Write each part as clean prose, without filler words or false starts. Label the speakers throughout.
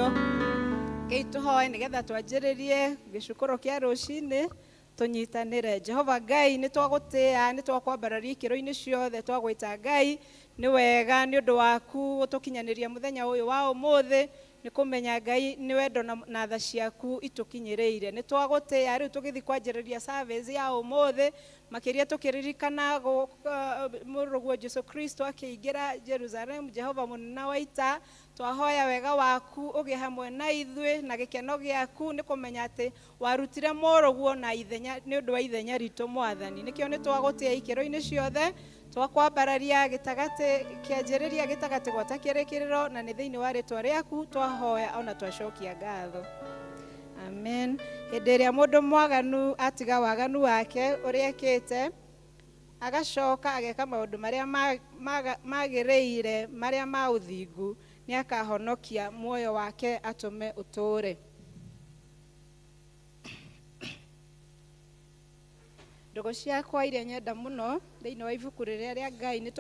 Speaker 1: ucio geituhoe nigetha twanjiririe gicukuro kia rucini tunyitanire. Jehova Ngai ni twagutia, ni twakwambararia ikiro-ini ciothe twagwita Ngai ni wega ni undu waku gutukinyaniria muthenya uyu wa umuthi, ni kumenya Ngai ni wendo na tha ciaku itukinyiriire. Ni twagutia riu tugithi kwanjiriria service ya umuthi makiria tukiririkana muruguo Jesu Kristo akiingira Jerusalem. Jehova munene wa ita, twahoya wega waku ugie hamwe na ithui na gikeno giaku ni kumenya ati warutire muruguo na ithenya ni undu wa ithenya ritu Mwathani. Nikio ni twagutia ikiro-ini ciothe twakwambararia gitagati kianjiriria gitagati gwa takirikiriro, na ni thiini wa ritwa riaku twahoya ona twacokia ngatho. Amen. Hindi iria mundu mwaganu atiga waganu wake uria ekite agacoka ageka maundu maria magiriire maria ma uthingu, ni akahonokia muoyo wake atume uture. Ndugu ciakwa iria nyenda muno thiini wa ibuku riria ria Ngai ni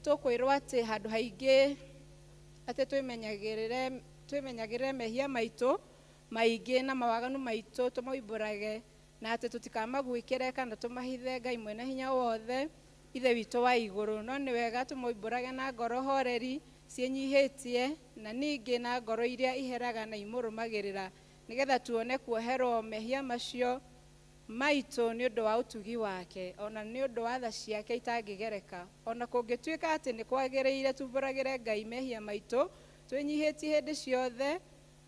Speaker 1: tukwirwa ati handu haingi ati twimenyagirire mehia maitu maingi na mawaganu maitu tumoimburage, na ati tutikamagwikire kana tumahithe Ngai mwene hinya wothe ithe witu wa iguru. No ni wega tumoimburage na ngoro horeri cienyihitie na ningi na ngoro iria iheraga na imurumagirira, nigetha tuone kuoherwo mehia macio maitu ni undu wa utugi wake, ona ni undu wa tha ciake itangigereka. Ona kungituika ati ni kwagiriire tumburagire Ngai mehia maitu twinyihitie hindi ciothe,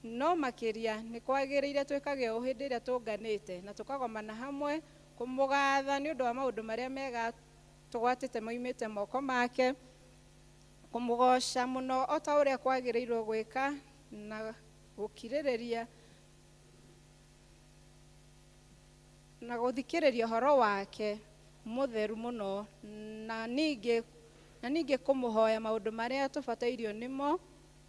Speaker 1: no makiria ni kwagiriire twikage o hindi iria tunganite na tukagomana hamwe kumugatha ni undu wa maundu maria mega tugwatite moimite moko make, kumugoca muno o ta uria kwagiriirwo gwika na gukiririria na guthikiriria horo wake mutheru muno, na ningi kumuhoya maundu maria tubatairio nimo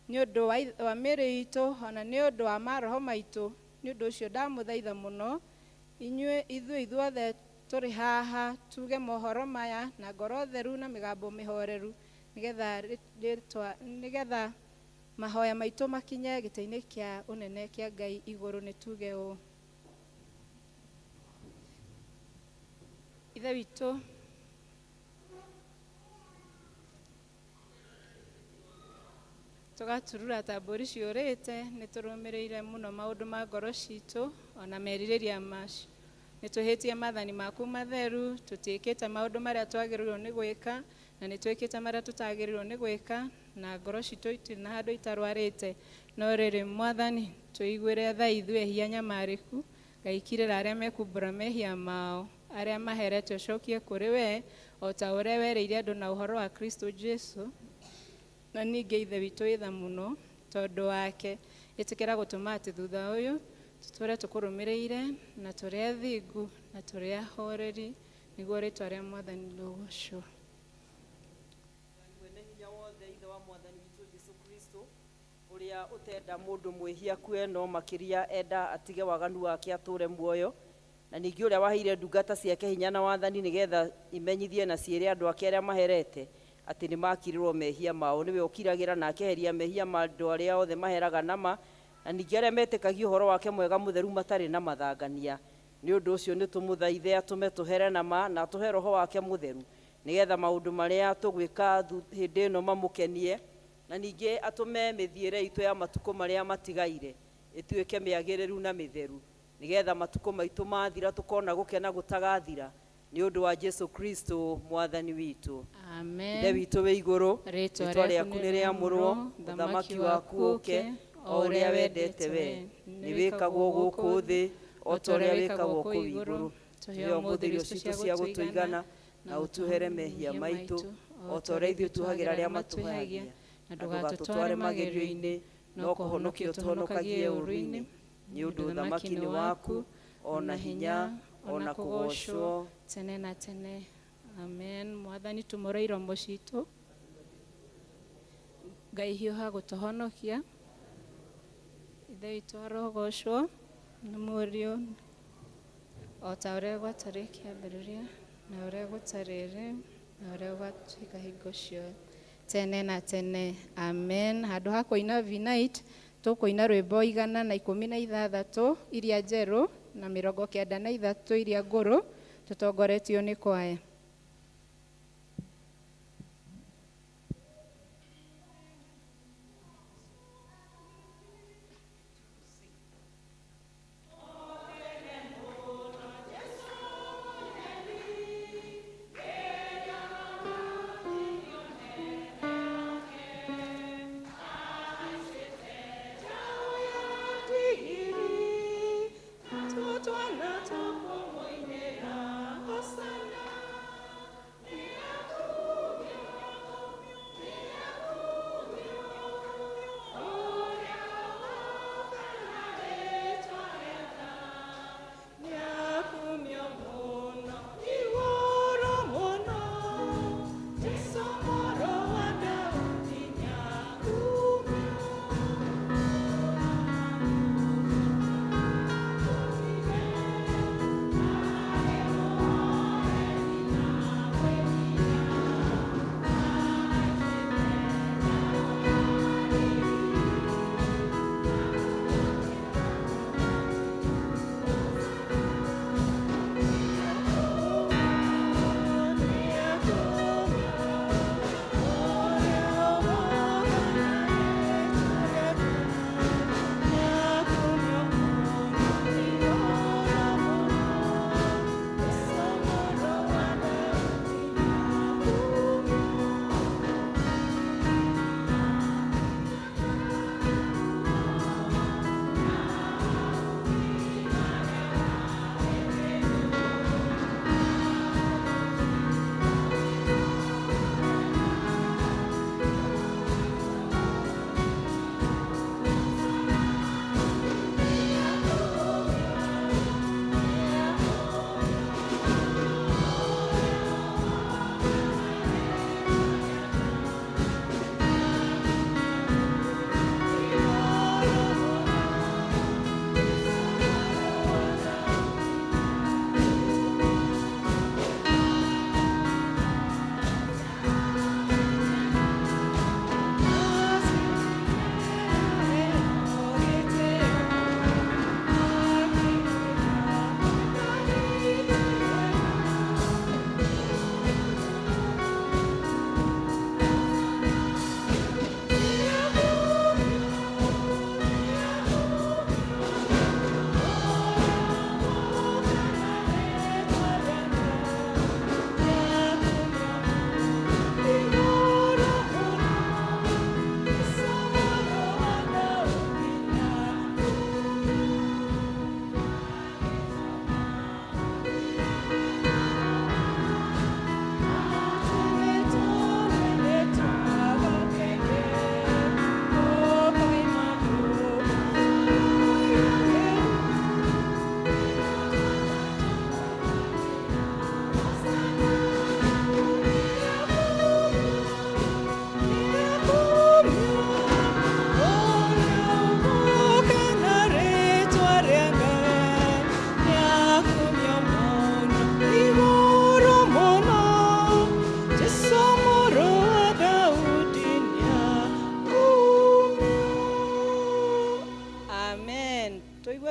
Speaker 1: ni undu wa miri itu ona ni undu wa maroho maitu. Ni undu ucio ndamuthaitha muno ithuothe turi haha tuge mohoro maya na ngoro theru na migambo mihoreru, nigetha mahoya maitu makinye gita-ini kia unene kia Ngai iguru. Ni tuge u: Ithe witu, tugaturura ta mburi ciurite, ni turumiriire muno maundu ma ngoro citu ona meririria macio. Ni tuhitie mathani maku matheru, tutiikite maundu maria twagirirwo ni gwika na ni twikite maria tutagirirwo ni gwika, na ngoro citu itina handu itarwarite. No riri Mwathani, tuiguire tha ithu ehia nyamariku, gaikirira aria mekumbura mehia mao, aria maherete ucokie kuri we o ta uria wereire andu na uhoro wa Kristo Jesu. Na ningi ithe witu itha muno tondu wake, itikira gutuma ati thutha uyu tuture tukurumiriire na turi athingu na turi ahoreri, niguo ritwa ria Mwathani rugocwo.
Speaker 2: Mwene hinya wothe ithe wa Mwathani witu Jesu Kristo, uria utenda mundu mwihia kue no makiria enda atige waganu wake ature muoyo, na ningi uria waheire ndungata ciake hinya na wathani nigetha imenyithie na ciire andu ake aria maherete ati ni makirirwo mehia mao. Niwe ukiragira na akeheria mehia ma andu aria othe maheraga nama, na ningi aria metikagia uhoro wake mwega mutheru matari na mathangania. Ni undu ucio ni tumuthaithe atume tuhere nama na tuhe roho wake mutheru, nigetha maundu maria tugwika hindi ino mamukenie, na ningi atume mithiire itu ya matuko maria matigaire ituike miagiriru na mitheru, nigetha matuko maitu mathira tukona gukena gutagathira. Ni undu wa Jesu Kristo Mwathani witu.
Speaker 1: Amen.
Speaker 2: Ithe witu wi iguru, ritwa riaku ni riamurwo, uthamaki waku uke, o uria wendete we ni wikagwo guku thi o ta uria wikagwo ku iguru. Tuhe umuthi irio citu cia gutuigana, na utuhere mehia maitu o ta uria ithuĩ tuhagira aria matuhagia, na ndugatutware magerio-ini, no kuhonokia utuhonokagie ũũru-ini. Ni undu uthamaki ni waku, ona hinya ona kugocwo
Speaker 1: tene na tene. Amen. Mwathani tumore iromo citu, Ngai hiuha gutuhonokia. Ithe witu arogocwo na murio o ta uria gwatari kiambiriria na uria gutari ri na uria gwatuika hingo ciothe tene na tene. Amen. Handũ ha kũina V-Night, tũkũina rwĩmbo 116 iria njerũ na 93 iria ngũrũ, tũtongoretio nĩ kwaya.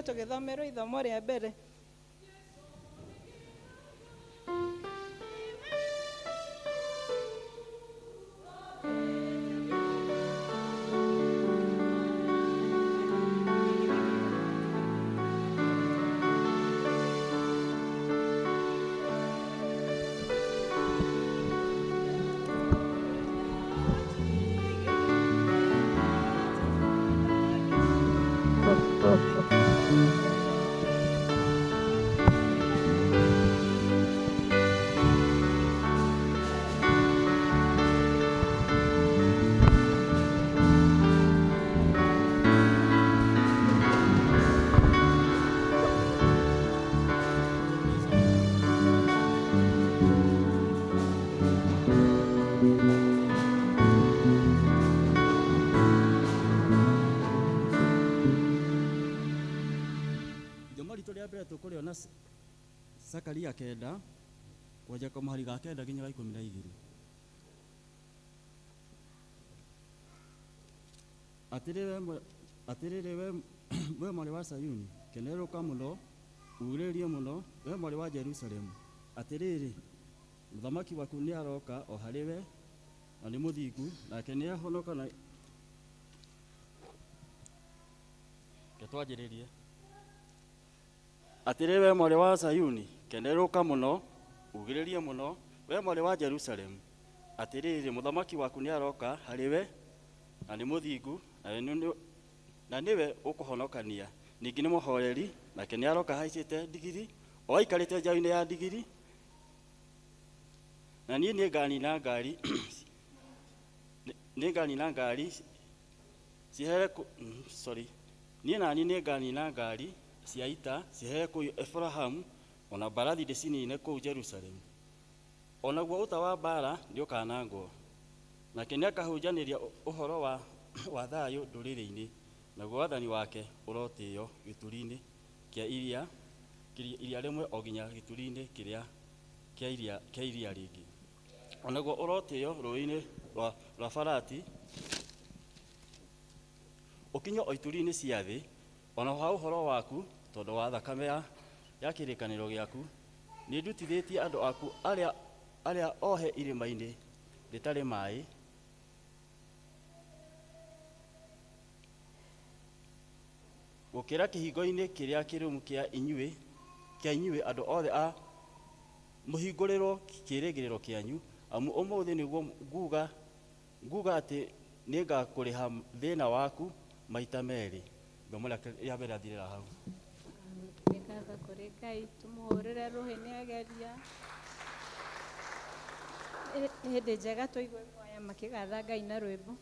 Speaker 1: Tũgĩthomerwo ithomo rĩa mbere.
Speaker 3: Tukuliona Zakaria 9 kwanja kwa mahali ga 9 nginya ga 12. Atĩrĩrĩ we mwarĩ wa Sayuni, kenerũka mũno, ugĩrĩrie mũno, we mwarĩ wa Jerusalemu. Atĩrĩrĩ, mũthamaki waku nĩ aroka o harĩ we, na nĩ mũthingu, nake nĩ ahonokana. Ketwanjĩrĩrie. Atĩrĩrĩ we mwarĩ wa Sayuni, kenerũka mũno, ugĩrĩrie mũno, we mwarĩ wa Jerusalemu. Atĩrĩrĩ, mũthamaki waku nĩ aroka harĩ we, na nĩ mũthingu, na nĩwe ũkũhonokania. Ningĩ nĩ mũhoreri, nake nĩ aroka haicĩte ndigiri, o aikarĩte njaũ-inĩ ya ndigiri. Na niĩ nĩnganina ngari cihere niĩ nani nĩnganina ngari cia ita cihere kũu Efraimu, ona mbarathi ndĩcinine kũu Jerusalemu. Onaguo ũta wa mbara nĩũkanangwo, nake nĩakahunjanĩria ũhoro wa thayũ ndũrĩrĩ-inĩ, naguo wathani wake ũrotĩĩo gĩturi-inĩ kĩa iria rĩmwe o nginya gĩturi-inĩ kĩrĩa kĩa iria rĩngĩ. Onaguo ũrotĩĩo rũĩ-inĩ rwa Farati, ũkinyo o ituri-inĩ cia thĩ. Ona ha ũhoro waku, tondũ wa thakame ya kĩrĩkanĩro gĩaku, nĩndutithĩtie andũ aku arĩa ohe irĩma-inĩ rĩtarĩ maĩ, gũkĩra kĩhingo-inĩ kĩrĩa kĩrũmu kĩa inyuĩ andũ othe a mũhingũrĩrwo kĩĩrĩgĩrĩro kĩanyu, amu ũmũthĩ nĩguo nguga atĩ nĩngakũrĩha thĩĩna waku maita merĩ. Ngomũreka rĩambere athirĩra hau.
Speaker 1: Nĩngatha kũrĩ Ngai, tũmũhũrĩre rũhĩ nĩageria. Nĩ hĩndĩ njega tũigue kwaya makĩgatha Ngai na rwĩmbo.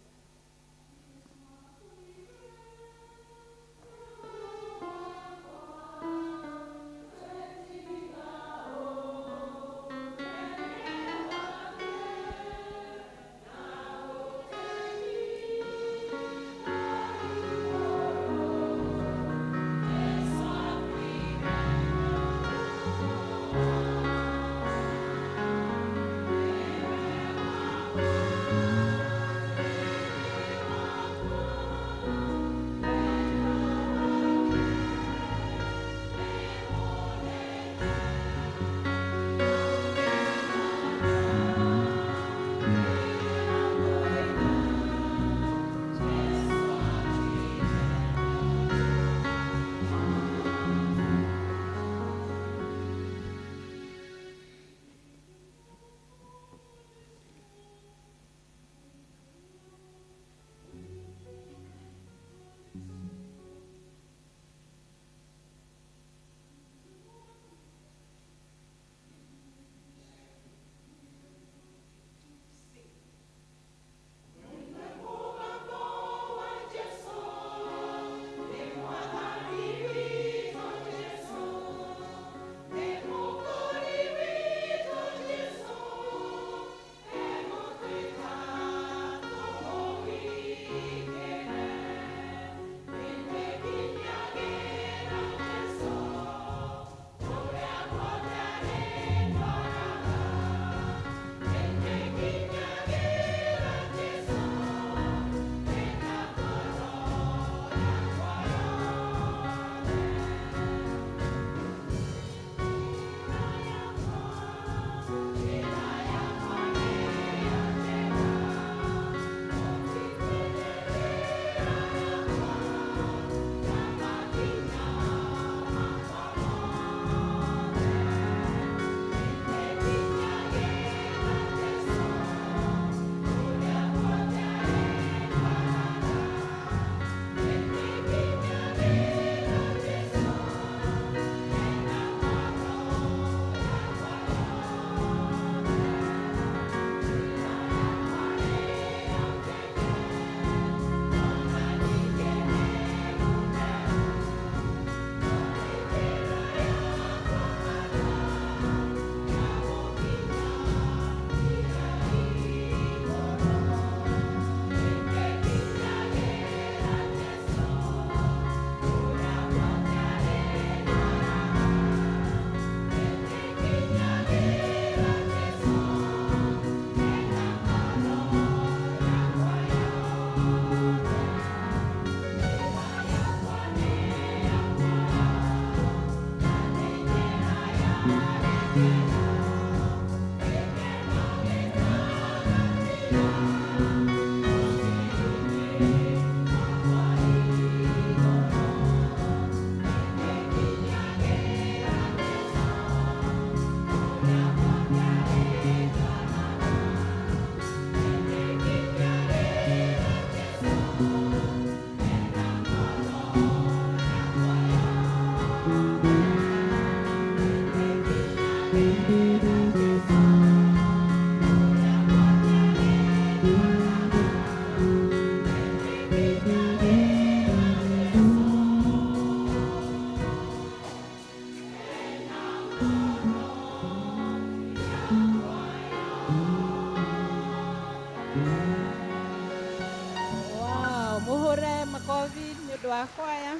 Speaker 1: andå a kwaya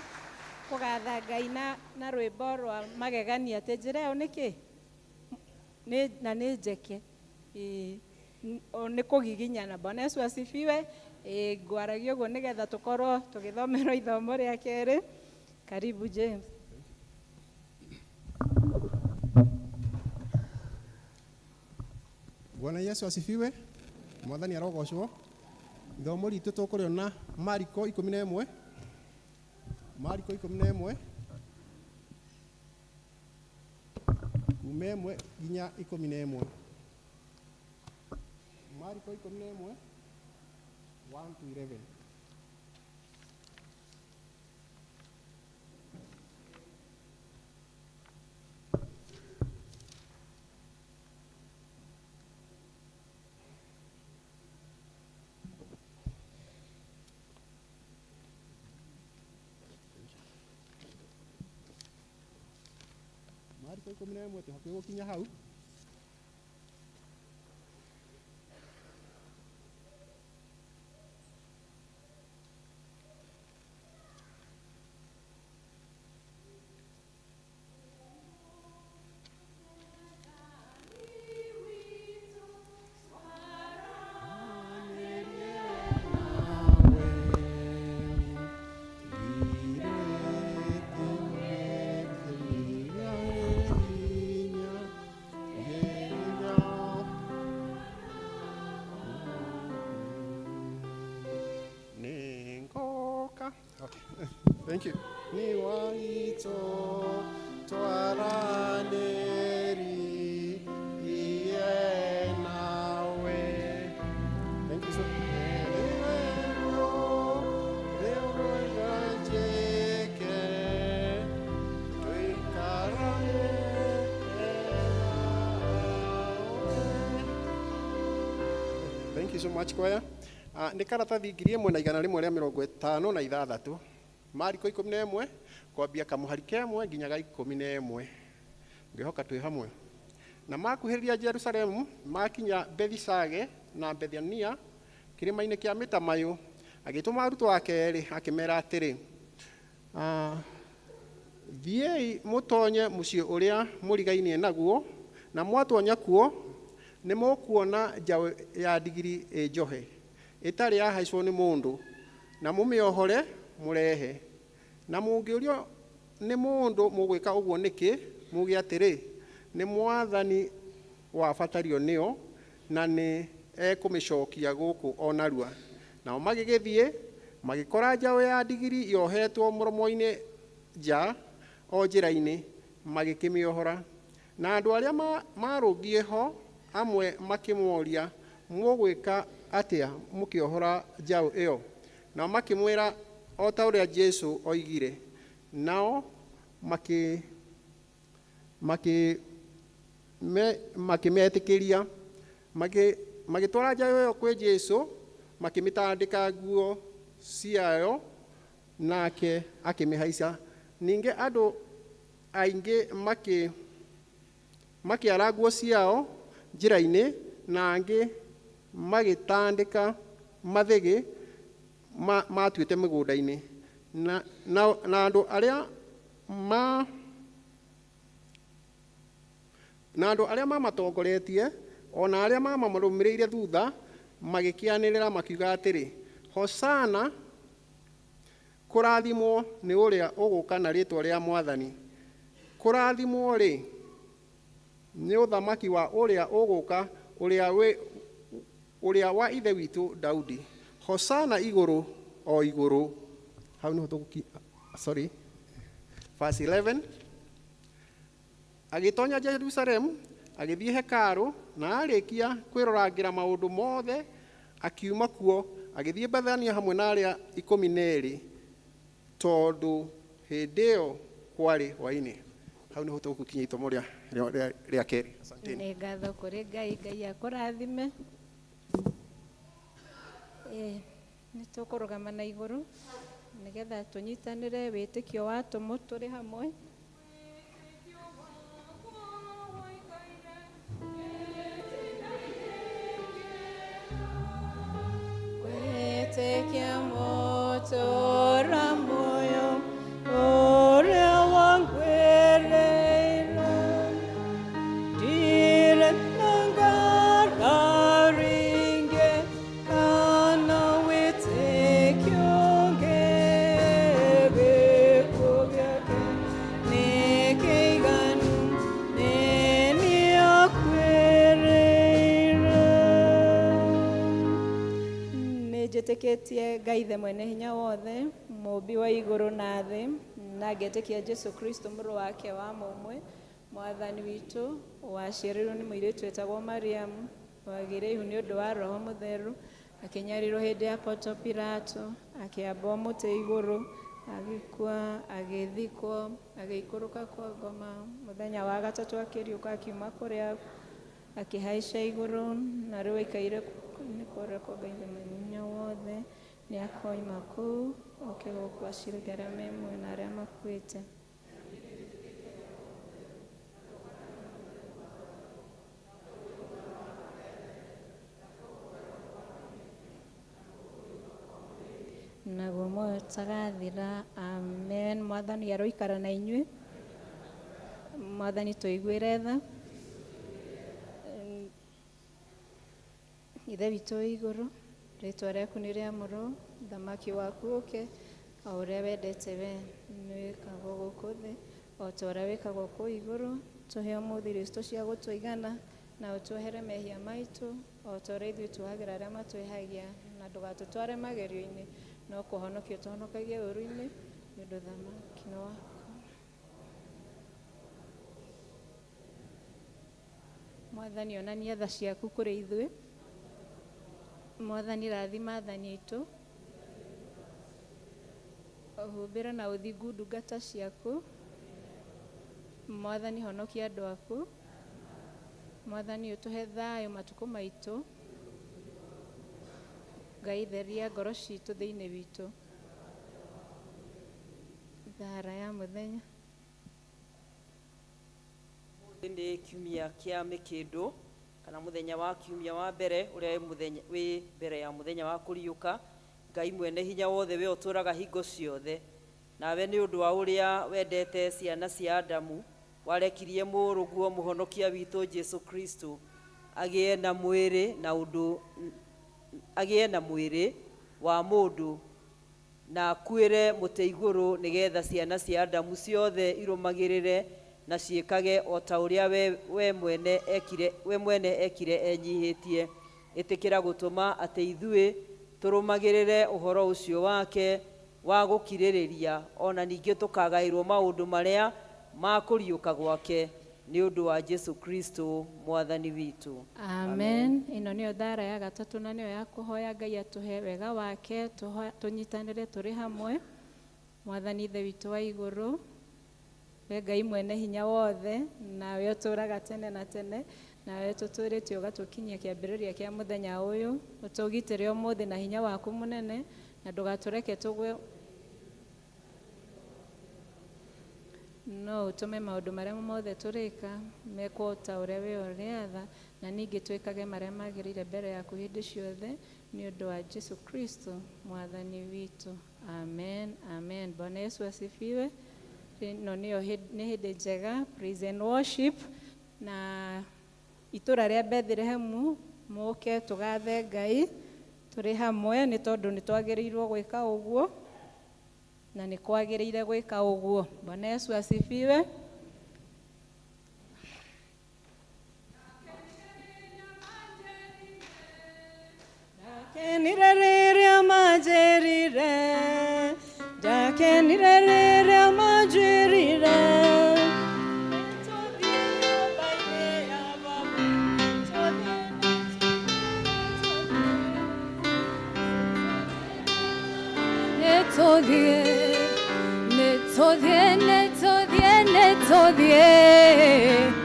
Speaker 1: kå gatha Ngai na rwĩmbo rwa magegania atä njĩra ĩyo nĩ kĩ na nĩ njeke nĩ kũgiginyana. Bwana Yesu asifiwe. Ngwaragia ũguo nĩgetha tũkorwo tũgĩthomerwo ithomo rĩa kerĩ. Karibu James.
Speaker 4: Bwana Yesu asifiwe. Mwathani arogocwo. Ithomo ritũ tũkũrĩona Mariko 11. Mariko 11 kuma 1 nginya 11. Mariko 11 1 to 11. Mariko 11 tũhakuhĩ gũkinya hau. Thank you. Ni waito twaraneri iye nawe. Thank you so much. Thank you so much kwaya. Nĩ karatathi 1156 Mariko 11 kwambia kamũhari kemwe nginya ga 11. Ngĩhoka twĩ hamwe. Na makuhĩrĩria Jerusalemu makinya Bethisage na Bethania kĩrĩma-inĩ kĩa Mĩtamaiyũ, agĩtũma arutwo ake erĩ akĩmera atĩrĩ, thiĩi mũtonye mũciĩ ũrĩa mũrigainie naguo, na mwatonya kuo nĩ mũkuona njaũ ya ndigiri njohe ĩtarĩ yahaicwo nĩ mũndũ, na mũmĩohore mũrehe. Na mũngĩũrio nĩ mũndũ mũgwĩka ũguo nĩkĩ, muge atĩrĩ, nĩ Mwathani wabatario nĩyo na nĩ ekũmĩcokia gũkũ o narua. Nao magĩgĩthiĩ magĩkora njaũ ya ndigiri yohetwo mũromo-inĩ nja o njĩra-inĩ, magĩkĩmĩohora. Na andũ arĩa marũngiĩ ho amwe makĩmoria, mũgwĩka atĩa mũkĩohora njaũ ĩyo? Nao makĩmwĩra o ta ũrĩa Jesu oigire. Nao makĩmetĩkĩria, magĩtwara njaũ ĩyo kwĩ Jesu, makĩmĩtandĩka nguo ciayo, nake akĩmĩhaica. Ningĩ andũ aingĩ makĩara nguo ciao njĩra-inĩ, na angĩ magĩtandĩka mathĩgĩ matuĩte mĩgũnda-inĩ. Na andũ arĩa mamatongoretie ona arĩa mamarũmĩrĩire thutha magĩkĩanĩrĩra makiuga atĩrĩ, Hosana, kũrathimwo nĩ ũrĩa ũgũka na rĩĩtwa rĩa Mwathani. Kũrathimwo-rĩ nĩ ũthamaki wa ũrĩa ũgũka, ũrĩa wa ithe witũ Daudi. Hosana igũrũ o igũrũ. Hau nĩho tũgũkinya, verse 11. Agĩtonya Jerusalemu, agĩthiĩ hekarũ, na arĩkia kwĩrorangĩra maũndũ mothe, akiuma kuo, agĩthiĩ Bethania hamwe na arĩa 12, tondũ hĩndĩ ĩyo kwarĩ hwaĩ-inĩ. Hau nĩho tũgũkinya ithomo rĩa kerĩ.
Speaker 1: Nĩ ngatho kũrĩ Ngai, Ngai akũrathime. Nĩ tũkũrũgama na igũrũ nĩgetha tũnyitanĩre wĩtĩkio wa tũmũ tũrĩ hamwe. Wĩtĩkio mũtũra muoyo nĩnjĩtĩkĩtie Ngai ithe mwene hinya wothe, mũmbi wa igũrũ na thĩ, na ngetĩkia Jesu Kristo mũrũ wake wa mũmwe, mwathani witũ, waciarĩirwo nĩ mũirĩtu wĩtagwo Mariamu, wagĩire ihu nĩ ũndũ wa Roho Mũtheru, akĩnyarirwo hĩndĩ ya Poto Pilato, akĩamba mũtĩ igũrũ, agĩkua, agĩthikwo, agĩikũrũka kwa ngoma, mũthenya wa gatatũ akĩriũka akiuma kũrĩ akuũ, akĩhaica igũrũ, na rĩu aikaire kũrĩa kwa Ngai Mũnene wothe, nĩ akoima kũu, oke gũkũ acirithia arĩa me muoyo na arĩa makuĩte. Naguo muoyo tagathira. Amen. Mwathani aroikara na inyuĩ. Mwathani tũiguĩre tha. Ithe witũ wĩ igũrũ, rĩĩtwa rĩaku nĩ rĩamũrwo, thamaki waku ũke, o ũrĩa wendete we nĩ wĩkagwo gũkũ thĩ, o ta ũrĩa wĩkagwo kũu igũrũ. Tũhe ũmũthĩ irio citũ cia gũtũigana, na ũtwehere mehia maitũ, o ta ũrĩa ithuĩ tuohagĩra arĩa matwĩhagia, na ndũgatũtware magerio-inĩ, no kũhonokia ũtũhonokagie ũũru-inĩ, nĩ ũndũ thamaki nĩ waku. Mwathani onania tha ciaku kũrĩ ithuĩ. Mwathani rathima athani aitũ, humbĩra na ũthingu ndungata ciaku. Mwathani honokia andũ aku. Mwathani ũtũhe thayũ matukũ maitũ. Ngai theria ngoro citũ thĩinĩ witũ. Thara ya mũthenya.
Speaker 2: Nĩ kiumia kĩa mĩkĩndũ, kana mũthenya wa kiumia wa mbere ũrĩa wĩ mbere ya mũthenya wa kũriũka. Ngai mwene hinya wothe we ũtũraga hingo ciothe, nawe nĩ ũndũ wa ũrĩa wendete ciana cia Adamu, warekirie mũrũguo mũhonokia witũ Jesu Kristo agĩe na mwĩrĩ wa mũndũ na akuĩre mũtĩ igũrũ, nĩgetha ciana cia Adamu ciothe irũmagĩrĩre na ciĩkage o ta ũrĩa we mwene ekire enyihĩtie. Ĩtĩkĩra gũtũma atĩ ithuĩ tũrũmagĩrĩre ũhoro ũcio wake wa gũkirĩrĩria, ona ningĩ tũkagaĩrwo maũndũ marĩa ma kũriũka gwake, nĩ ũndũ wa Jesu Kristo mwathani witũ.
Speaker 1: Amen. Ĩno nĩyo thara ya gatatũ, na nĩyo ya kũhoya Ngai atũhe wega wake, tũnyitanĩre tũrĩ hamwe. Mwathani ithe witũ wa igũrũ, we Ngai mwene hinya wothe, nawe ũtũraga tene na tene, nawe tũtũrĩte ũgatũkinyia kĩambĩrĩria kĩa mũthenya ũyũ, ũtũgitĩre ũmũthĩ na hinya waku mũnene, na ndũgatũreke tũgwe, no ũtũme maũndũ marĩa mothe tũrĩka mekwo ta ũrĩa we ũrĩatha, na ningĩ twĩkage marĩa magĩrĩire mbere yaku hĩndĩ ciothe, nĩ ũndũ wa Jesu Kristo mwathani witũ. Amen. Amen. Bwana Yesu asifiwe. Ĩno nĩ hĩndĩ njega, praise and worship, na itũra rĩa Bethlehem mũke tũgathe Ngai tũrĩ hamwe, nĩ tondũ nĩ twagĩrĩirwo gwĩka ũguo, na nĩ kwagĩrĩire gwĩka ũguo. Bwana Yesu asifiwe. Ndakenire rĩrĩa manjĩrire, ndakenire rĩrĩa manjĩrire,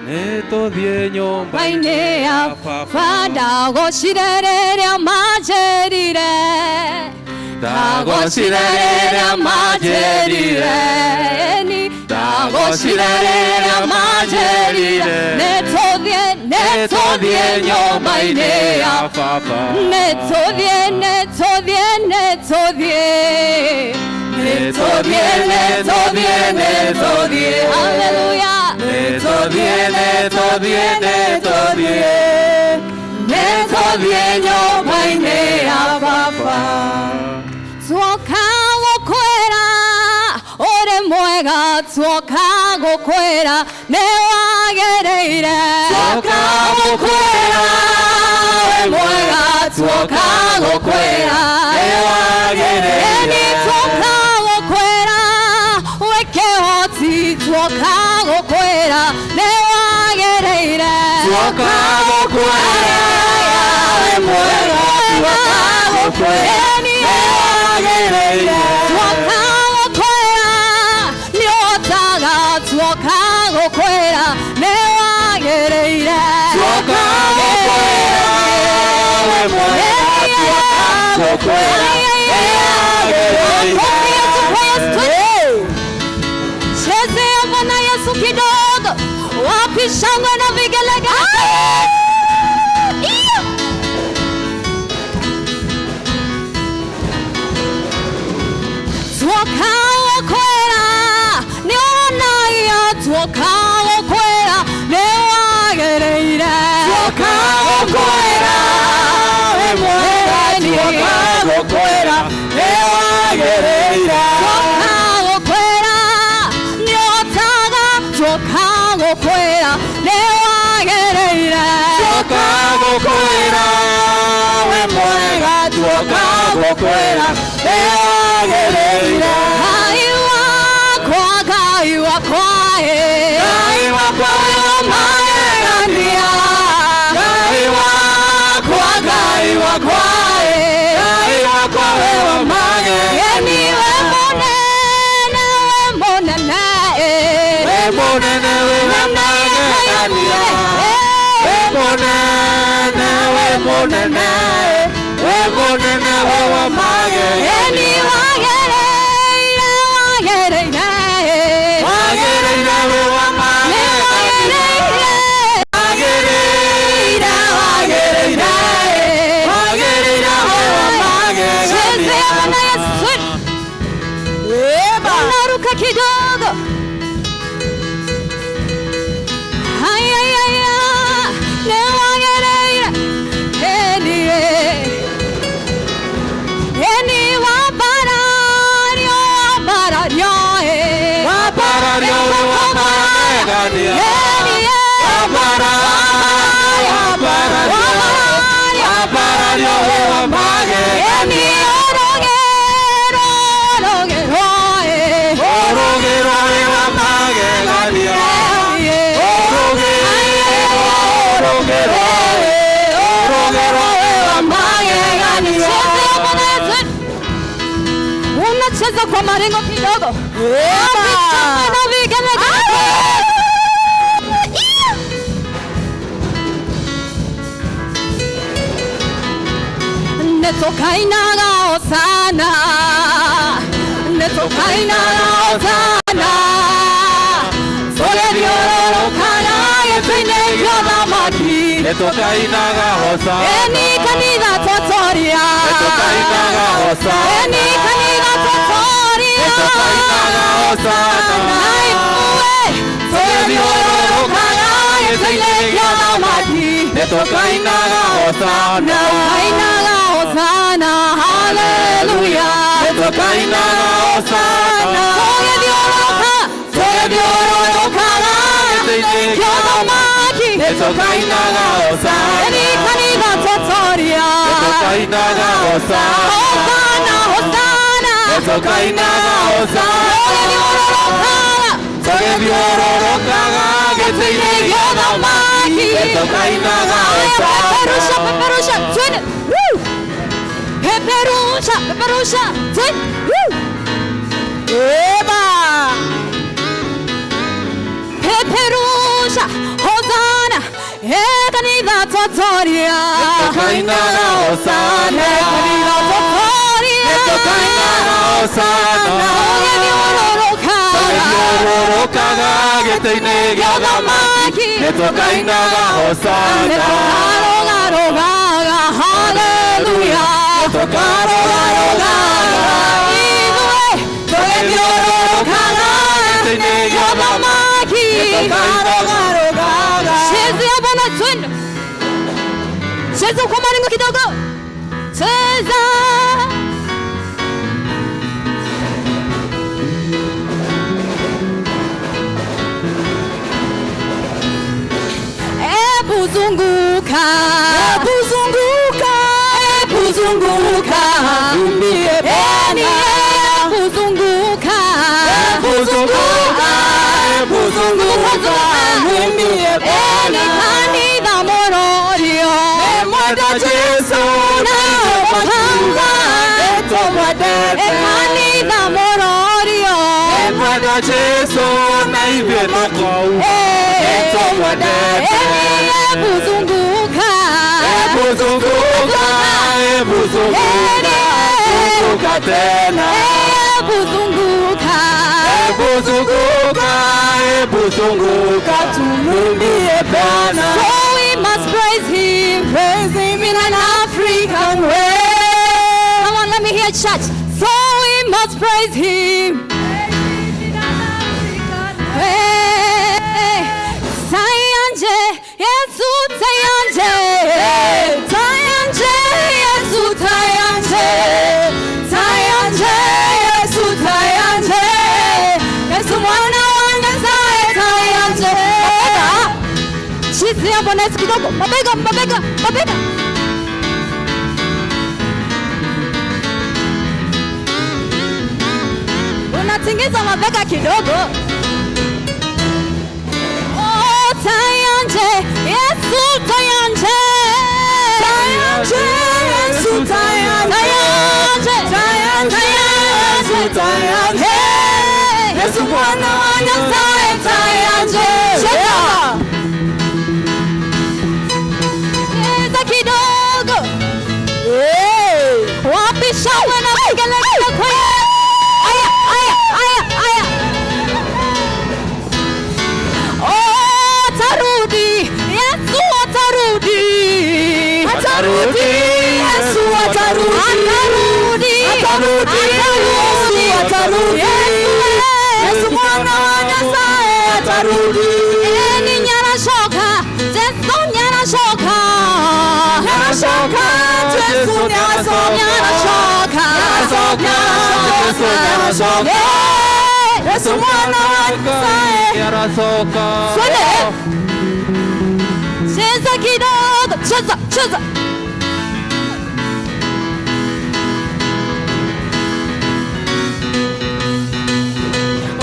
Speaker 5: Nĩtũthiĩ nyũmba-inĩ ya baba,
Speaker 6: ndagocire rĩrĩa manjĩrire, ndagocire rĩrĩa manjĩrire, ndagocire rĩrĩa manjĩrire, nĩtũthiĩ nyũmba-inĩ ya baba, nĩtũthiĩ haleluya, nĩtũthiĩ nyũmba-inĩ ya baba. Tuoka gũkwĩra ũrĩ mwega, tuoka gũkwĩra nĩ wagĩrĩire, tuoka gũkwĩra ũrĩ mwega, tuoka gukwera eni tuoka gukwera weke hoti tuoka gukwera ne wagereire tuoka gukwera we mwega tuoka gukwera eni wagereire tuoka gukwera ni otaga tuoka gukwera ne wagereire tuoka gukwera we mwega tuoka gukwera cheze Bwana Yesu kidogo wapi shangwe na vigelegele tuoka gukwera ni onaia tuoka gukwera ne wagereire tuoka gukwera we mwega tuoka gukwera ne wagereire tuoka gukwera ni otaga tuoka gukwera ne wagereire tuoka gukwera we mwega tuoka gukwera ne wagereire Gai wakwa magegania Gai wakwa wewe magegani we monene we magegania we monene wewe magegani kidogo ne wagereire eni wabarario unacheza kwa maringo kidogo na vigelegele netokainaga osana soyediororokana yepine yodamaki
Speaker 5: netokainaga hosana
Speaker 6: eni kanitha totoria
Speaker 5: netokainaga hosana
Speaker 6: eni kanitha totoria
Speaker 5: netokainaga hosana
Speaker 6: naimue soyediororokana yepine yodamaki
Speaker 5: netokainaga hosana
Speaker 6: haleluya
Speaker 5: netokainaga hosana
Speaker 6: soyediororokana yepine yodamaki
Speaker 5: netokainaga hosana
Speaker 6: eni kanitha totoria
Speaker 5: netokainaga hosana netokainaga hosana soyediororokaga gĩtĩ-inĩ gĩa thamaki netokainaga hosana
Speaker 6: peperusha twende peperusha twende eba peperusha hosana kanitha totoria
Speaker 5: netokainaga hosana
Speaker 6: kanitha totoria
Speaker 5: netokainaga hosana soyediororokaga gĩtĩ-inĩ gĩa thamaki netokainaga hosana
Speaker 6: haleluya
Speaker 5: netokarogarogaga soyediororokaga gĩtĩ-inĩ gĩa thamaki netokainaga
Speaker 6: chezea Bwana twende cheza kwa maringo kidogo cheza zunguka
Speaker 5: Jesu na wapanga
Speaker 6: Ekanitha mororio
Speaker 5: Mwenda Jesu na hivyo nukau
Speaker 6: Ebuzunguka
Speaker 5: Ebuzunguka Ebuzunguka tena
Speaker 6: Ebuzunguka
Speaker 5: Ebuzunguka Tumwimbie Bwana
Speaker 6: So we must praise him in an African way. Come on, let me hear church. So we must praise him. Hey, Sayanje, Yesu Sayanje, Sayanje, Yesu Sayanje, Sayanje, Yesu Sayanje, Yesu mwana wana Sayanje. Chizi hapo nesi kidogo, mabega. Unatingiza mabega kidogo. Oh, Sayanje, Yesu Sayanje. Sayanje, Yesu Sayanje. Sayanje, Yesu Sayanje. Yesu mwana wa Nyasaye Sayanje. Cheza kidogo. Wapi shangwe na vigelegele kwenye aya. Oh, atarudi. Yesu atarudi. Yesu atarudi. Yesu mwana wa Nyasaye atarudi. Ni nyarashoka. Yesu nyarashoka. Yesu nyarashoka. Yesu mwana wa Nyasaye
Speaker 5: Yarasoka
Speaker 6: Swale. Cheza kidogo. Cheza.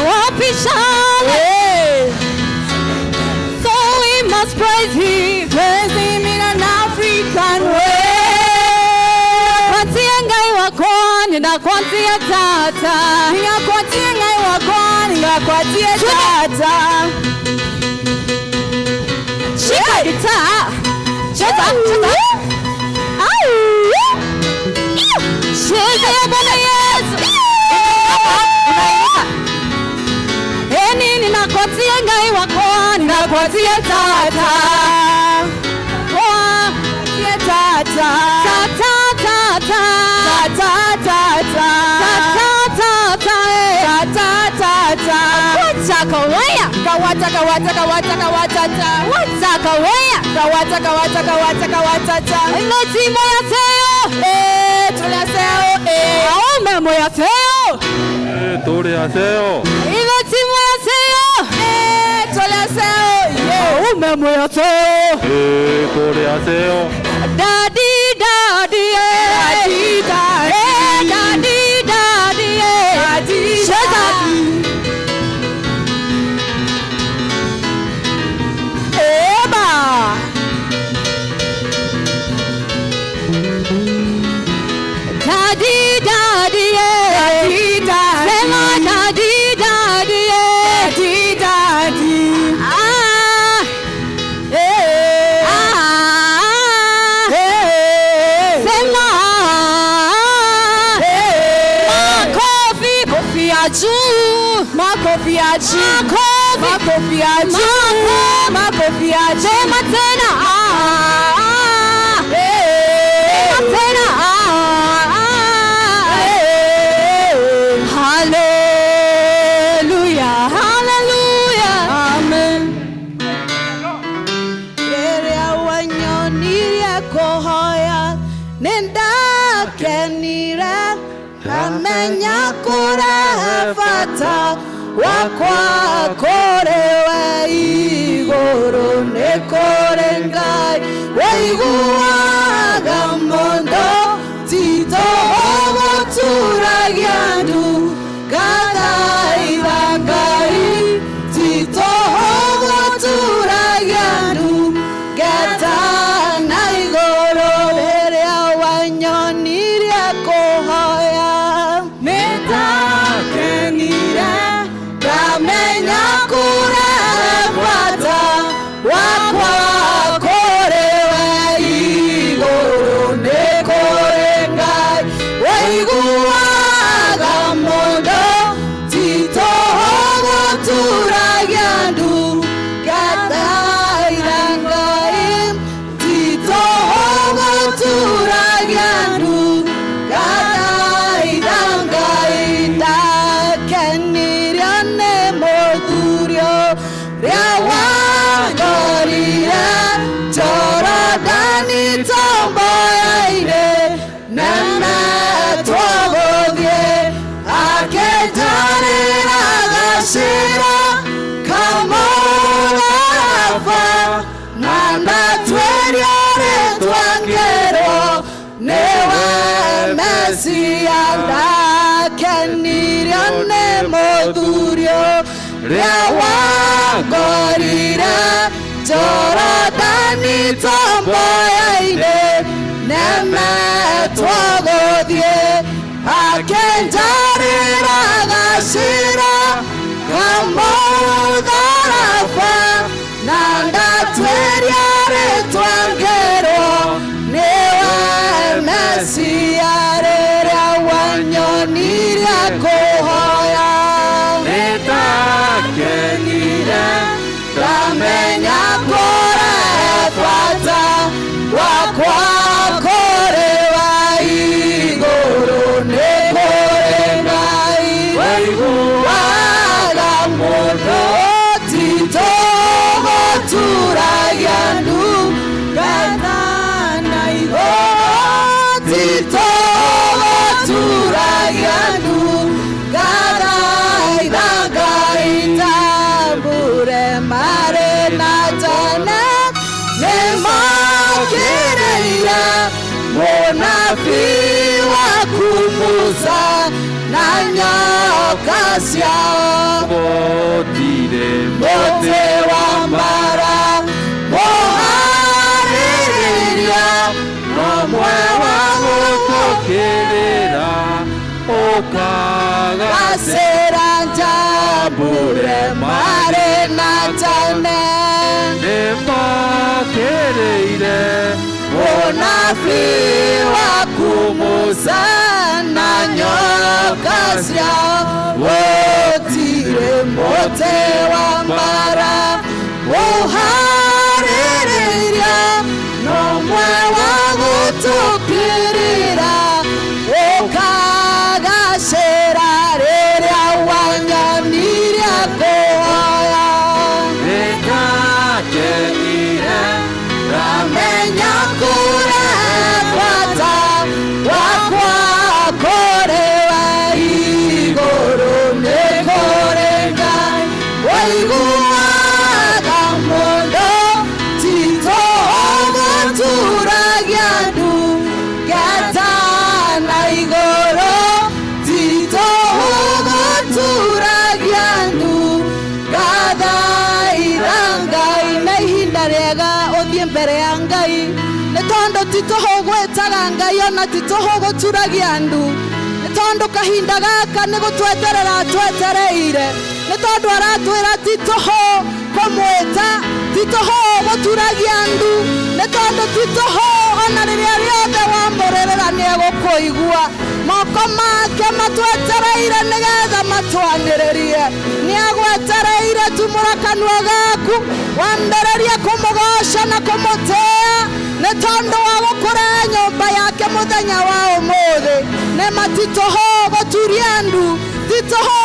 Speaker 6: Wapi shangwe. So we must praise him in an African way. Kwatia ngai wakwani na kwatia tata. Kwatia ngai wakwani na kwatia tata. Shika gitaa. Cheza. Au. Cheza ya Bwana Yesu. Nini nakwatia ngai wakwani na kwatia tata. Kwatia tata. Imetimo ya seo. Tulaseo. Aome moya seo.
Speaker 5: Tore aseo
Speaker 6: Imetimo ya seo. Tulaseo. Aome moya seo.
Speaker 5: Tore aseo
Speaker 6: Daddy. Shut up. Eba. Daddy. Sema daddy. Makofi ya juu. Sema tena. Hallelujah. Amen. Rere awanyonire kohoya nenda kenire kamenya kurefata wakwa korewe iguru nikorengai weiguaga mondo tito ogoturagiandu gadairangai tito ogoturagiandu gata na iguru rũthurio rĩa wangorire Jorodani tomboya-inĩ nemetwo gũthiĩ akĩnjarĩra gacĩra kamũtharaba na ndatuĩria rĩtwa ngĩrwo nĩwe Mesia rĩrĩa wanyonirie kũhoya nĩndakenire ndamenya kũrehe bata wakwa kũrĩ wa igũrũ nĩ kũrĩ Ngai waiguaga mũndũ titũgũturagia ndu gathana igũrũ titũgũturagia ndu gathaitha Ngai tambure marĩ na tene nĩmokĩrĩire mũnabii waku Musa na nyoka ciao mũtĩ wa mbara mũharĩrĩria ũmwe wa gũtũkĩrĩra ũkagacĩra njambure marĩ na tene nĩmokĩrĩire mũnabii waku Musa na nyoka ciao gũtirĩ mũtĩ wa mbara mũharĩrĩria n'ũmwe wa gũtũkĩrĩra ũkagacĩra rĩrĩa wanyonirie kũhoya nĩndakenire ndamenya kũrehe bata wakwa kũrĩ wa igũrũ nĩ kũrĩ Ngai waiguaga mũndũ titũgũturagia ndu gatana igũrũ titũgũturagia ndu gathaitha Ngai na ihinda rĩega ũthiĩ mbere ya Ngai nĩ tondũ titũgwĩtaga Ngai ona titũgũturagia ndu nĩ tondũ kahinda gaka nĩ gũtweterera twetereire nĩ tondũ aratwĩra titũhũ kũmwĩta titũhũ gũturagia ndu nĩ tondũ titũhũ ona rĩrĩa rĩothe wamũrĩrĩra nĩ egũkũigua moko make matwetereire nĩgetha matwanĩrĩrie nĩ agwetereire tumũra kanua gaku wambĩrĩrie kũmũgoca na kũmũtĩĩa nĩ tondũ wa gũkũrehe nyũmba yake mũthenya wa ũmũthĩ nĩ matitũhũ gũturia ndu titũhũ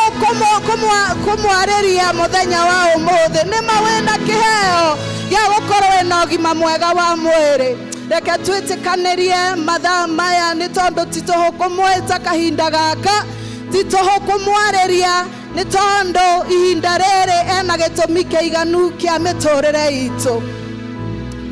Speaker 6: kũmwarĩria mũthenya wa ũmũthĩ nĩ mawĩna kĩheo gĩa gũkorwo wĩna ũgima mwega wa mwĩrĩ reke twĩtĩkanĩrie mathaa maya nĩ tondũ titũhũ kũmwĩta kahinda gaka titũhũ kũmwarĩria nĩ tondũ ihinda rĩrĩ ena gĩtũmi kĩiganu kĩa mĩtũrĩre itũ.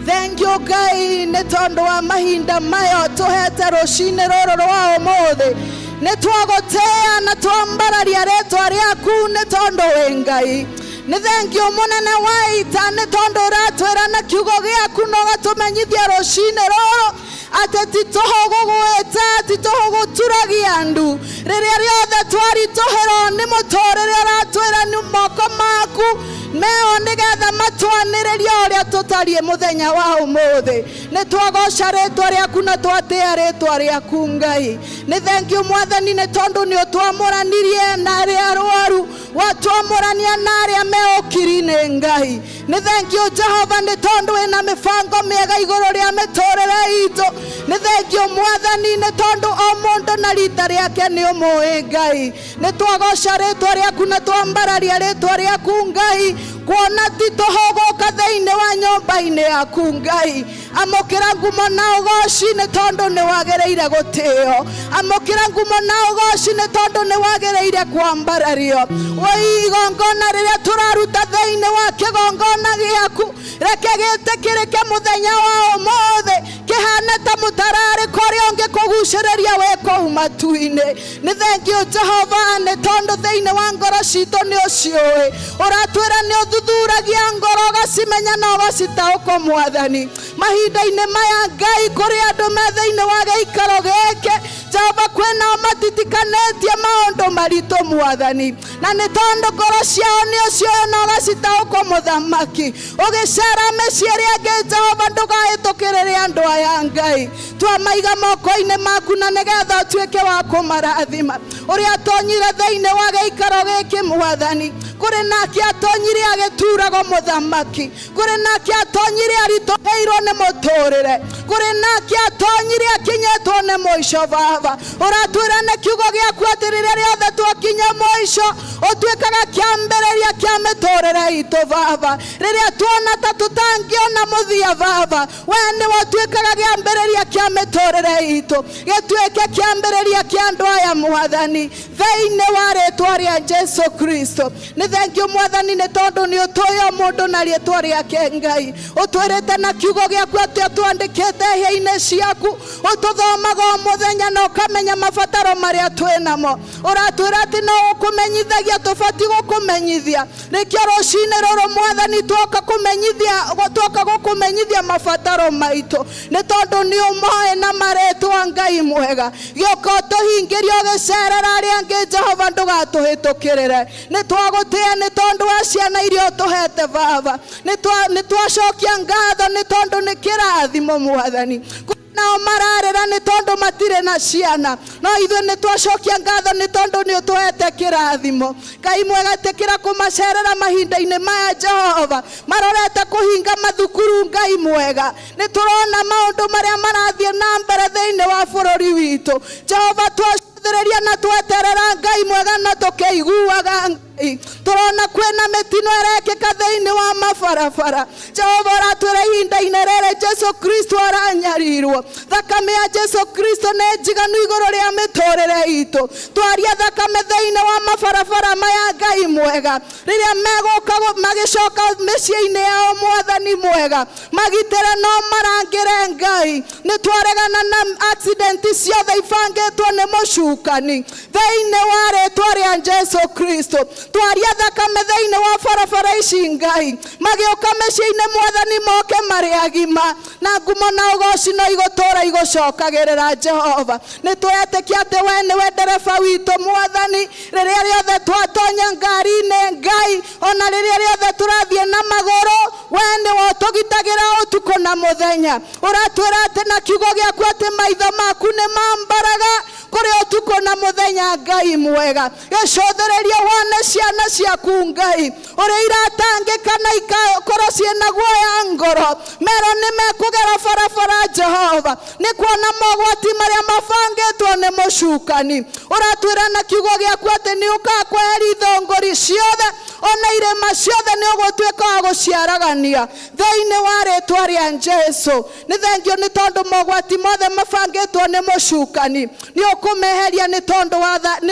Speaker 6: Thank you Ngai nĩ tondũ wa mahinda maya tũhete rũcinĩ rũrũ rwa ũmũthĩ nĩ twagũtĩĩa na twambararia rĩtwa rĩaku nĩ tondũ wĩ Ngai nĩ thank you mũnene wa ita nĩ tondũ ũratwĩra na kiugo gĩaku na ũgatũmenyithia rũcinĩ rũrũ atĩ titũhũ gũgwĩta titũhũ gũturagia ndu rĩrĩa rĩothe twaritũhĩrwo nĩ mũtũrĩre ũratwĩra nĩ moko maku meo nĩgetha matwanĩrĩrie ũrĩa tũtariĩ mũthenya wa ũmũthĩ nĩ twagoca rĩtwa rĩaku na twatĩĩa rĩtwa rĩaku Ngai nĩ thank you mwathani nĩ tondũ nĩ ũtwamũranirie na arĩa arwaru watwamũrania na arĩa meũkiri nĩ Ngai nĩ thank you Jehova nĩ tondũ wĩna mĩbango mĩega igũrũ rĩa mĩtũrĩre itũ nĩ thank you mwathani nĩ tondũ o mũndũ na rita rĩake nĩ ũmũĩ Ngai nĩ twagoca rĩtwa rĩaku na twambararia rĩtwa rĩaku Ngai kuona titũhũ gũka thĩinĩ wa nyũmba-inĩ yaku Ngai
Speaker 7: amukira ngumo na ugoci nĩ tondũ nĩ wagereire gũtĩo, amukira ngumo na ugoci nĩ tondũ nĩ wagereire kwambarario. Woi igongona rĩrĩa tũraruta thĩinĩ wa kĩgongona gĩaku, reke gĩtĩkĩrĩke mũthenya wa ũmũthĩ kĩhane ta mũtararĩko ũrĩa ũngĩkũgucĩrĩria wĩ kũu matu-inĩ. Nĩ thengio Jehova nĩ tondũ thĩinĩ wa ngoro citũ nĩ ũciũĩ, ũratwĩra nĩ ũthuthuragia ngoro ũgacimenya na ũgacitaũkwo Mwathani. Mahinda-inĩ maya Ngai kũrĩ andũ me thĩinĩ wa gĩikaro gĩkĩ, Jehova kwĩnao matitikanĩtie maũndũ maritũ Mwathani, na nĩ tondũ ngoro ciao nĩ ũciũĩ na ũgacitaũkwo Mũthamaki. Ũgĩcera mĩciĩ ĩrĩa ĩngĩ Jehova ndũgahĩtũkĩrĩre andũ aya Ngai, twamaiga moko-inĩ maku na nĩgetha ũtuĩke wa kũmarathima. Ũrĩa atonyire thĩinĩ wa gĩikaro gĩkĩ Mwathani, kũrĩ nake atonyire agĩturagwo Mũthamaki, kũrĩ nake atonyire aritũhĩirwo nĩ mũtũrĩre, kũrĩ nake atonyire akinyĩtwo nĩ mũico Baba. Ũratwĩra nĩ kiugo gĩaku atĩ rĩrĩa rĩothe twakinya mũico ũtuĩkaga kĩambĩrĩria kĩa mĩtũrĩre itũ Baba. Rĩrĩa tuona ta tũtangĩona mũthia Baba, we nĩwe ũtuĩkaga kĩambĩrĩria kĩa mĩtũrĩre itũ, gĩtuĩke kĩambĩrĩria kĩa andũ aya Mwathani, thĩinĩ wa rĩĩtwa rĩa Jesu Kristo. Nĩ thengio Mwathani nĩ tondũ nĩ ũtũĩ o mũndũ na rĩĩtwa rĩake Ngai. Ũtwĩrĩte na kiugo gĩaku atĩ ũtwandĩkĩte hĩa-inĩ ciaku, ũtũthomaga o mũthenya na ũkamenya mabataro marĩa twĩ namo. Ũratwĩra atĩ no ũkũmenyithagia tũbatiĩ gũkũmenyithia. Nĩkĩo rũcinĩ rũrũ Mwathani twoka gũkũmenyithia mabataro maitũ, nĩ tondũ nĩ ũmoĩ na marĩtwa Ngai mwega. Gĩũka ũtũhingĩrie ũgĩcerera arĩa angĩ Jehova ndũgatũhĩtũkĩrĩre. Nĩ twagũtĩĩa nĩ tondũ wa ciana iria ũtũhete Baba. Nĩ twacokia ngatho nĩ tondũ nĩ kĩrathimo Mwathani. Nao mararĩra nĩ tondũ matirĩ na ciana, no ithuĩ nĩ twacokia ngatho nĩ tondũ nĩ ũtũhete kĩrathimo. Ngai mwega, tĩkĩra kũmacerera mahinda-inĩ maya Jehova, marorete kũhinga mathukuru Ngai mwega. Nĩ tũrona maũndũ marĩa marathiĩ na mbere thĩinĩ wa bũrũri witũ Jehova, twacũthĩrĩria na tweterera Ngai mwega na tũkĩiguaga Ngai. Tũrona kwĩna mĩtino ĩrekĩka thĩinĩ wa mabarabara Jehova, ũratwĩra ihinda-inĩ rĩrĩ Jesu Kristo aranyarirwo. Thakame ya Jesu Kristo nĩ njiganu igũrũ rĩa mĩtũrĩre itũ. Twaria thakame thĩinĩ wa mabarabara maya Ngai mwega, rĩrĩa megũka magĩcoka mĩciĩ-inĩ yao Mwathani mwega, magitĩre no marangĩre Ngai. Nĩ twaregana na accident ciothe ibangĩtwo nĩ mũcukani thĩinĩ wa rĩĩtwa rĩa Jesu Kristo. Twaria thakame thĩinĩ wa barabara ici Ngai, magĩũka mĩciĩ-inĩ Mwathani moke marĩ agima, na ngumo na ũgoci no igũtũũra igũcokagĩrĩra Jehova. Nĩ twetĩkia atĩ we nĩwe ndereba witũ Mwathani, rĩrĩa rĩothe twatonya ngari-inĩ Ngai, ona rĩrĩa rĩothe tũrathiĩ na magũrũ, we nĩwe ũtũgitagĩra ũtukũ na mũthenya. Ũratwĩra atĩ na kiugo gĩaku atĩ maitho maku nĩ mambaraga kũrĩ ũtukũ na mũthenya Ngai mwega. Gĩcũthĩrĩria wone ciana ciaku Ngai, ũrĩa iratangĩka na ikakorwo ciĩna guoya ngoro, mero nĩ mekũgera barabara Jehova, nĩ kuona mogwati marĩa mabangĩtwo nĩ mũcukani. Ũratwĩra na kiugo gĩaku atĩ nĩ ũkaga kweheria thũngũri ciothe, ona irĩma ciothe nĩ ũgũtuĩka wa gũciaragania thĩinĩ wa rĩĩtwa rĩa Jesu. Nĩ thengio nĩ tondũ mogwati mothe mabangĩtwo nĩ mũcukani nĩ ũkũmeheria nĩ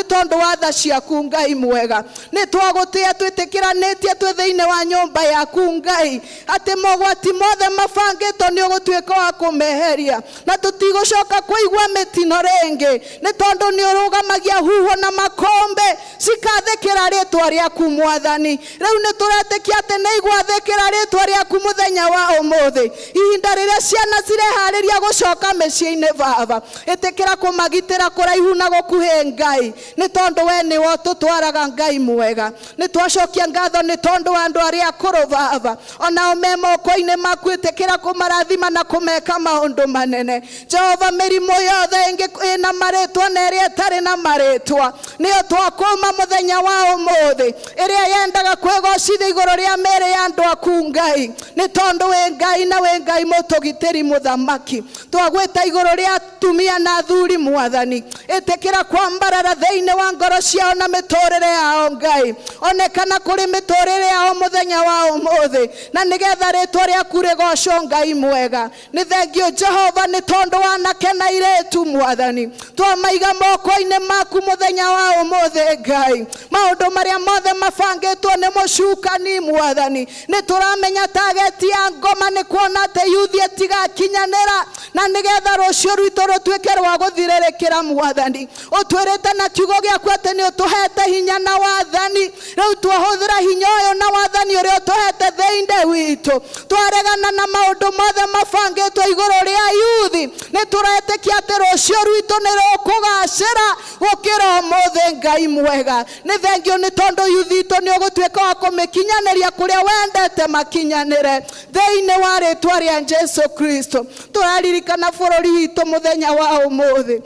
Speaker 7: tondũ wa tha ciaku Ngai mwega. Nĩ twagũtĩĩa twĩtĩkĩranĩtie twĩ thĩinĩ wa nyũmba yaku Ngai atĩ mogwati mothe mabangĩtwo nĩ ũgũtuĩka wa kũmeheria, na tũtigũcoka kũigua mĩtino rĩngĩ, nĩ tondũ nĩ ũrũgamagia huho na makũmbĩ cikathĩkĩra rĩĩtwa rĩaku Mwathani. Rĩu nĩ tũretĩkia atĩ nĩ igwathĩkĩra rĩĩtwa rĩaku mũthenya wa ũmũthĩ, ihinda rĩrĩa ciana cireharĩria gũcoka mĩciĩ-inĩ Baba. Ĩtĩkĩra kũmagitĩra kũraihu na gũkuhĩ Ngai, nĩ tondũ we nĩwe ũtũtwaraga Ngai mwega. Nĩ twacokia ngatho nĩ tondũ wa andũ arĩa akũrũ Baba, onao me moko-inĩ maku, ĩtĩkĩra kũmarathima na kũmeka maũndũ manene Jehova. Mĩrimũ yothe ĩna marĩtwa na ĩrĩa ĩtarĩ na marĩtwa nĩyo twakũma mũthenya wa ũmũthĩ, ĩrĩa twendaga kwĩgocithia igũrũ rĩa mĩĩrĩ ya andũ aku Ngai, nĩ tondũ wĩ Ngai na wĩ Ngai mũtũgitĩri mũthamaki. Twagwĩta igũrũ rĩa atumia na athuri Mwathani, ĩtĩkĩra kwambarara thĩinĩ wa ngoro ciao na mĩtũrĩre yao Ngai, onekana kũrĩ mĩtũrĩre yao mũthenya wa ũmũthĩ, na nĩgetha rĩtwa rĩaku rĩgocwo Ngai mwega. Nĩ thengio Jehova nĩ tondũ wanake na airĩtu Mwathani, twamaiga moko-inĩ maku mũthenya wa ũmũthĩ Ngai. Maũndũ marĩa mothe mabangĩtwo nĩ mũcukani Mwathani, nĩ tũramenya target ya ngoma nĩ kuona atĩ yuthi ĩtigakinyanĩra, na nĩgetha rũciũ rwitũ rũtuĩke rwa gũthirĩrĩkĩra Mwathani. Ũtwĩrĩte na kiugo gĩaku atĩ nĩ ũtũhete hinya na wathani, rĩu twahũthĩra hinya ũyũ na wathani ũrĩa ũtũhete thĩinĩ witũ, twaregana na maũndũ mothe mabangĩtwo igũrũ rĩa yuthi. Nĩ tũretĩkia atĩ rũciũ rwitũ nĩ rũkũgacĩra gũkĩra ũmũthĩ Ngai mwega. Nĩ thengio nĩ tondũ yuthi itũ nĩ ũgũtuĩka wa kũmĩkinyanĩria kũrĩa wendete makinyanĩre thĩinĩ wa rĩtwa rĩa Jesu Kristo. Tũraririkana bũrũri witũ mũthenya wa ũmũthĩ,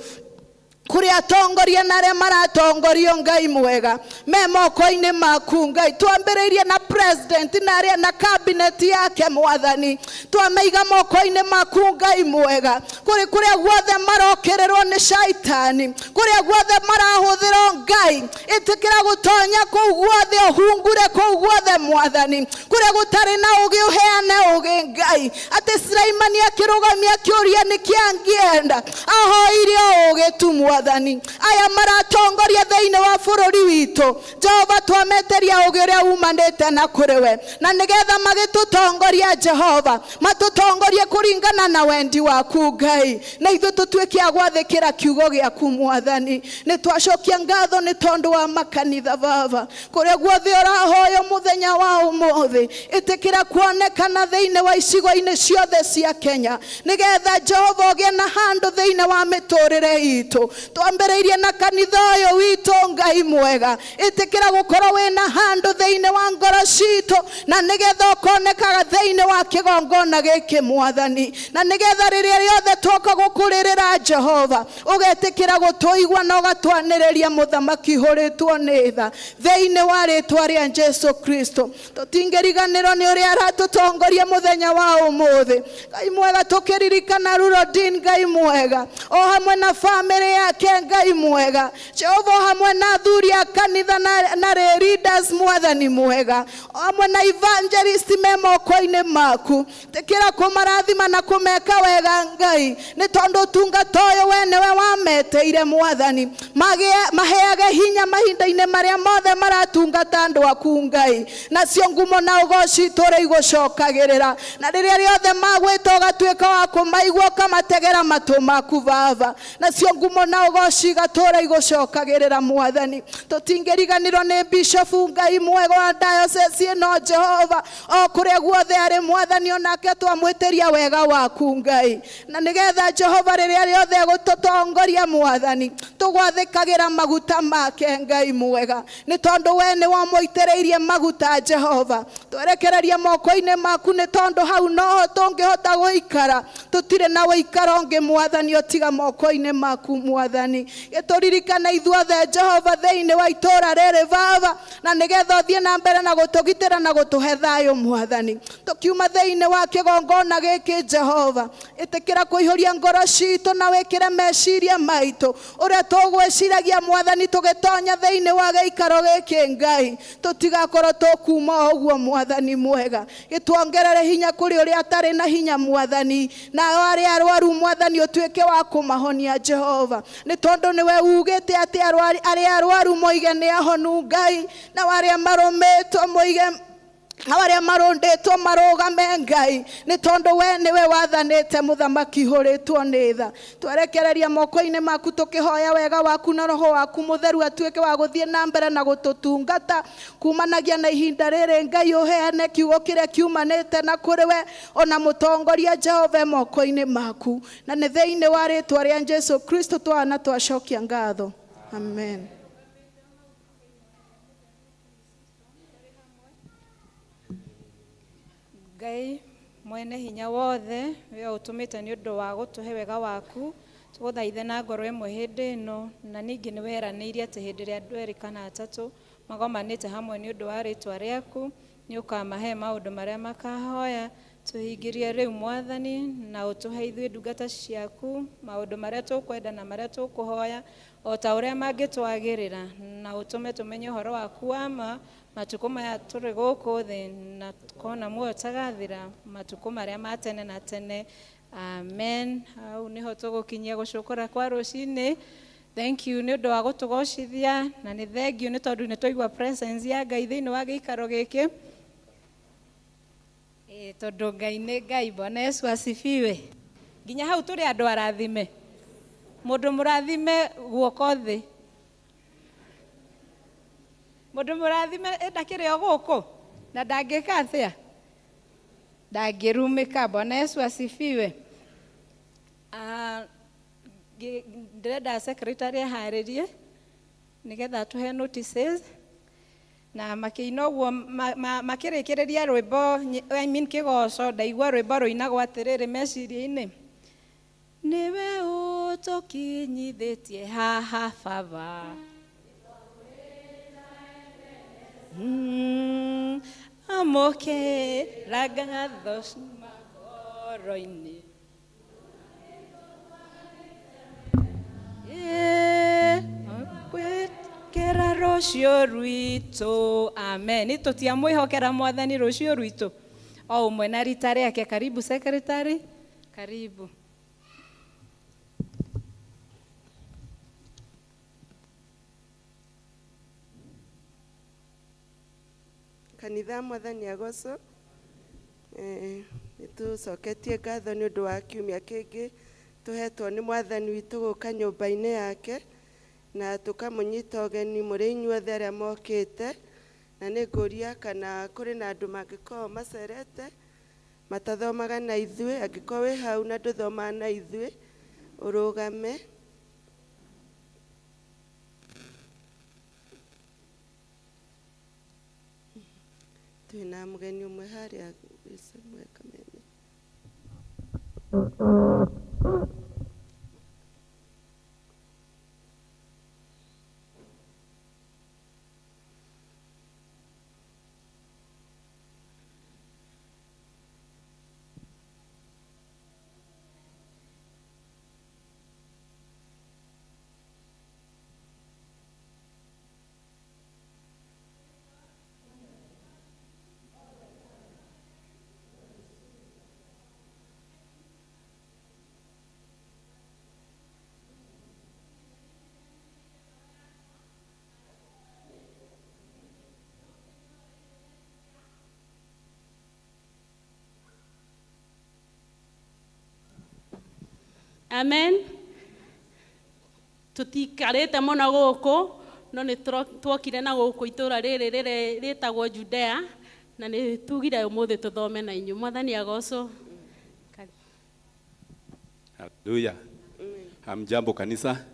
Speaker 7: kũrĩa atongoria na arĩa maratongorio Ngai mwega me moko-inĩ maku Ngai. Twambĩrĩirie na president na arĩa na cabinet yake Mwathani, twamaiga moko-inĩ maku Ngai mwega. Kũrĩa guothe marokĩrĩrwo nĩ shaitani, kũrĩa guothe marahũthĩrwo Ngai, ĩtĩkĩra gũtonya kũu guothe, ũhungure kũu guothe Mwathani, kũrĩa gũtarĩ na ũgĩ ũheane ũgĩ Ngai. Atĩ Sulaimani akĩrũgamia kĩũria nĩkĩangĩenda, ahoire ũgĩ tu Mwathani. Aya maratongoria thĩinĩ wa bũrũri witũ Jehova, twameteria ũgĩ ũrĩa umanĩte na kũrĩ we, na nĩgetha magĩtũtongoria Jehova, matũtongorie kũringana na wendi waku Ngai, na ithuĩ tũtuĩke a gwathĩkĩra kiugo gĩaku Mwathani. Nĩ twacokia ngatho nĩ tondũ wa makanitha Baba, kũrĩa guothe ũrahoyo mũthenya wa ũmũthĩ, ĩtĩkĩra kuonekana thĩinĩ wa icigo-inĩ ciothe cia Kenya, nĩgetha Jehova ũgĩe na handũ thĩinĩ wa mĩtũrĩre itũ. Twambĩrĩirie na kanitha ũyũ witũ Ngai mwega, ĩtĩkĩra gũkorwo wĩna handũ thĩinĩ wa ngoro citũ, na nĩgetha ũkonekaga thĩinĩ wa kĩgongona gĩkĩ Mwathani, na nĩgetha rĩrĩa rĩothe twoka gũkũrĩrĩra Jehova, ũgetĩkĩra gũtũigua na ũgatwanĩrĩria mũthamaki hũrĩtwo nĩ tha thĩinĩ wa rĩtwa rĩa Jesu Kristo. Tũtingĩriganĩrwo nĩ ũrĩa aratũtongoria mũthenya wa ũmũthĩ Ngai mwega, tũkĩririkana Rurodin Ngai mwega, o hamwe na family yake Ngai mwega. Jehova, hamwe na athuri a kanitha na leaders Mwathani mwega, hamwe na evangelist me moko-inĩ maku, tĩkĩra kũmarathima na kũmeka wega Ngai, nĩ tondũ ũtungata ũyũ we nĩwe wameteire Mwathani. Maheage hinya mahinda-inĩ marĩa mothe maratungata andũ aku Ngai, nacio ngumo na ũgoci tũrĩ igũcokagĩrĩra, na rĩrĩa rĩothe magwĩta ũgatuĩka wa kũmaigua ũkamategera matũ maku Baba, nacio ngumo na ũgoci gatũra igũcokagĩrĩra Mwathani. Tũtingĩriganĩrwo nĩ Bishop Ngai mwega wa diocese ĩno Jehova, o kũrĩa guothe arĩ Mwathani, onake twamwĩtĩria wega waku Ngai, na nĩgetha Jehova rĩrĩa rĩothe gũtũtongoria Mwathani, tũgwathĩkagĩra maguta make Ngai mwega, nĩ tondũ we nĩ wamũitĩrĩirie maguta Jehova. Twerekereria moko-inĩ maku, nĩ tondũ hau no tũngĩhota gũikara, tũtirĩ na ũikaro ũngĩ Mwathani ũtiga moko-inĩ maku Mwathani. Gĩtũririkana ithuothe Jehova thĩinĩ wa itũra rĩrĩ Baba, na nĩgetha ũthiĩ na mbere na gũtũgitĩra na gũtũhe thayũ Mwathani. Tũkiuma thĩinĩ wa kĩgongona gĩkĩ Jehova, ĩtĩkĩra kũihũria ngoro citũ na wĩkĩre meciria maitũ ũrĩa tũgwĩciragia Mwathani, tũgĩtonya thĩinĩ wa gĩikaro gĩkĩ Ngai, tũtigakorwo tũkuma ũguo Mwathani mwega. Gĩtuongerere hinya kũrĩ ũrĩa atarĩ na hinya Mwathani, na arĩa arwaru Mwathani ũtuĩke wa kũmahonia Jehova, nĩ tondũ nĩwe ugĩte atĩ arĩa arwaru moige nĩ ahonu Ngai, na arĩa marũmĩtwo moige na arĩa marũndĩtwo marũgame Ngai, nĩ tondũ we nĩwe wathanĩte mũthamaki hũrĩtwo nĩ tha. Twerekereria moko-inĩ maku tũkĩhoya wega waku na Roho waku mũtheru atuĩke wa gũthiĩ na mbere na gũtũtungata kumanagia na ihinda rĩrĩ Ngai, ũheane kiugo kĩrĩa kiumanĩte na kũrĩ we, ona mũtongoria Jehova moko-inĩ maku, na nĩ thĩinĩ wa rĩtwa rĩa Jesu Kristo twana twacokia ngatho, amen.
Speaker 1: Ngai mwene hinya wothe, we ũtũmĩte nĩ ũndũ wa gũtũhe wega waku, tũgũthaithe na ngoro ĩmwe hĩndĩ ĩno, na ningĩ nĩ weranĩire atĩ hĩndĩ ĩrĩa andũ erĩ kana atatũ magomanĩte hamwe nĩ ũndũ wa rĩtwa rĩaku, nĩ ũkamahe maũndũ marĩa makahoya. Tũhingĩrie rĩu Mwathani na ũtũhe ithuĩ ndungata ciaku maũndũ marĩa tũkwenda na marĩa tũkũhoya o ta ũrĩa mangĩtwagĩrĩra, na ũtũme tũmenye ũhoro waku wa ma matukũ maya tũrĩ gũkũ thĩ, na tukona muoyo ũtagathira matukũ marĩa ma tene na tene. Amen. Hau nĩho tũgũkinyia gũcũkũra kwa rũcinĩ. Thank you nĩ ũndũ wa gũtũgocithia, na nĩ thank you nĩ tondũ nĩ twaigua presence ya Ngai thĩinĩ wa gĩikaro gĩkĩ. Tondũ Ngai nĩ Ngai. Bwana Yesu asifiwe. Nginya hau tũrĩ andũ arathime. Mũndũ mũrathime guoko thĩ. Mũndũ mũrathime ndakĩrĩ o gũkũ na ndangĩka atĩa, ndangĩrumĩka. Bwana Yesu asifiwe. Ndĩrenda secretary aharĩrie nĩgetha tũhe notices, na makĩina ũguo makĩrĩkĩrĩria rwĩmbo, kĩgoco, ndaigua rwĩmbo rũinagwo atĩrĩrĩ meciria-inĩ: nĩwe ũtũkinyithĩtie haha Baba, amũkĩra ngatho magoro-inĩ, kwĩkĩra rũciũ rwitũ. Amen. Tũtiamwĩhokera Mwathani rũciũ rwitũ o ũmwe na rita rĩake. Karibu secretary, karibu.
Speaker 8: Kanitha Mwathani agocwo. Nĩtũcoketie ngatho nĩ ũndũ wa kiumia kĩngĩ tũhetwo nĩ Mwathani witũ gũka nyũmba-inĩ yake, na tũkamũnyita ũgeni mũrĩ inyuothe arĩa mokĩte. Na nĩngũria kana kũrĩ na andũ mangĩkorwo macerete matathomaga na ithuĩ. Angĩkorwo wĩ hau na ndũthomaga na ithuĩ, ũrũgame. Twĩna mũgeni ũmwe harĩa Kamene.
Speaker 9: Amen. Tutikarĩte mũno gũkũ, no nĩ twokire na gũkũ itũra rĩrĩ rĩtagwo Judea, na nĩ tugire ũmũthĩ tũthome na inyuĩ. Mwathani agocwo.
Speaker 10: Haleluya. Hamjambo kanisa?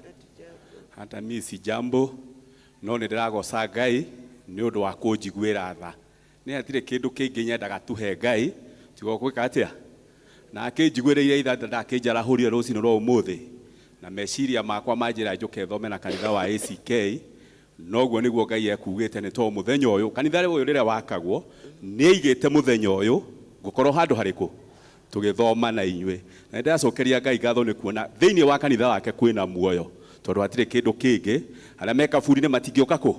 Speaker 10: Hata mimi si jambo, no nĩ ndĩragoca Ngai nĩ ũndũ wa kũnjiguĩra tha. Nĩ hatirĩ kĩndũ kĩngĩ nyendaga tuhe Ngai tiga gwĩka atĩa, na akĩnjiguĩrĩire itha ndakĩnjarahũria rũcinĩ rwa ũmũthĩ, na meciria makwa manjĩra njũke thome na kanitha wa ACK. Noguo nĩguo Ngai ekugĩte nĩ tondũ mũthenya ũyũ kanitha ũyũ rĩrĩa wakagwo nĩ aigĩte mũthenya ũyũ ngũkorwo handũ harĩkũ tũgĩthoma na inyuĩ. Na ndĩracokeria Ngai ngatho nĩ kuona thĩinĩ wa kanitha wake kwĩna muoyo, tondũ hatirĩ kĩndũ kĩngĩ. Arĩa me kaburi-inĩ matingĩũka kũ?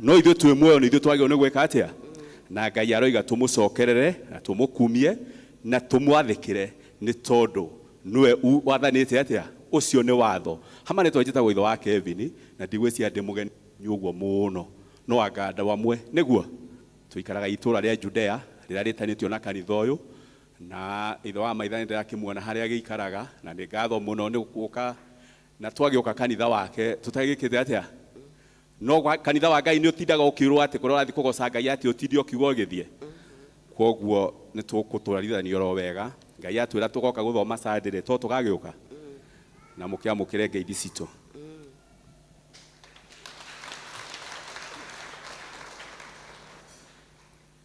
Speaker 10: No ithuĩ twĩ muoyo nĩ ithuĩ twagĩrĩirwo nĩ gwĩka atĩa? Na Ngai aroiga tũmũcokerere na tũmũkumie na tũmwathĩkĩre nĩ tondũ nĩwe wathanĩte atĩa. Ũcio nĩ watho. Hama nĩ twajĩtagwo ithe wa Kevin, na ndigwĩcia ndĩ mũgeni ũguo mũno, no anga wamwe nĩguo tũikaraga itũra rĩa Judea rĩrĩa rĩtanĩtio na kanitha ũyũ, na ithe wa maitha ndĩrakĩmuona harĩa gĩikaraga, na nĩ ngatho mũno nĩ gũka na twagĩũka kanitha wake tutagĩkĩte atĩa. No kanitha wa Ngai nĩ ũtindaga ũkĩrwo atĩ kũrora thikũ gũca Ngai atĩ ũtindi ũkiuga ũgĩthiĩ. Koguo nĩ tũkũtũrarithanio ro wega. Ngai atwĩra tũgoka gũthoma Sunday to tũgagĩũka na mũkĩamũkĩre ngeithi citũ.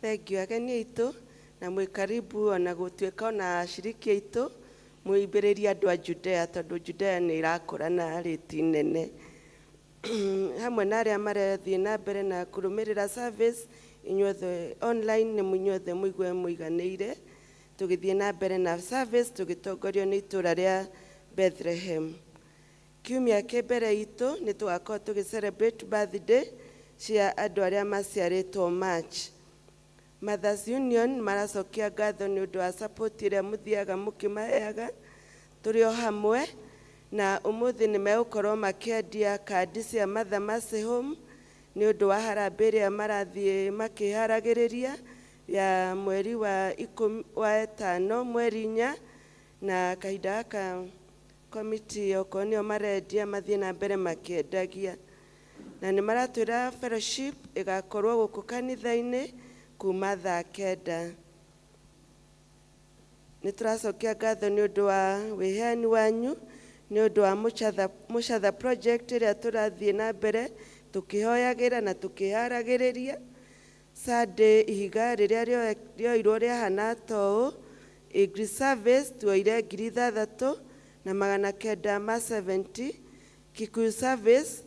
Speaker 8: Thengiũ ageni aitũ na mwĩ karibu ona gũtuĩka ona ashiriki aitũ mwĩmbĩrĩria andũ a Judea, tondũ Judea nĩ irakũra na rĩti nene. hamwe na arĩa marathiĩ na mbere na kũrũmĩrĩra service inyuothe online nĩ muinyuothe mũigue mũiganĩire tũgĩthiĩ na mbere na service tũgĩtongorio nĩ itũũra rĩa Bethlehem. Kiumia kĩmbere itũ nĩ tũgakorwo tũgĩ-celebrate birthday cia andũ arĩa maciarĩtwo March. Mothers Union maracokia ngatho nĩ ũndũ wa support ĩrĩa mũthiaga mũkĩmaheaga tũrĩ o hamwe, na ũmũthĩ nĩ megũkorwo makĩendia kandi cia Mother Mercy Home nĩ ũndũ wa harambĩ ĩrĩa marathiĩ makĩharagĩrĩria ya mweri wa 5 mweri 4, na kahinda gaka komiti okorwo nĩo marendia mathiĩ na mbere makĩendagia. Na nĩ maratwĩra fellowship ĩgakorwo gũkũ kanitha-inĩ kuma thaa 9. Nĩ tũracokia ngatho nĩ ũndũ wa wĩheani wanyu nĩ ũndũ wa Mũchatha project ĩrĩa tũrathiĩ na mbere tũkĩhoyagĩra na tũkĩharagĩrĩria. Sunday ihiga rĩrĩa rĩoirwo rĩahana toũ, Agri Service tuoire 3,970, Kikuyu Service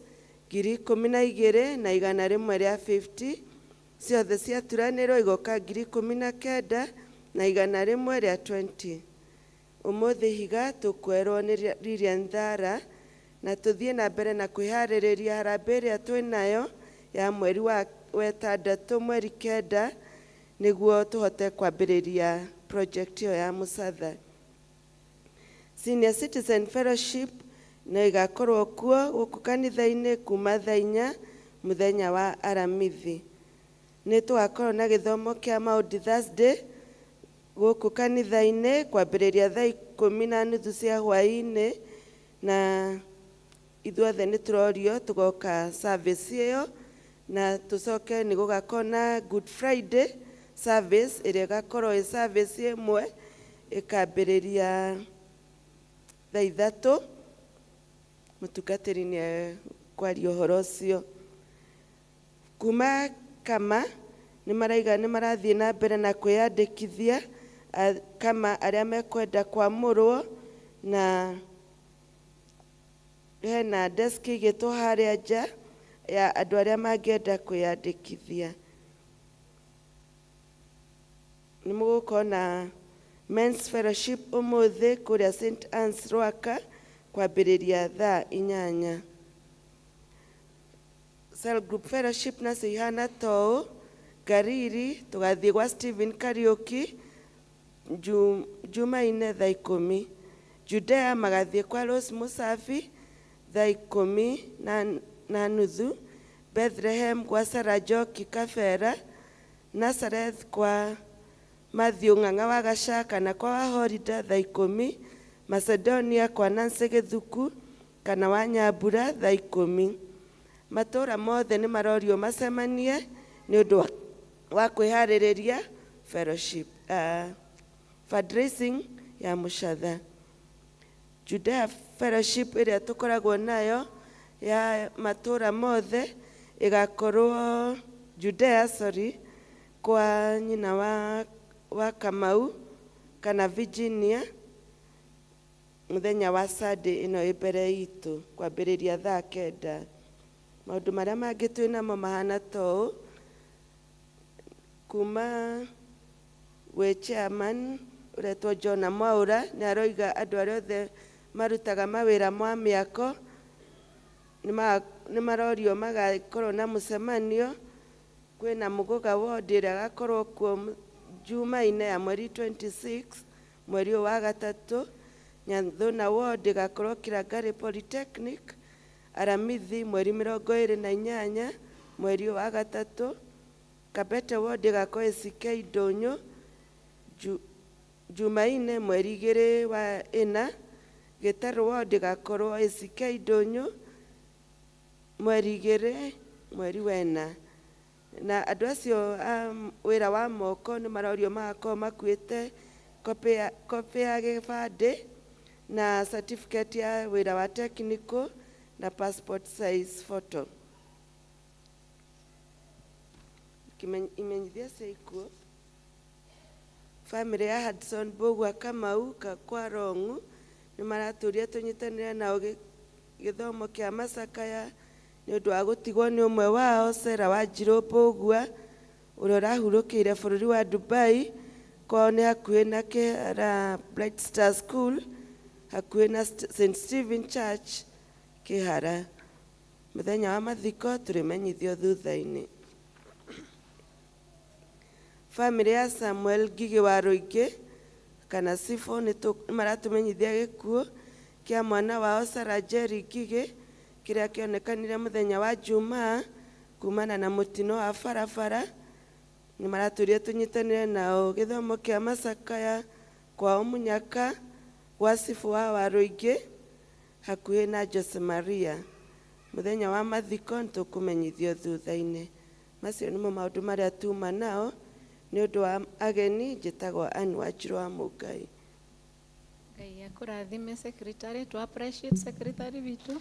Speaker 8: 12,150, ciothe ciaturanĩrwo igoka 19,120. Ũmũthĩ ihiga tũkwerwo nĩ Lilian Thara na tũthiĩ na mbere na kwĩharĩrĩria harambĩ ĩrĩa twĩnayo ya mweri wa 6 mweri 9 nĩguo tũhote kwambĩrĩria project ĩyo ya Mũcatha. Senior Citizen Fellowship na igakorwo kuo gũkũ kanitha-inĩ kuma thaa 4 mũthenya wa Aramithi. Nĩ tũgakorwo na gĩthomo kĩa Maũndĩ Thursday gũkũ kanitha-inĩ kwambĩrĩria thaa 10:30 cia hwaĩ-inĩ, na ithuothe nĩ tũrorio tũgoka service ĩyo, na tũcoke nĩ gũgakorwo na Good Friday service ĩrĩa ĩgakorwo ĩ service ĩmwe ĩkambĩrĩria thaa 3. Mũtungatĩri nĩ kwaria ũhoro ũcio. Kuma Kama nĩ maraiga nĩ marathiĩ na mbere na kwĩyandĩkithia kama arĩa mekwenda kwamũrwo, na hena desk ĩigĩtwo harĩa nja ya andũ arĩa mangĩenda kwĩyandĩkithia. Nĩ mũgũkorwo na Men's Fellowship ũmũthĩ kũrĩa St. Anne's Rwaka kwambĩrĩria thaa 8. Cell Group Fellowship nacio ihana toũ, Gariri tũgathiĩ gwa Stephen Kariuki Jumaine thaa 10. Judea magathiĩ kwa Rose Musafi thaa 10:30. Bethlehem kwa Sarah Joki Kafera. Nazareth kwa Matthew Ng'ang'a wa Gashaka na kwa Wahorida thaa 10. Macedonia kwa Nancy Githuku kana wa Nyambura thaa 10. Matũũra mothe nĩ marorio macemanie nĩ ũndũ wa kwĩharĩrĩria fellowship fundraising ya Mũcatha. Judea Fellowship ĩrĩa tũkoragwo nayo ya matũũra mothe ĩgakorwo Judea kwa nyina wa Kamau kana Virginia mũthenya wa Sunday ĩno ĩmbere itũ kwambĩrĩria thaa 9. Maũndũ marĩa mangĩ twĩ namo mahana toũ, kuma we chairman ũretwo John Mwaura nĩ aroiga andũ arĩa othe marutaga mawĩra ma mĩako nĩ marorio magakorwo na mũcemanio. Kwĩna Mũgũga ward ĩrĩa agakorwo kuo Jumaine ya mweri 26 mweri wa 3. Nyanthona ward ĩgakorwo Kirangari Polytechnic Aramithi mweri 28 mweri wa 3. Kabete ward ĩgakorwo ACK Ndũnyũ Jumaine mweri 2 wa 4. Gĩtarũ ward ĩgakorwo ACK Ndũnyũ mweri 2 mweri wa 4. Na andũ acio wĩra wa moko nĩ marorio magakorwo makuĩte kopi ya gĩbandĩ na certificate ya wĩra wa technical na passport size photo. Imenyithia cia ikuũ. Family ya Hudson Mbũgua Kamau kwa Rongu nĩ maratũria tũnyitanĩre nao gĩthomo kĩa macakaya nĩ ũndũ wa gũtigwo nĩ ũmwe wao Sarah Wanjirũ Mbũgua ũrĩa ũrahurũkĩire bũrũri wa Dubai, kwao nĩ hakuhĩ na Kĩhara Bright Star School hakuhĩ na St Stephen Church Kĩhara. Mũthenya wa mathiko tũrĩmenyithio thutha-inĩ. Family ya Samuel Ngigĩ wa Rũingĩ kana Sifo nĩ maratũmenyithia gĩkuũ kĩa mwana wao Sarah Jerry Ngigĩ kĩrĩa kĩonekanire mũthenya wa Jumaa kumana na mũtino wa barabara. Nĩ maratũria tũnyitanĩre nao gĩthomo kĩa macakaya kwao Mũnyaka gwa Sifo wa Rũingĩ hakuhĩ na Jose Maria. Mũthenya wa mathiko nĩtũkũmenyithio thutha-inĩ. Macio nĩmo maũndũ marĩa tuma nao nĩ ũndũ wa ageni. Njĩtagwo Anne Wanjirũ wa Mũngai.
Speaker 1: Ngai akũrathime secretary, to appreciate secretary witũ.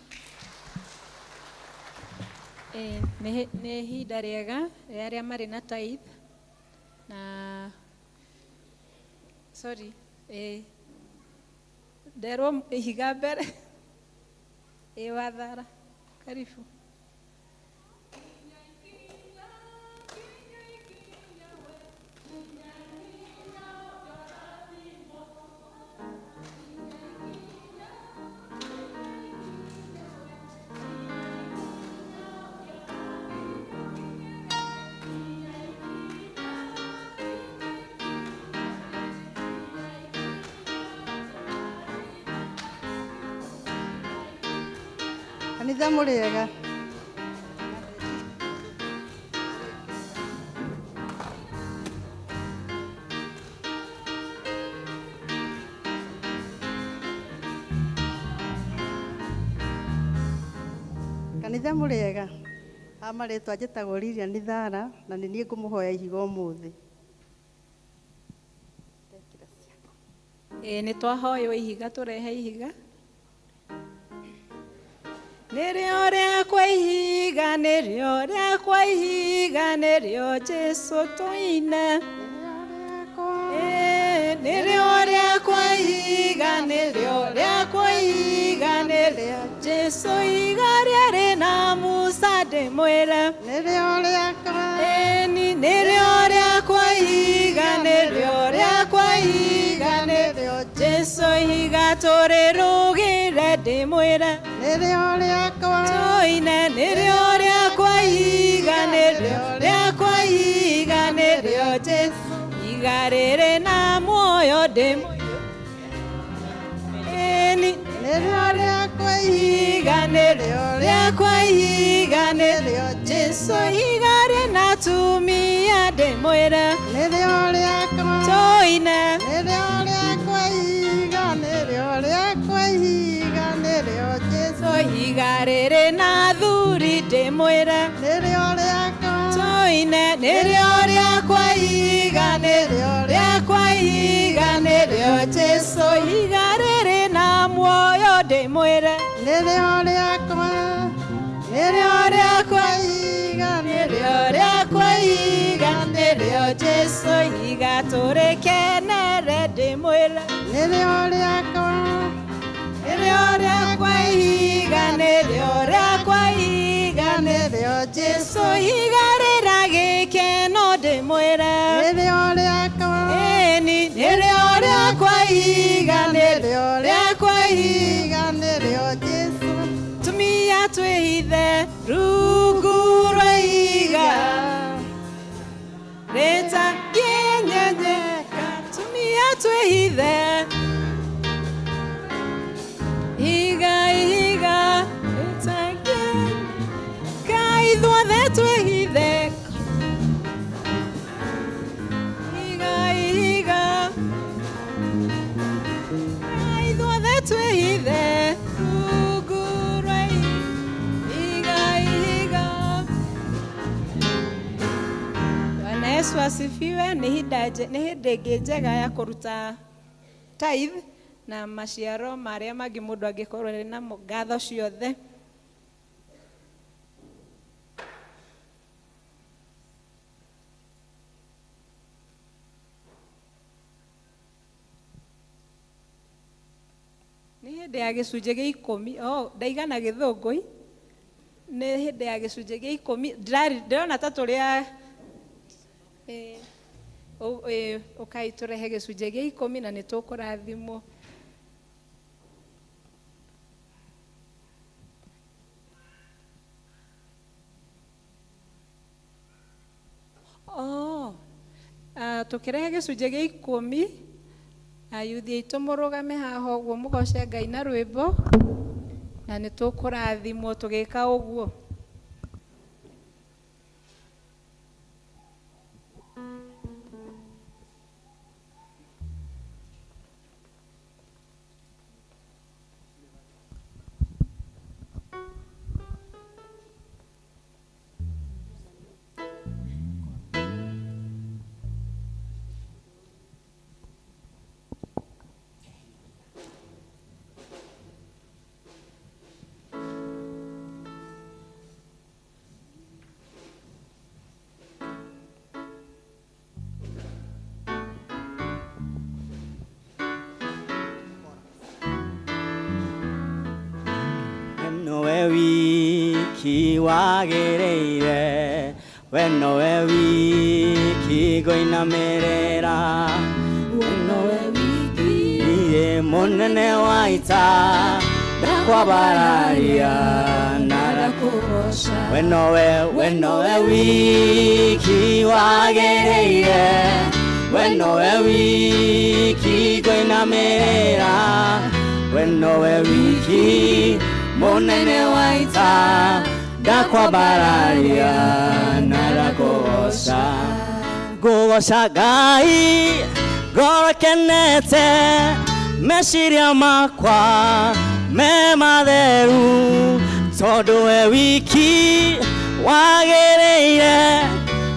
Speaker 1: Nĩ ihinda rĩega rĩa arĩa marĩ na tithe na sorry nderwo ihiga mbere Wathara, karibu.
Speaker 11: Kanitha mũrĩega. Kanitha mũrĩega. Amarĩtwa njĩtagwo Lilian Thara na nĩ niĩ ngũmũhoya ihiga ũmũthĩ.
Speaker 1: Nĩ twahoywo ihiga, tũrehe ihiga. Nĩrĩo rĩakwa ihiga, nĩrĩo rĩakwa ihiga, nĩrĩo Jesũ tũine. Nĩrĩo rĩakwa ihiga, nĩrĩo rĩakwa ihiga, nĩrĩo Jesũ ihiga rĩarĩ na Musa ndĩmwĩre. Nĩrĩo rĩakwa. Nĩrĩo rĩakwa ihiga, nĩrĩo rĩakwa ihiga, nĩrĩo Jesũ ihiga tũrĩrũgĩre ndĩmwĩre. Nĩrĩo rĩakwa. Tũine. Nĩrĩo rĩakwa ihiga, nĩrĩo rĩakwa ihiga, nĩrĩo Jesũ ihiga rĩrĩ na muoyo ndĩmwĩre. Nĩrĩo rĩakwa ihiga, nĩrĩo rĩakwa ihiga, nĩrĩo Jesũ ihiga rĩna tumia ndĩmwĩre. Nĩrĩo rĩakwa. Tũine. Nĩrĩo rĩakwa ihiga, nĩrĩo rĩakwa ihiga, nĩrĩo Jesũ ihiga rĩrĩ na thuri ndĩmwĩre. Nĩrĩo rĩakwa. Tũine. Nĩrĩo rĩakwa ihiga, nĩrĩo rĩakwa ihiga, nĩrĩo Jesũ ihiga rĩrĩ na muoyo ndĩmwĩre. Nĩrĩo rĩakwa. Nĩrĩo rĩakwa ihiga, nĩrĩo rĩakwa ihiga, nĩrĩo Jesũ ihiga tũrĩkenere ndĩmwĩre. Nĩrĩo rĩakwa. Nĩrĩo rĩakwa ihiga, nĩrĩo rĩakwa ihiga, nĩrĩo Jesũ ihiga rĩra gĩkeno ndĩmwĩre. Nĩrĩo rĩakwa. Nĩrĩo rĩakwa ihiga, nĩrĩo rĩakwa ihiga, nĩrĩo Jesũ. Tumia twĩhithe rungu rwa ihiga rĩtangĩnyenyeka. Tumia twĩhithe ihiga, ihiga rĩtangĩnyenyeka. Ithuothe twĩhithe ihiga, ihiga. Ithuothe twĩhithe rungu rwa ihiga, ihiga. Bwana Yesu asifiwe. Nĩ hĩndĩ ĩngĩ njega ya kũruta tithe na maciaro marĩa mangĩ mũndũ angĩkorwo arĩ namo, ngatho ciothe. Nĩ hĩndĩ ya gĩcunjĩ gĩa 10. Ndaigana Gĩthũngũ. nä hä ndä ya gä cunjä gä 10 ndärona ta tå rä a å kai tå rehe gä cunjä gä 10 na nä tå kå rathimwo. Tå kä rehe gä cunjä gä 10 ayuthi aitå må rå game haha å guo må goce Ngai na rwä mbo na nä tå kå rathimwo tå gä ka å guo.
Speaker 12: wiki wagereire weno we wiki goinamerera weno we wiki iye munene wa ita ndakwabararia narakugosha weno we wiki wagereire weno we wiki goinamerera weno we wiki munene wa ita ndakwabararia narakugosha gugosha Ngai gorekenete meciria makwa me matheru tondu we wiki wagereire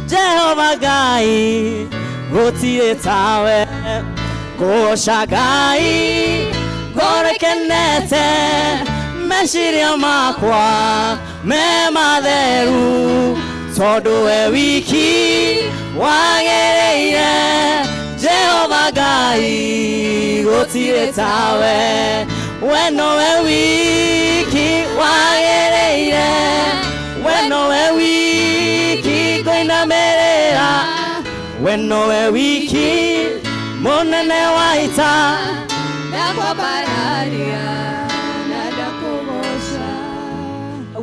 Speaker 12: Jehova Ngai gutire tawe gugosha Ngai gorekenete meciria makwa me matheru tondu we wiki wagereire Jehova Ngai gutire tawe weno we wiki wagereire weno we wiki goinamerera weno we wiki munene wa ita ndakwabararia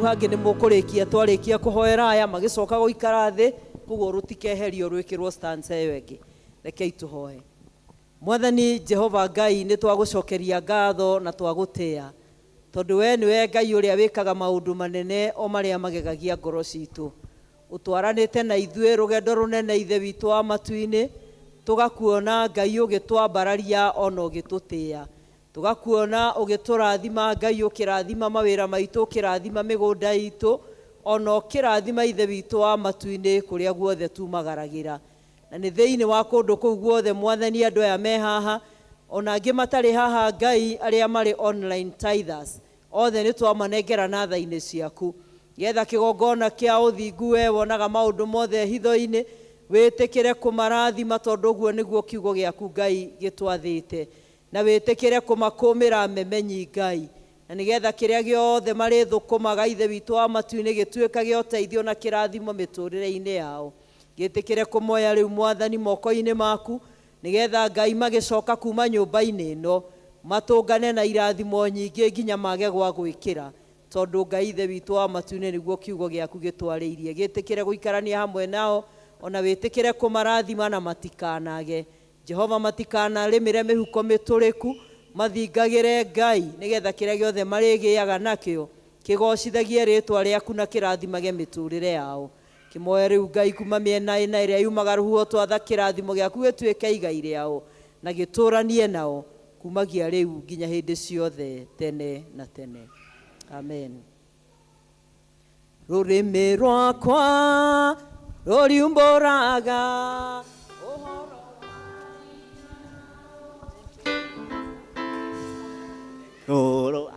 Speaker 12: hangi ni mukurikia twarikia kuhoera aya magicoka guikara thi kuguo rutikeherio rwikirwo stanza iyo ingi rekei tuhoe. Mwathani Jehova Ngai ni twagucokeria ngatho na twagutia tondu we niwe Ngai uria wikaga maundu manene o maria magegagia ngoro citu utwaranite na ithue rugendo runene ithe witu wa matuini tugakuona Ngai ugitwambararia ona ugitutia tugakuona ugiturathima Ngai ukirathima mawira maitu ukirathima migunda itu ona ukirathima ithe witu wa matuini kuria guothe tumagaragira na ni thiini wa kundu kuu guothe Mwathani andu aya me haha ona angi matari haha Ngai aria mari online tithers othe ni twamanengera na thaini ciaku getha kigongona kia uthingu we wonaga maundu mothe hitho-ini witikire kumarathima tondu guo niguo kiugo giaku Ngai gitwathite na witikire kumakumira memenyi Ngai na nigetha kiria giothe mari thukumaga ithe witu wa matuini gituikage uteithio na kirathimo miturire-ini yao gitikire kumoya riu Mwathani moko-ini maku nigetha Ngai magicoka kuma nyumba-ini ino matungane na irathimo nyingi nginya mage gwa gwikira tondu Ngai ithe witu wa matuini niguo kiugo giaku gitwariirie gitikire guikarania hamwe nao ona witikire kumarathima na matikanage Jehova matikana rimire mihuko mituriku mathingagire Ngai nigetha kiria giothe marigiaga nakio kigocithagie ritwa riaku na kirathimage miturire yao kimoya riu Ngai kuma miena ina iria yumaga ruhuo twatha kirathimo giaku gituike igai riao na gituranie nao kumagia riu nginya hindi ciothe tene na tene amen. Rurimi rwakwa ruriumburaga Oro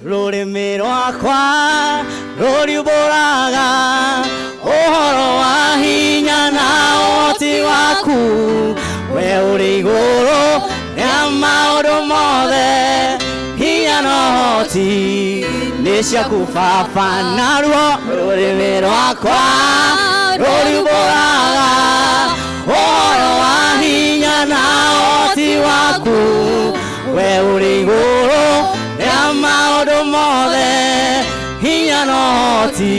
Speaker 12: rurimi rwakwa ruriumburaga uhoro wa hinya na ũhoti waku we
Speaker 13: uri igũrũ rĩa maũndũ mothe, hinya na ũhoti nĩ ciaku Baba, naruo rũrĩmĩ rwakwa rũrimbũraga ũhoro wa hinya na ũhoti waku. We ũrĩ igũrũ rĩa maũndũ mothe, hinya na ũhoti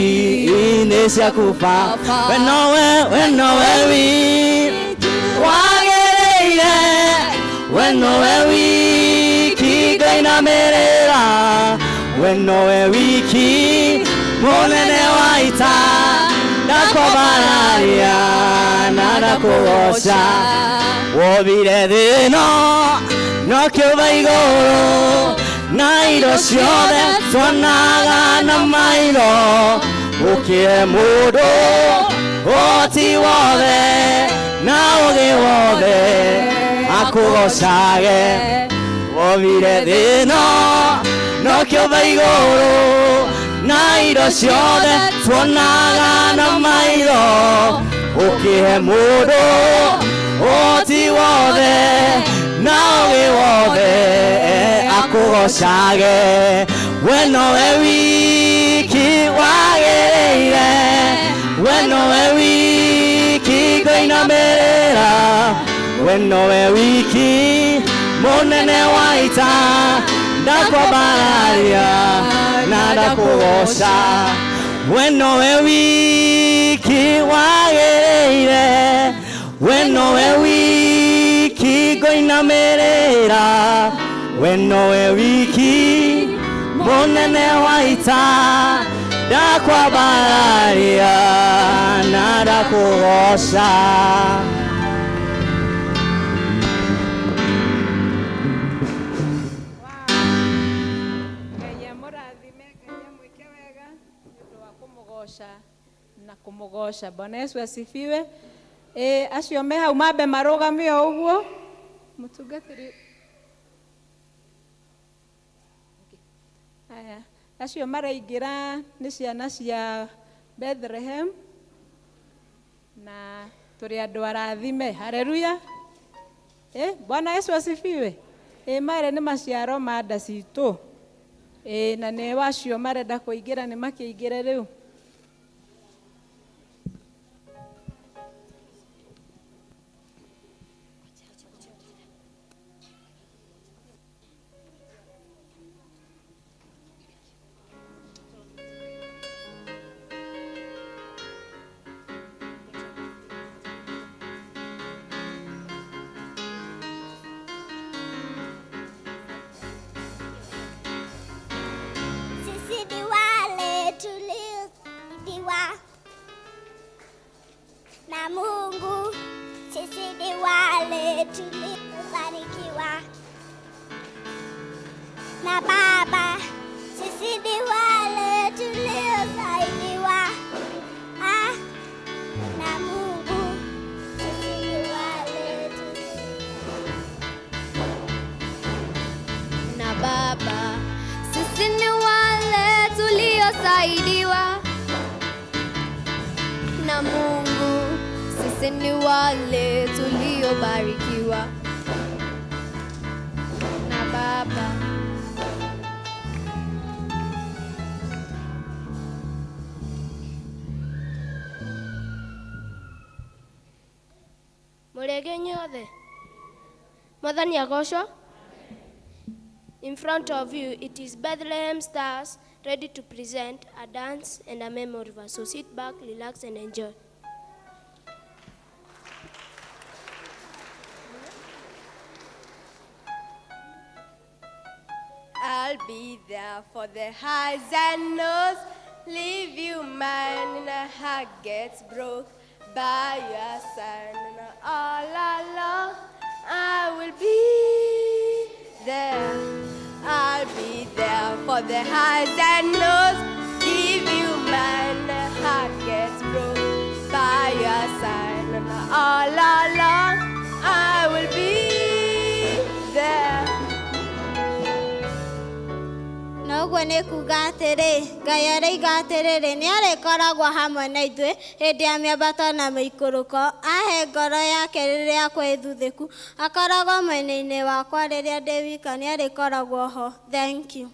Speaker 13: nĩ ciaku Baba. We nowe wiki wagĩrĩire, we nowe wiki Ngai na mĩrĩra, we nowe wiki mũnene wa ita, ndakwambararia na ndakũgoca. Wombire thĩ ĩno na ũkĩũmba igũrũ, na indo ciothe tuonaga na maitho, ũkĩhe mũndũ ũhoti wothe na ũũgĩ wothe akũgocage. Wombire thĩ ĩno na ũkĩũmba igũrũ, na indo ciothe tuonaga na maitho, ũkĩhe mũndũ ũhoti wothe na ũũgĩ wothe akũgocage. We nowe wiki wagĩrĩire, we nowe wiki Ngai na mĩrĩra, we nowe wiki mũnene wa ita, ndakwambararia na ndakũgoca. We nowe wiki wagĩrĩire, we nowe wiki Ngai na mĩrĩra, we nowe wiki mũnene wa ita, ndakwambararia na ndakũgoca.
Speaker 1: Na kumugoca. Bwana Yesu asifiwe. Acio me hau mambe marũgame o ũguo. Mũtungatĩri. Aya, acio maraingĩra nĩ ciana cia Bethlehem na tũrĩ andũ arathime. Haleluya. Bwana Yesu asifiwe. Mare nĩ maciaro ma nda citũ. Na nĩ wacio marenda kũingĩra nĩ makĩingĩre rĩu.
Speaker 14: Na Mungu sisi ni wale tuliobarikiwa na Baba, sisi ni wale tuliosaidiwa na Mungu, sisi ni wale
Speaker 15: na Baba, sisi ni wale tuliosaidiwa na Mungu, sisi ni wale tuliobarikiwa na Baba.
Speaker 14: Mũrege nyothe Mwathani agocwo. In front of you it is Bethlehem Stars ready to present a dance and a memory verse. So sit back, relax and enjoy.
Speaker 15: I'll be there for the highs and lows, leave you mine and a heart gets broke by your side, and all along I will be there. I'll be there for the highs and lows, leave you mine and a heart gets broke by your side, and all along I will be there.
Speaker 14: Na
Speaker 16: koguo nĩ kuga atĩrĩ Ngai aroiga atĩrĩrĩ nĩ arĩkoragwo hamwe na ithuĩ hĩndĩ ya mĩambato na mĩikũrũko ahe ngoro yake rĩrĩa kwĩthuthĩku akoragwo mwena-inĩ wakwa rĩrĩa ndĩ wika nĩ arĩkoragwo ho. Thank you.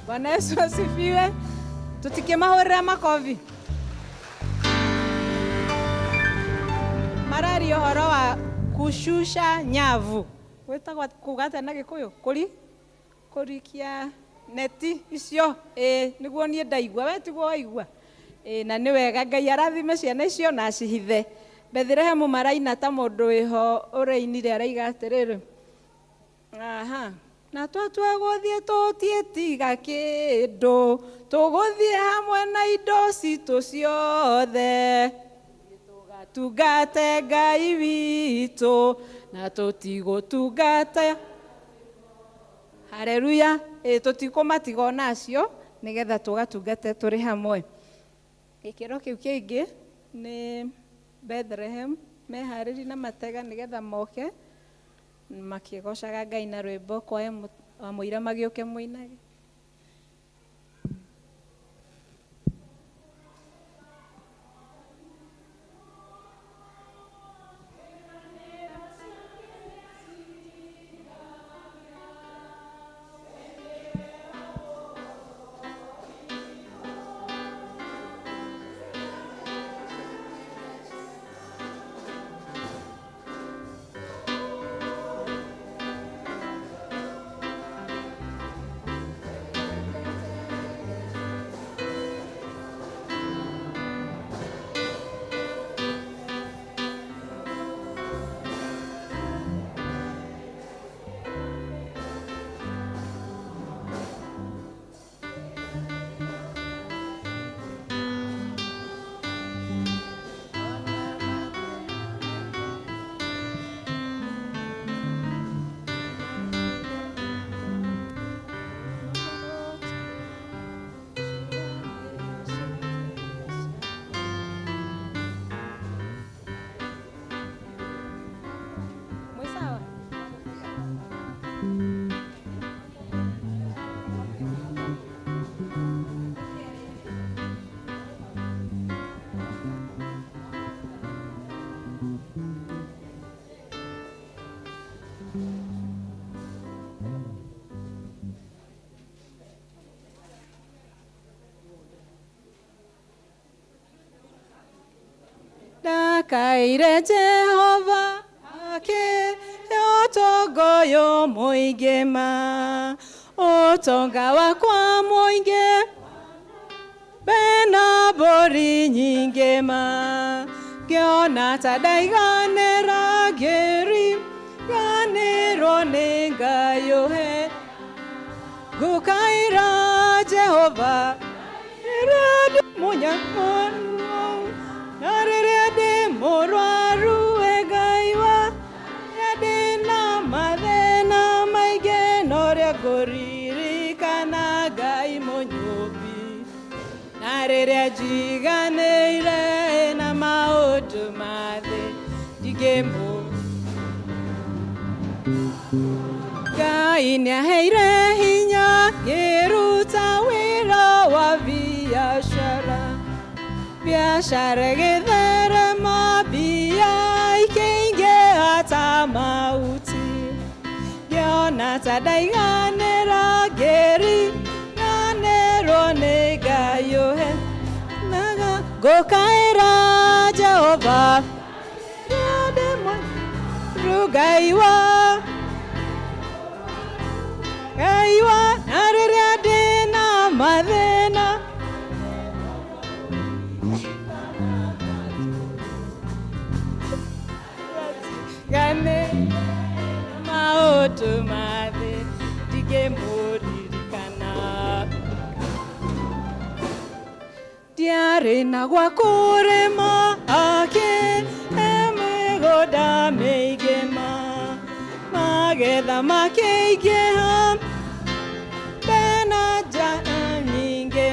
Speaker 1: Bwana Yesu asifiwe. Tutikimahurira makofi. Marari uhoro wa kushusha nyavu. Wetagwa kugata na Gikuyu kurikia neti icio niguo nie ndaigua we tiguo waigua na ni wega Ngai arathime ciana icio na cihithe. Bethlehem maraina ta mundu wiho ureinire araiga atiriri na twatua guthie tutietiga kindu tuguthie hamwe na indo citu ciothe tugatungate Ngai witu na tutigutungata. Haleluya. Tutikumatiga onacio nigetha tugatungate turi hamwe. Gikiro kiu kingi ni Bethlehem mehariri na matega nigetha moke makĩgocaga Ngai na rwĩmbo kwae mũira magĩũke mũinage. Ndakaire Jehova ake ũtongoyo mũingĩ ma ũtonga wakwa mũingĩ bena mbũri nyingĩ ma ngĩona ta ndaiganĩra ngĩriganĩrwo nĩ Ngai ũhe ngũkaĩra Jehova rĩrĩa ndĩ mũnyamu na rĩrĩa ndĩ mũrwaru Ngai wakwa ndĩna mathĩna maingĩ na ũrĩa ngũririkana Ngai mũnyũmbi na rĩrĩa njiganĩire na maũndũ ma thĩ Ngai nĩaheire hinya ngĩruta wĩra wa biashara gĩtherema mbia ikĩingĩha ta mauti ngĩona ta ndaiganĩra ngĩriganĩrwo nĩ Ngai ũheanaga ngũkaĩra Jehova Ngai wa na rĩrĩa ndĩna mathĩna maũndũ ma thĩ ndingĩmũririkana ndiarĩ na gwa kũrĩma akĩhe mĩgũnda mĩingĩ magetha makĩingĩha bena njata nyingĩ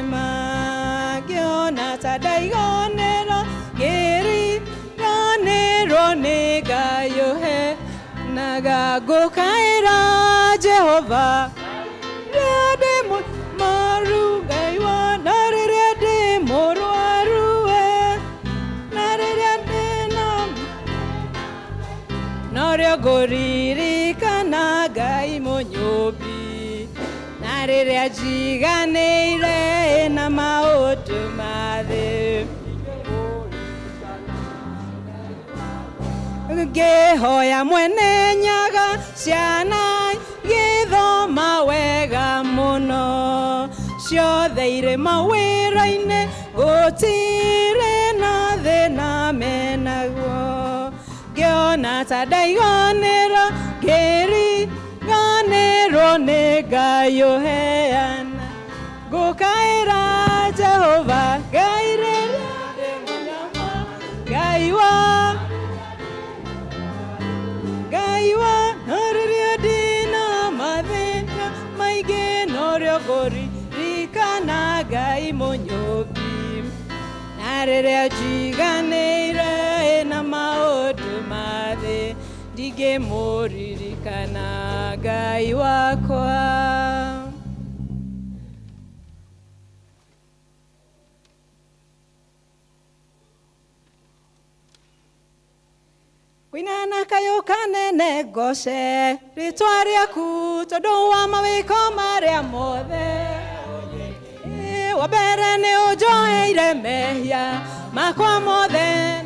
Speaker 1: ngĩona ta ndaiganĩra ngĩriganĩrwo nĩ Ngai ũheanaga ngũkaĩra Jehova rĩrĩa ndĩ mũrwaru Ngai na rĩrĩa ndĩ mũrwaru na rĩrĩa ndĩna na ũrĩa ngũririkana Ngai mũnyũmbi na rĩrĩa njiganĩire na maũndũ ma thĩ ngĩhoya mwene nyaga ciana gĩthoma wega mũno ciothe irĩ mawĩra-inĩ gũtirĩ na thĩna menaguo ngĩona ta ndaiganĩra ngĩriganĩrwo nĩ Ngai ũheana ngũkaĩra Jehova Ngai rĩrĩa ndĩ mũnyama Ngai wa na rĩrĩa ndĩna mathĩna maingĩ na ũrĩa ngũririkana Ngai mũnyũmbi na rĩrĩa njiganĩire na maũndũ ma thĩ ndingĩmũririkana ririkana Ngai wakwa. Kwinana kayo kanene goce ritwa riaku tondu wa mawiko maria mothe. Wa mbere ni unjoeire mehia makwa mothe.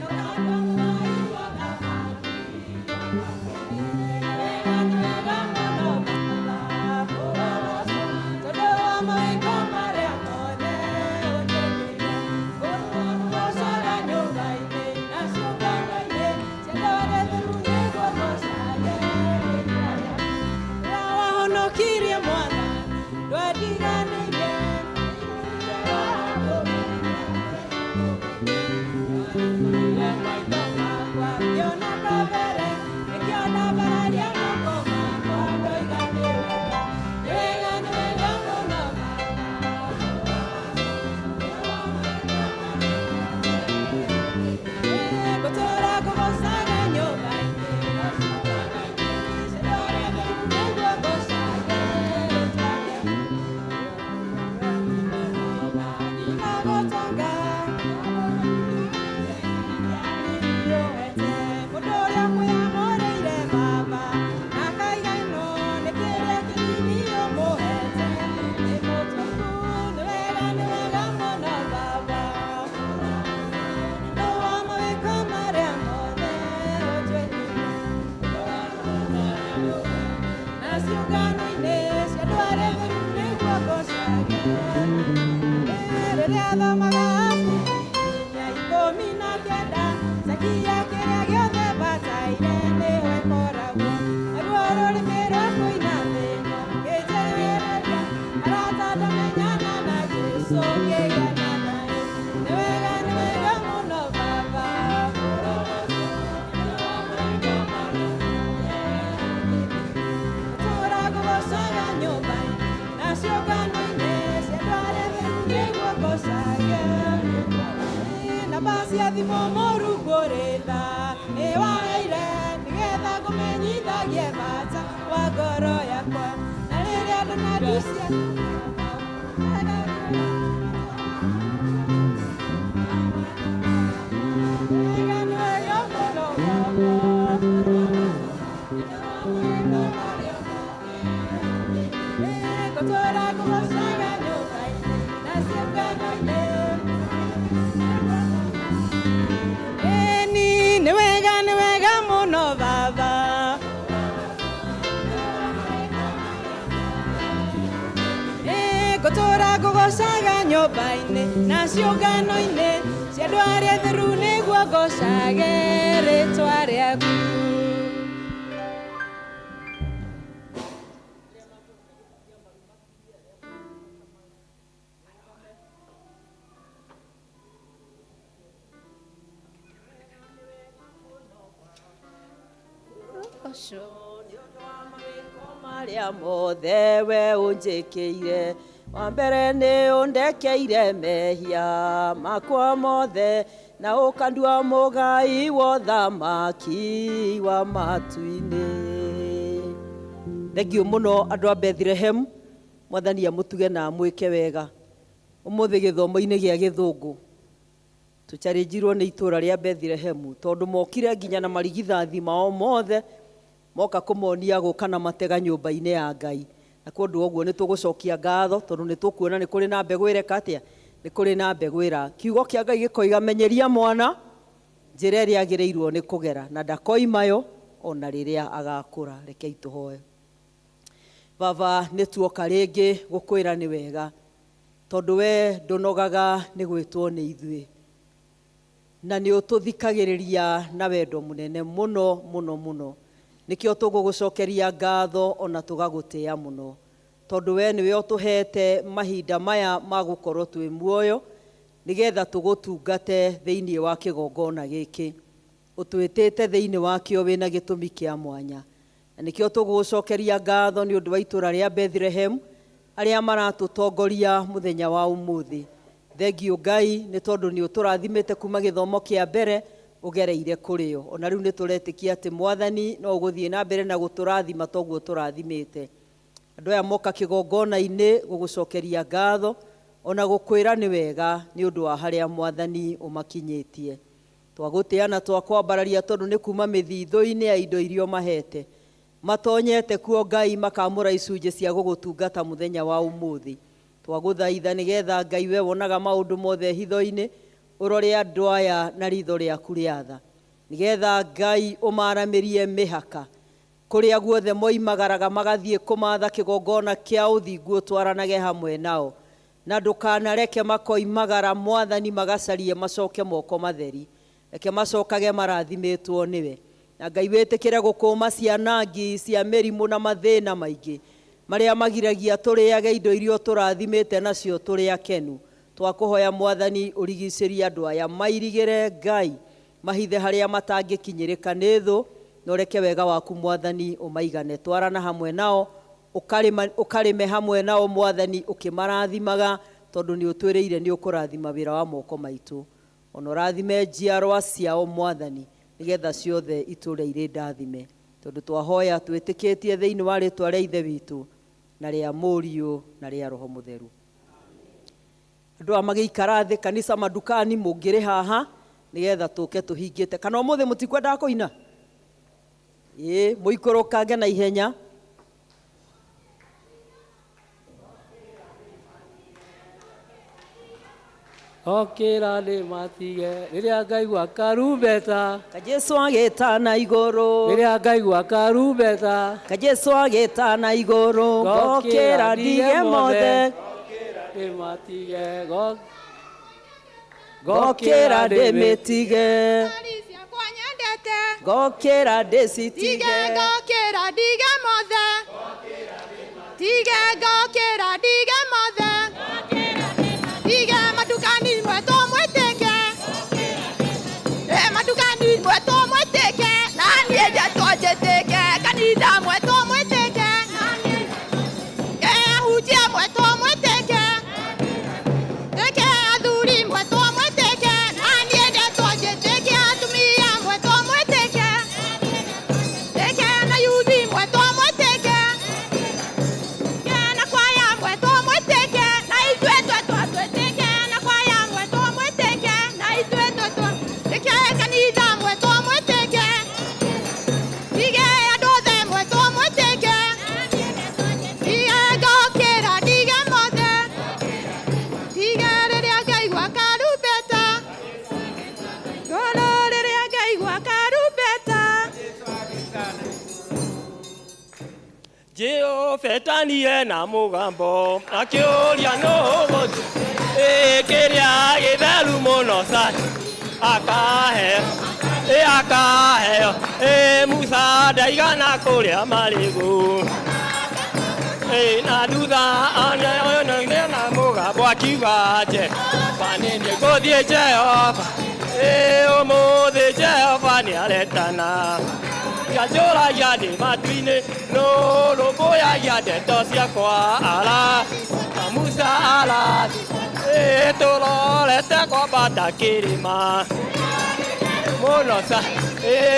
Speaker 1: Gotora gogocaga nyũmba-inĩ na ciũngano-inĩ cia andũ arĩa atheru nĩguo ngocage rĩtwa rĩaku.
Speaker 12: Maria mothe we unjĩkĩire, wa mbere nĩ ũndekeire mehia makwa mothe na ũkandua mũgai wa ũthamaki wa matu-inĩ. Thengio mũno andũ a Bethlehem, Mwathani amũtuge na mwĩke wega. Ũmũthĩ gĩthomo-inĩ gĩa Gĩthũngũ tũcharĩnjirwo nĩ itũũra rĩa Bethlehem tondũ mokire nginya na marigithathi mao mothe moka kũmonia gũka na matega nyũmba-inĩ ya Ngai. Na kũndũ ũguo nĩ tũgũcokia ngatho tondũ nĩ tũkuona nĩ kũrĩ na mbegũ ĩreka atĩa, nĩ kũrĩ na mbegũ ĩra. Kiugo kĩa Ngai gĩkoiga menyeria mwana njĩra ĩrĩa agĩrĩirwo nĩ kũgera na ndakoimayo ona rĩrĩa agakũra. Rekei tũhoe. Baba, nĩ tuoka rĩngĩ gũkwĩra nĩ wega tondũ we ndũnogaga nĩ gwĩtwo nĩ ithuĩ na nĩ ũtũthikagĩrĩria na wendo mũnene mũno mũno mũno. Nikio tũgũgũcokeria ngatho ona tũgagũtĩĩa mũno tondũ we nĩwe ũtũhete mahinda maya ma gũkorwo twĩ muoyo nĩgetha tũgũtungate thĩinĩ wa kĩgongona gĩkĩ. Ũtwĩtĩte thĩinĩ wakĩo wĩna gĩtũmi kĩa mwanya, na nikio tũgũgũcokeria ngatho nĩ ũndũ wa itũũra rĩa Bethlehem arĩa maratũtongoria mũthenya wa ũmũthĩ. Thengio Ngai nĩ tondũ nĩ ũtũrathimĩte kuma gĩthomo kĩa mbere ugereire kuri o. Ona riu ni turetikia ati Mwathani no guthie na mbere na guturathima toguo turathimite. Andu aya moka kigongona-ini gugucokeria ngatho ona gukwira ni wega ni undu wa haria Mwathani umakinyitie. Twaguteana twakwambararia tondu ni kuma mithitho-ini ya indo irio mahete. Matonyete kuo Ngai makamura icunje cia gugutungata muthenya wa umuthi. Twaguthaitha nigetha Ngai we wonaga maundu mothe hitho-ini urore andu aya na ritho riaku riatha. Nigetha Ngai umaramirie mihaka kuria guothe moimagaraga magathie kumatha kigongona kia uthingu twaranage hamwe nao. Na ndukanareke makoimagara Mwathani magacarie macoke moko matheri. Eke macokage marathimitwo niwe. Na Ngai witikire gukuma cianangi cia mirimu na mathina maingi maria magiragia turiage indo irio turathimite nacio turi akenu. Twakuhoya Mwathani urigicirie andu aya mairigire Ngai mahithe haria matangikinyirika ni thu no reke wega waku Mwathani umaigane. Twarana hamwe nao ukarime hamwe nao Mwathani ukimarathimaga tondu ni utwiriire ni ukurathima wira wa moko maitu. Ona rathime njiarwa ciao Mwathani nigetha ciothe iture iri ndathime tondu twahoya twitikitie thiini wa ritwa ria ithe witu na ria Muriu na ria Roho Mutheru. Andu amagiikara thi kanisa madukani mungiri haha nigetha tuke tuhingite. Kana umuthi mutikwenda kuina? Muikurukange na ihenya.
Speaker 17: Okira ni matige riria ngaigua karumbeta
Speaker 12: ka Jesu agita na iguru
Speaker 17: riria ngaigua karumbeta
Speaker 12: ka Jesu agita na iguru gokira ndige mothe
Speaker 17: ni matige
Speaker 12: gokira ndimitige gokira ndicitige
Speaker 6: gokira ndige mothe tige gokira ndige mothe tige madukani mweto mweteke madukani mweto mweteke nani eja tojeteke kanida mweto mweteke hujia mweto mweteke eke adhuri mweto mweteke nani eja tojeteke atumia mweto mweteke eke na yudhi mweto mweteke na kwaya mweto mweteke na itwe tweteke na kwaya mweto mweteke na itwe eke kanitha mweto mweteke ige adothe mweto mweteke ige gokira ndige mothe ige riria ngaigua karumbeta goro riria ngaigua karumbeta
Speaker 18: Jehova na mugambo akiuria no gothi kiria githeru muno sai akaheo Musa ndaigana kuria marigu na ndutha na mugambo akiuga panini guthie Jehova umuthi Jehova ni aretana Gajora yade matwine no loboya yade tosia kwa ala Musa ala tolo lete kwa bata kirima monosa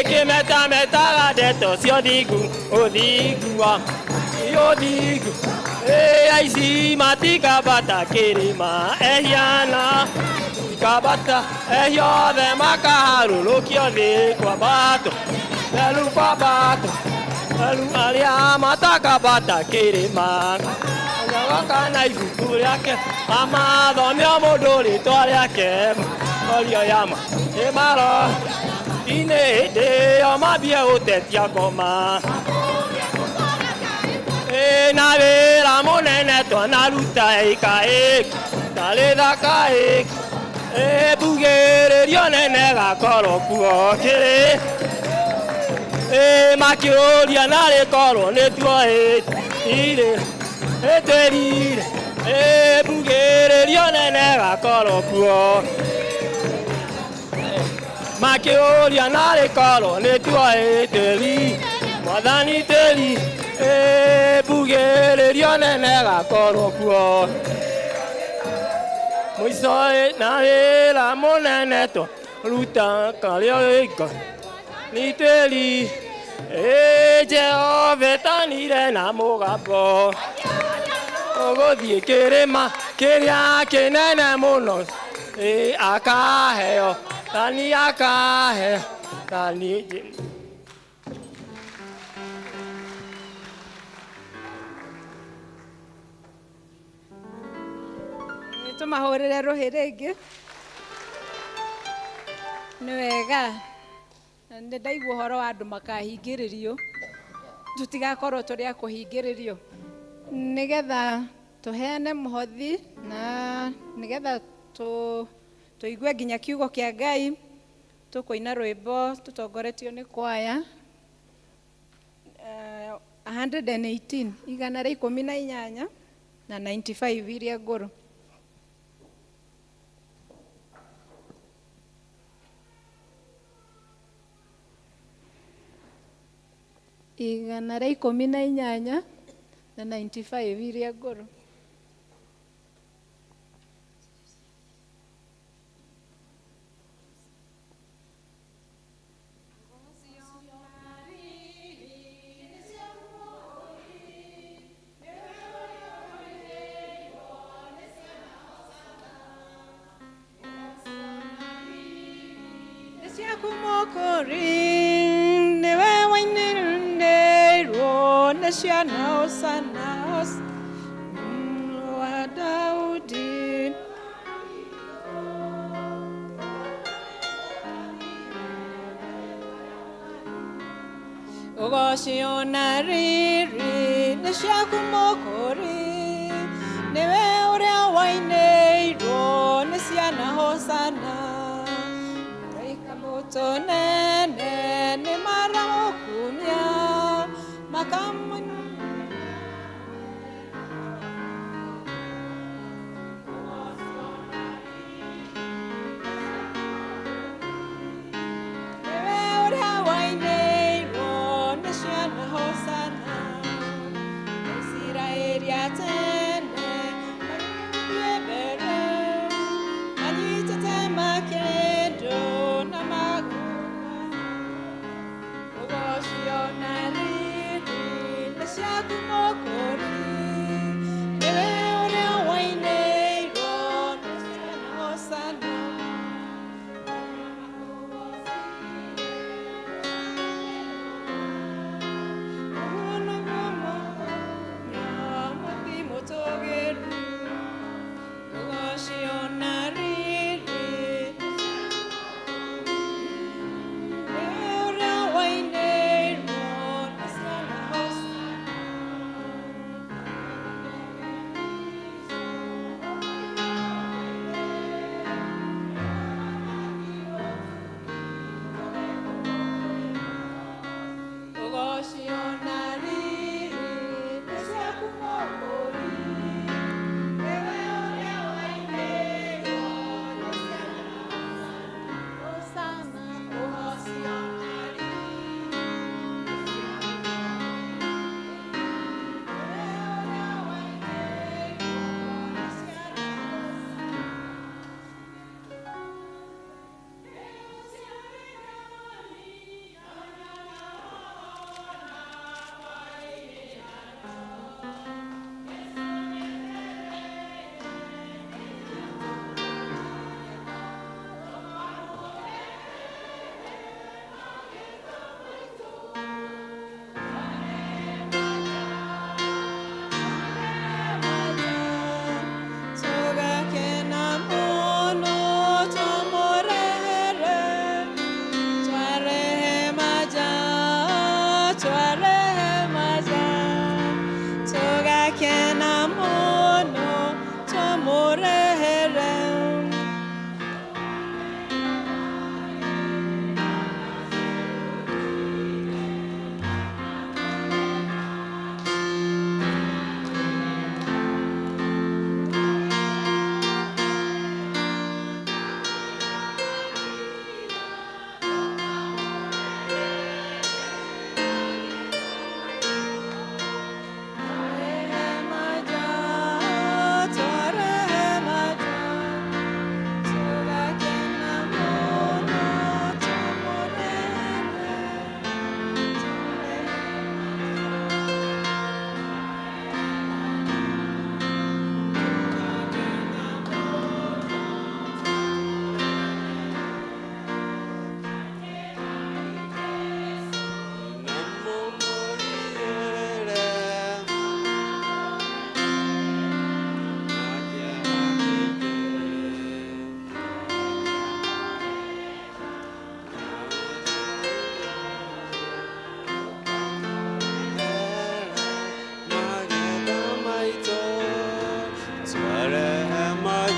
Speaker 18: kimeta meta de tosio digu odigua yodigu aisi matika bata kirima ehiana kabata ehyo de makaharu lokio de kwa bato Elu babato, elu alia mataka bata kirima. Nyawaka na ifukuri yake, mama dhomio modoli toali yake. Olio yama, emaro, ine ide yama bia utetia koma. Na vera monene to na luta eka ek, dale da ka ek. Bugere rione nega koro kuo kere. Makioria nare koro ne tuae ire eterire bugere rione nega koro kuo Makioria nare koro ne tuae teri Mwathani teri bugere rione nega koro kuo Muisoe nare la monene to ruta kalio iko ni teli Jehova tanire na mugapo ogothie kirima kiria kinene muno akaheo tani akaheo tani
Speaker 1: tumahurire ruhi ringi ni wega nĩ ndaigua ũhoro wa andũ makahingĩrĩrio tũtigakorwo tũrĩ a kũhingĩrĩrio nĩgetha tũheane mũhothi na nĩgetha tũigue nginya kiugo kĩa Ngai tũkũina rwĩmbo tũtongoretio nĩ kwaya 118 igana rĩa 18 na 95 iria ngũrũ. Igana rĩa 18 na 95 iria ngũrũ. Nesiana Osana wa Daudi Ogosiona riri Nesiakumokori Newe urea waineiro Nesiana Osana Reika moto nene Ne maramokumia Makamu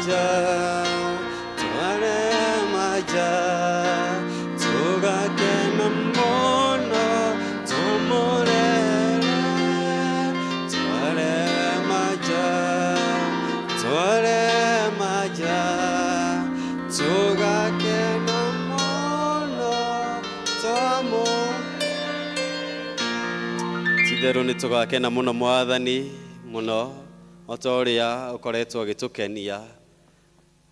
Speaker 19: maja tware maja tugakena mono tumurere tware maja tugakena mono tumu Titheru nĩ tũgakena mũno Mwathani mũno o ta ũrĩa ũkoretwo ũgĩtũkenia.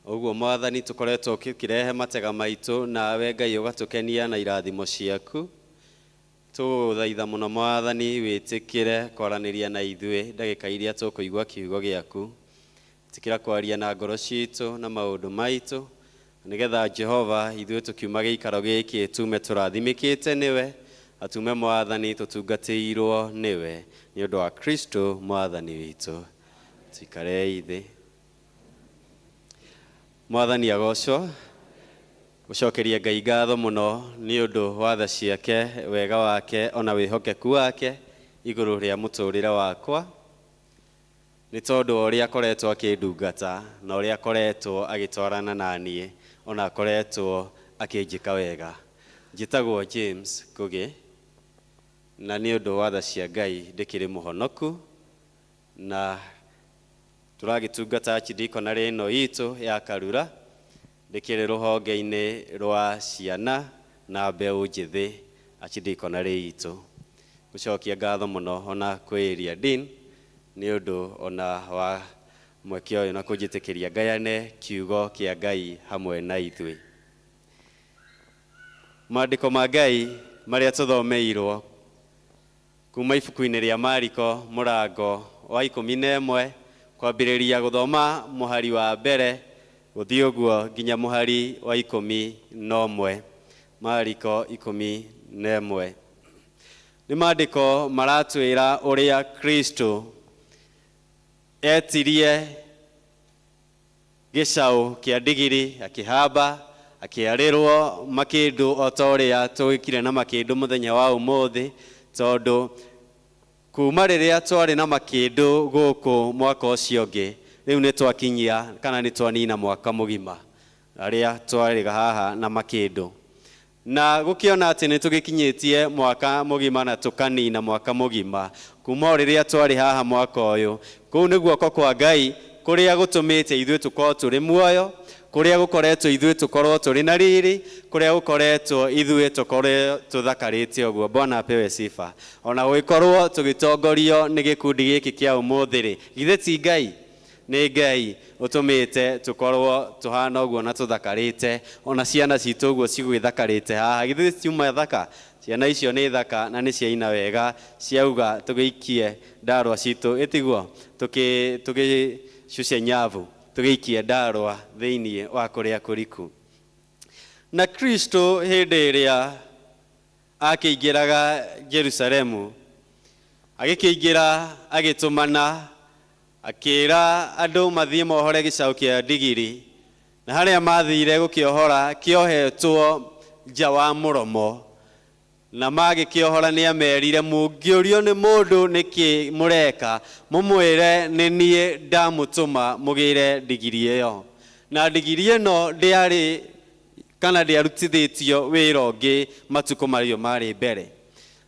Speaker 19: Ũguo Mwathani tũkoretwo ũkĩrehe matega maitũ nawe Ngai ũgatũkenia na irathimo ciaku. Tũgũthaitha mũno Mwathani wĩtĩkĩre kwaranĩria na ithuĩ ndagĩka iria tũkũigua kiugo gĩaku. Tĩkĩra kwaria na ngoro citũ na maũndũ maitũ nĩgetha Jehova ithuĩ tũkiuma gĩikaro gĩkĩ tume tũrathimĩkĩte nĩwe, atume Mwathani tũtungatĩirwo nĩwe nĩ ũndũ wa Kristo Mwathani witũ. Tũikarei thĩ. Mwathani agocwo. Gũcokeria Ngai ngatho mũno nĩ ũndũ wa tha ciake, wega wake ona wĩhokeku wake igũrũ rĩa mũtũrĩre wakwa. Nĩ tondũ ũrĩa akoretwo akĩndungata na ũrĩa akoretwo agĩtwarana naniĩ ona akoretwo akĩnjĩka wega. Njĩtagwo James Ngugi na nĩ ũndũ wa tha cia Ngai ndĩkĩrĩ mũhonoku na tũragĩtungata archdiaconary ĩno itũ ya Karura ndĩkĩrĩ rũhonge-inĩ rwa ciana na mbeũ njĩthĩ archdiaconary itũ. Gũcokia ngatho mũno ona kwĩria Dean nĩ ũndũ ona wa mweke ũyũ na kũnjĩtĩkĩria ngayane kiugo kĩa Ngai hamwe na ithuĩ. Maandĩko ma Ngai marĩa tũthomeirwo kuma ibuku-inĩ rĩa Mariko mũrango wa 11 kwambĩrĩria gũthoma mũhari wa mbere gũthiĩ ũguo nginya mũhari wa 11. Mariko 11. Nĩ maandĩko maratwĩra ũrĩa Kristo etirie gĩcaũ kĩa ndigiri akĩhamba akĩarĩrwo makĩndũ o ta ũrĩa tũgĩkire na makĩndũ mũthenya wa ũmũthĩ, tondũ kuma rĩrĩa twarĩ na makĩndũ gũkũ mwaka ũcio ũngĩ rĩu nĩ twakinyia kana nĩ twanina mwaka mũgima arĩa twarĩ haha na makĩndũ, na gũkĩona atĩ nĩ tũgĩkinyĩtie mwaka mũgima na tũkanina mwaka mũgima kuma rĩrĩa twarĩ haha mwaka ũyũ. Kũu nĩ guoko kwa Ngai kũrĩa gũtũmĩte ithuĩ tũkorwo tũrĩ muoyo, kũrĩa gũkoretwo ithuĩ tũkorwo tũrĩ na riri, kũrĩa gũkoretwo ithuĩ tũkorwo tũthakarĩte ũguo. Bwana apewe sifa. Ona gũgĩkorwo tũgĩtongorio nĩ gĩkundi gĩkĩ kĩa ũmũthĩ-rĩ, githĩ ti Ngai? Nĩ Ngai ũtũmĩte tũkorwo tũhana ũguo na tũthakarĩte, ona ciana citũ ũguo cigwĩthakarĩte haha. Githĩ ciuma thaka? Ciana icio nĩ thaka na nĩ ciaina wega, ciauga tũgĩikie ndarwa citũ ĩtiguo tũgĩcuce nyavu tũgĩikie ndarwa thĩinĩ wa kũrĩa kũriku. Na Kristo hĩndĩ ĩrĩa akĩingĩraga Jerusalemu, agĩkĩingĩra agĩtũmana akĩra andũ mathiĩ mohore gĩcaũ kĩa ndigiri, na harĩa mathire gũkĩohora kĩohetwo nja wa mũromo, na magĩkĩohora nĩ amerire mũngĩũrio nĩ mũndũ nĩkĩ mũreka mũmwĩre nĩ niĩ ndamũtũma mũgĩre ndigiri ĩyo. Na ndigiri ĩno ndĩarĩ kana ndĩarutithĩtio wĩra ũngĩ matukũ macio marĩ mbere.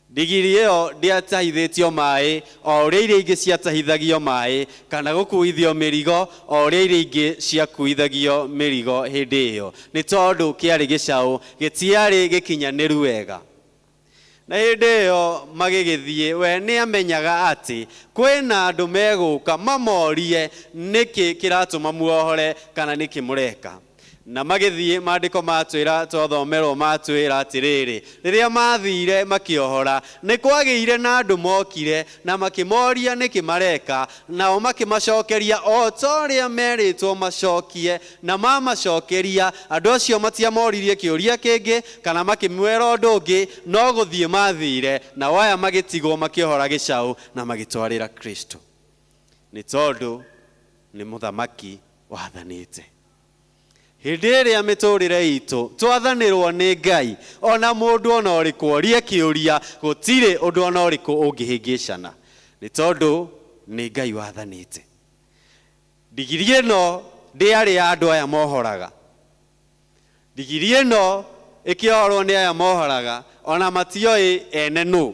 Speaker 19: Ndigiri ĩyo ndĩatahithĩtio maĩ o ũrĩa iria ingĩ ciatahithagio maĩ, kana gũkuithio mĩrigo o ũrĩa iria ingĩ ciakuithagio mĩrigo hĩndĩ ĩyo, nĩ tondũ kĩarĩ gĩcaũ gĩtiarĩ gĩkinyanĩru wega. Na hĩndĩ ĩyo magĩgĩthiĩ, we nĩ amenyaga atĩ kwĩna andũ megũka mamorie nĩkĩ kĩratũma muohore kana nĩkĩ mũreka. Na magĩthiĩ, maandĩko matwĩra twathomerwo matwĩra atĩrĩrĩ, rĩrĩa mathire makĩohora nĩ kwagĩire na andũ mokire na makĩmoria nĩkĩ mareka, nao makĩmacokeria o ta ũrĩa merĩtwo macokie, na mamacokeria andũ acio matiamoririe kĩũria kĩngĩ kana makĩmwĩra ũndũ ũngĩ, no gũthiĩ mathire, na waya magĩtigwo makĩohora gĩcaũ na magĩtwarĩra Kristo, nĩ tondũ nĩ mũthamaki wathanĩte. Hĩndĩ ĩrĩa mĩtũrĩre itũ twathanĩrwo nĩ Ngai, ona mũndũ ona ũrĩkũ orie kĩũria gũtirĩ ũndũ ona ũrĩkũ ũngĩhĩngĩcana, nĩ tondũ nĩ Ngai wathanĩte. Ndigiri ĩno ndĩarĩ ya andũ aya mohoraga. Ndigiri ĩno ĩkĩohorwo nĩ aya mohoraga, ona matioĩ ene nũ,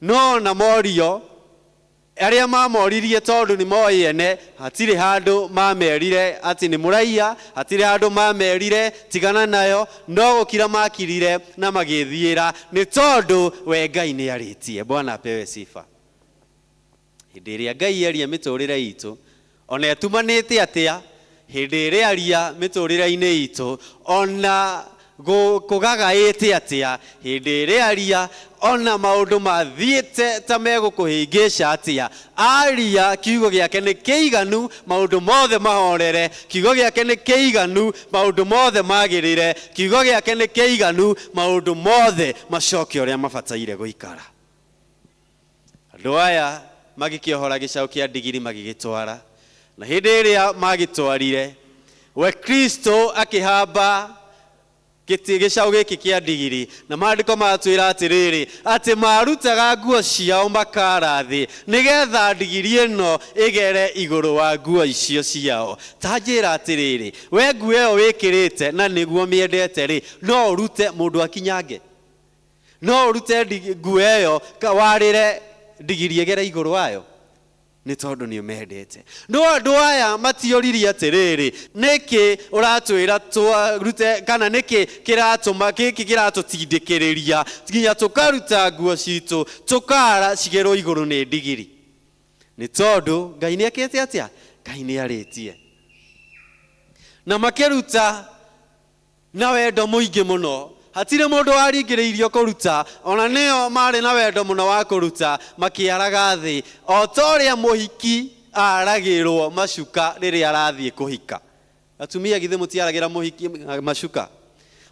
Speaker 19: no na morio arĩa mamoririe tondũ nĩ moĩ ene, hatirĩ handũ mamerire atĩ nĩ mũraiya, hatirĩ handũ mamerire tigana nayo, no gũkira makirire na magĩthiĩra nĩ tondũ we Ngai nĩ arĩtie. Bwana apewe sifa. Hĩndĩ ĩrĩa Ngai aria mĩtũrĩre itũ, ona ĩtumanĩte atĩa, hĩndĩ ĩrĩa aria mĩtũrĩre-inĩ itũ, ona kũgagaĩte atĩa, hĩndĩ ĩrĩa aria ona maũndũ mathiĩte ta megũkũhĩngĩca atĩa, aria kiugo gĩake nĩ kĩiganu, maũndũ mothe mahorere, kiugo gĩake nĩ kĩiganu, maũndũ mothe magĩrĩre, kiugo gĩake nĩ kĩiganu, maũndũ mothe macoke ũrĩa mabataire gũikara. Andũ aya magĩkĩohora gĩcaũ kĩa ndigiri magĩgĩtwara, na hĩndĩ ĩrĩa magĩtwarire, we Kristo akĩhamba gĩcaũ gĩkĩ kĩa ndigiri, na maandĩko matwĩra atĩrĩrĩ, atĩ marutaga nguo ciao makara thĩ, nĩgetha ndigiri ĩno ĩgere igũrũ wa nguo icio ciao. Ta njĩra atĩrĩrĩ, we nguo ĩyo wĩkĩrĩte na nĩguo mĩendete rĩ, no ũrute mũndũ akinyange, no ũrute nguo ĩyo warĩre ndigiri ĩgere igũrũ wayo, nĩ tondũ nĩ ũmendete. No andũ aya matioririe atĩrĩrĩ, nĩkĩ ũratwĩra tũrute, kana nĩkĩ kĩratũma gĩkĩ kĩratũtindĩkĩrĩria nginya tũkaruta nguo citũ tũkara cigerwo igũrũ nĩ ndigiri? Nĩ tondũ Ngai nĩ ekĩte atĩa? Ngai nĩ arĩtie. Na makĩruta na wendo mũingĩ mũno, hatirĩ mũndũ waringĩrĩirio kũruta, ona nĩo marĩ na wendo mũno wa kũruta, makĩaraga thĩ, o ta ũrĩa mũhiki aragĩrwo macuka rĩrĩa arathiĩ kũhika. Atumia githĩ mũtiaragĩra mũhiki macuka?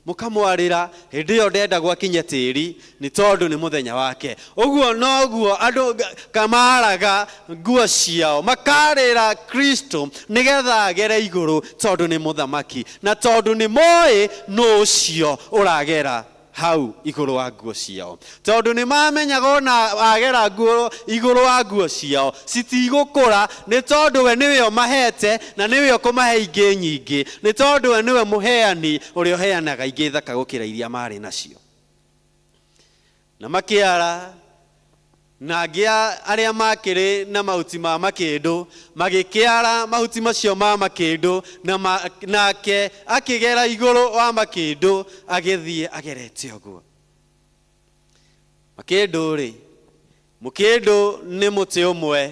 Speaker 19: Mũkamwarĩra hĩndĩ ĩyo ndenda gwakinya tĩri, nĩ tondũ nĩ mũthenya wake. Ũguo noguo andũ kamaraga nguo ciao, makarĩra Kristo nĩgetha agere igũrũ tondũ nĩ mũthamaki, na tondũ nĩ moĩ nũ ũcio ũragera hau igũrũ wa nguo ciao. Tondũ nĩ mamenyaga ona agera nguo igũrũ wa nguo ciao citigũkũra, nĩ tondũ we nĩwe ũmahete na nĩwe ũkũmahe ingĩ nyingĩ, nĩ tondũ we nĩwe mũheani ũrĩa ũheanaga ingĩ thaka gũkĩra iria marĩ nacio. Na makĩara, na arĩa makĩrĩ na mahuti ma makĩndũ magĩkĩara mahuti macio ma makĩndũ, nake akĩgera igũrũ wa makĩndũ agĩthiĩ agerete ũguo. Makĩndũ-rĩ, mũkĩndũ nĩ mũtĩ ũmwe,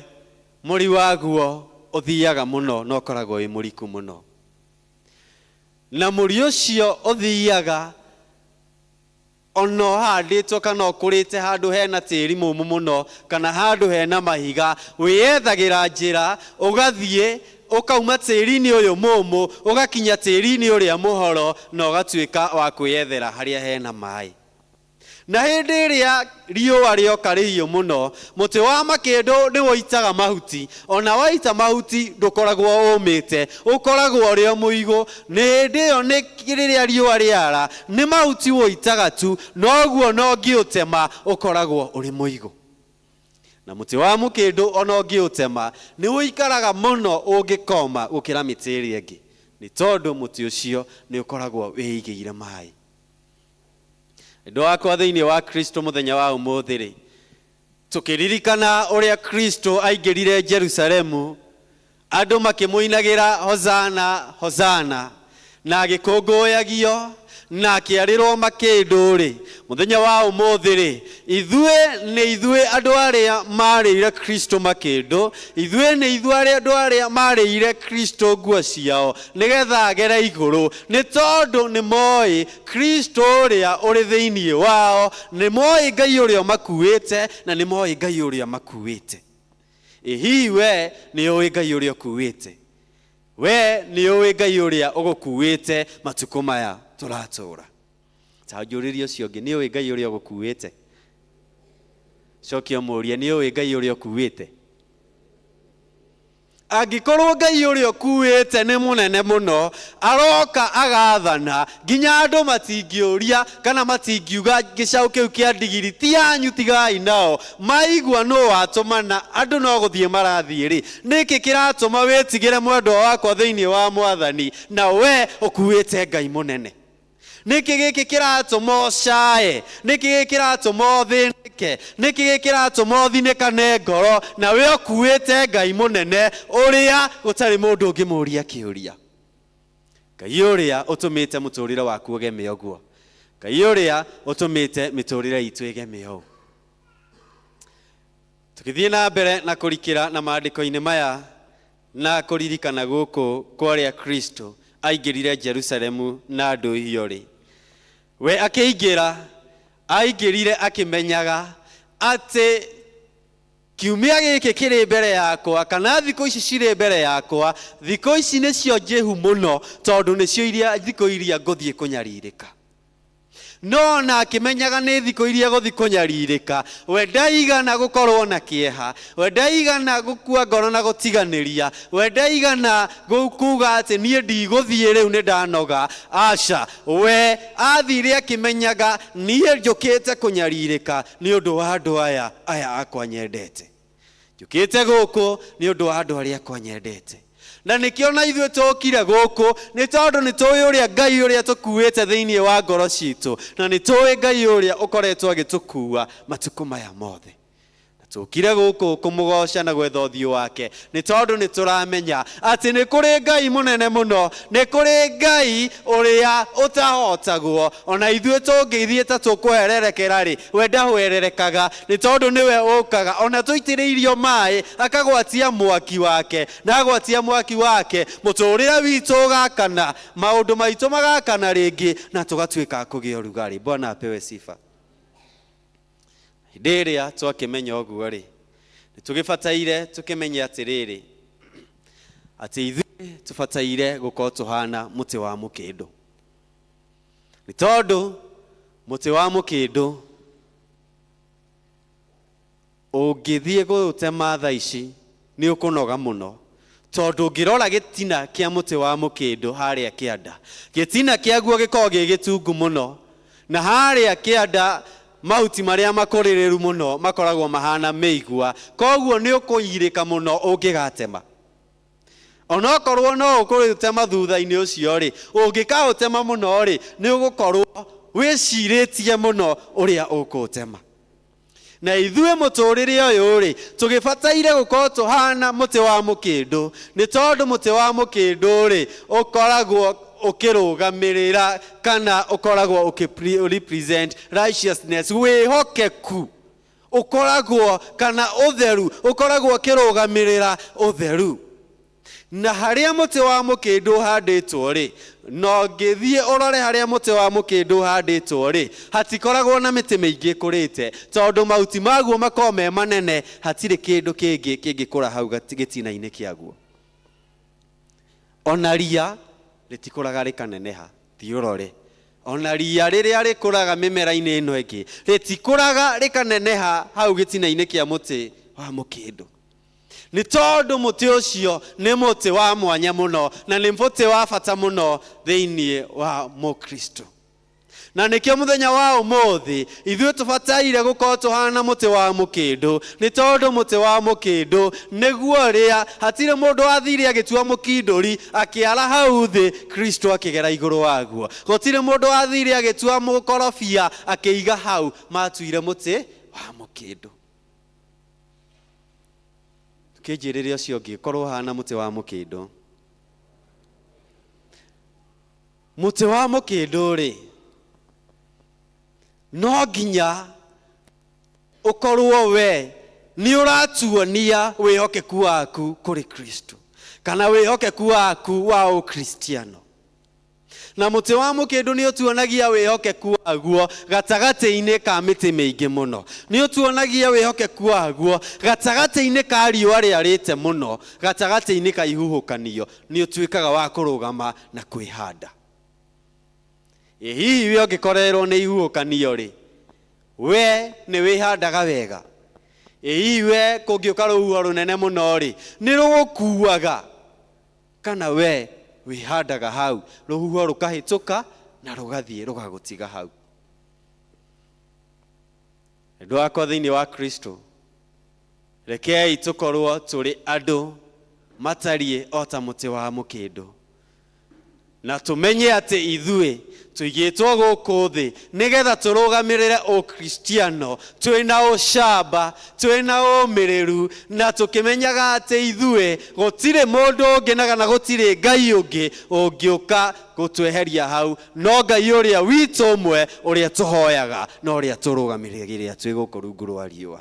Speaker 19: mũri waguo ũthiaga mũno na ũkoragwo wĩ mũriku mũno, na mũri ũcio ũthiaga ono handĩtwo kana ũkũrĩte handũ hena tĩri mũmũ mũno, kana handũ hena mahiga, wĩyethagĩra njĩra ũgathiĩ ũkauma tĩri-inĩ ũyũ mũmũ ũgakinya tĩri-inĩ ũrĩa mũhoro, na ũgatuĩka wa kwĩyethera harĩa hena maĩ. Na hĩndĩ ĩrĩa riũa rĩoka rĩhiũ mũno, mũtĩ wa makĩndũ nĩ woitaga mahuti, ona waita mahuti ndũkoragwo ũmĩte, ũkoragwo ũrĩ o mũigũ. Nĩ hĩndĩ ĩyo nĩ rĩrĩa riũa rĩara nĩ mahuti woitaga tu, noguo no ngĩũtema ũkoragwo ũrĩ mũigũ. Na mũtĩ wa mũkĩndũ ona ũngĩũtema nĩ ũikaraga mũno ũngĩkoma gũkĩra mĩtĩ ĩrĩa ĩngĩ, nĩ tondũ mũtĩ ũcio nĩ ũkoragwo wĩigĩire maĩ. Ndũ wakwa thĩinĩ wa Kristo mũthenya wa ũmũthĩ-rĩ, tũkĩririkana ũrĩa Kristo aingĩrire Jerusalemu, andũ makĩmũinagĩra hozana hozana, na agĩkũngũyagio na akĩarĩrwo makĩndũ-rĩ, mũthenya wa ũmũthĩ-rĩ, nĩ ithuĩ andũ arĩa marĩire Kristo makĩndũ, nĩ ithuĩ andũ arĩa marĩire Kristo nguo ciao nĩgetha agere igũrũ, nĩ tondũ nĩ moĩ Kristo ũrĩa ũrĩ thĩinĩ wao, nĩ moĩ Ngai ũrĩa makuĩte, na nĩ moĩ Ngai ũrĩa makuĩte. Hihi we nĩ ũĩ Ngai ũrĩa ũkuĩte? We nĩ ũĩ Ngai ũrĩa ũgũkuĩte matukũ maya tũratũra? Ta njũrĩrie ũcio ũngĩ, nĩ ũĩ Ngai ũrĩa ũgũkuĩte? Cokia mũũrie, nĩ ũĩ Ngai ũrĩa ũkuĩte? Angikorwo Ngai uria ukuite ni munene muno aroka agathana nginya andu matingiuria kana matingiuga gicaũ kiu kia ndigiri ti yanyu tigai nao maigua no watumana andu no guthie marathie ri niki kiratuma witigire mwendwa wakwa thiini wa Mwathani na we ukuite Ngai munene niki giki kiratuma ucae niki giki kiratuma uthinike niki giki kiratuma uthinekane ngoro na we ukuite Ngai munene uria gutari mundu ungimuria kiuria Ngai uria utumite muturire waku ugeme uguo Ngai uria utumite miturire itu igeme uguo tukithie na mbere na kurikira na maandiko-ini maya na kuririkana guku kwaria Kristo aingirire Jerusalemu na andu hiori we akiingira aingirire akimenyaga ati kiumia giki kiri mbere yakwa kana thiko ici ciri mbere yakwa thiko ici nicio njehu muno tondu nicio iria thiko iria nguthie kunyaririka no na akimenyaga ni thiko iria guthie kunyaririka we ndaigana gukorwo na kieha we ndaigana gukua ngoro na gutiganiria we ndaigana kuga ati nie ndigũthie riu ni ndanoga aca we athire akimenyaga nie njukite kunyaririka ni undu wa andu aya akwa nyendete njukite guku ni undu wa andu aria akwa nyendete na nikiona ithuĩ tũkire gũkũ nĩ tondũ nĩ tũĩ ũrĩa Ngai ũrĩa tũkuĩte thĩinĩ wa ngoro citũ na nĩ tũĩ Ngai ũrĩa ũkoretwo agĩtũkua matukũ maya mothe tũkire gũkũ kũmũgoca na gwetha ũthiũ wake nĩ tondũ nĩ tũramenya atĩ nĩ kũrĩ Ngai mũnene mũno nĩ kũrĩ Ngai ũrĩa ũtahotagwo ona ithuĩ tũngĩthiĩ ta tũkũhererekera rĩ we ndahwererekaga nĩ tondũ nĩwe ũkaga ona tũitĩrĩirio maĩ akagwatia mwaki wake na agwatia mwaki wake mũtũrĩre witũ ũgakana maũndũ maitũ magakana rĩngĩ na tũgatuĩka kũgĩa ũrugarĩ. Bwana apewe sifa. Ndiria twakimenya uguo ri nitugibataire tukimenya atiriri ati ithuĩ tubataire gukorwo tuhana muti wa mukindu ni tondu muti wa mukindu ungithie gutema thaa ici ni ukunoga muno tondu ngirora gitina kia muti wa mukindu haria kianda gitina kiaguo gikorwo gigitungu muno na haria kianda mahuti maria makorĩrĩru muno makoragwo mahana mĩigua koguo nĩ ũkũirĩka muno ũngĩgatema ona okorwo no ũkũrĩtema thutha-inĩ ũcio rĩ ũngĩkaũtema muno rĩ nĩ ũgũkorwo wĩcirĩtie muno ũrĩa ũkũũtema na ithuĩ mũtũrĩre ũyũ rĩ tũgĩbataire gũkorwo tũhana mũtĩ wa mũkĩndũ nĩ tondũ mũtĩ wa mũkĩndũ rĩ ũkoragwo ukirugamirira kana ukoragwo ukirepresent righteousness wihokeku ukoragwo kana utheru ukoragwo ukirugamirira utheru na haria muti wa mukindu handitwo ri no ngithie urore haria muti wa mukindu handitwo ri hatikoragwo na miti miingi kurite tondu mauti maguo makome manene hatire kindu kingi kingikura hau gitina-ini kiaguo ona ria ritikuraga rikaneneha thiurore ona ria riria rikuraga mimera-ini ino ingi ritikuraga rikaneneha hau gitina-ini kia muti wa mukindu ni tondu muti ucio ni muti wa mwanya muno na ni muti wa bata muno thiini wa Mukristo na nikio muthenya wa umuthi ithuĩ tubataire gukorwo tuhana muti wa mukindu ni tondu muti wa mukindu niguo ria hatire mundu athire agitua mukinduri akiara hau thi Kristo akigera iguru waguo gutire mundu athire agitua mukorofia akiiga hau matuire muti wa mukindu tukijiriria ucio ungi korwo hana muti wa mukindu muti wa mukindu ri no nginya ukorwo we ni uratuonia wihokeku waku kuri Kristo kana wihokeku waku wa ukristiano na muti wa mukindu ni utuonagia wihokeku waguo gatagati-ini ka miti miingi muno ni utuonagia wihokeku waguo gatagati-ini ka riũa rĩarĩte muno gatagati-ini ka ihuhũkanio ni utuikaga wa kurugama na kwihanda hihi we ũngĩkorerwo nĩ ihuhũkanio rĩ we nĩ wĩhandaga wega iwe kũngĩũka rũhuho rũnene mũno rĩ nĩ rũgũkuaga kana we wihandaga hau rũhuho rũkahĩtũka na rũgathiĩ rũgagũtiga hau. Andũ akwa thĩinĩ wa Kristo, rekei tũkorwo tũrĩ andũ matariĩ o ta mũtĩ wa mũkĩndũ, na tumenye atĩ ithuĩ tũigĩtwo gũkũ thĩ nĩgetha tũrũgamĩrĩre ũkristiano twĩna ũcamba, twĩna ũmĩrĩru, na tũkĩmenyaga atĩ ithuĩ gũtirĩ mũndũ ũngĩ na kana gũtirĩ Ngai ũngĩ ũngĩũka gũtweheria hau, no Ngai ũrĩa witũ ũmwe ũrĩa tũhoyaga na ũrĩa tũrũgamĩrĩire twĩ gũkũ rungu rwa riũa.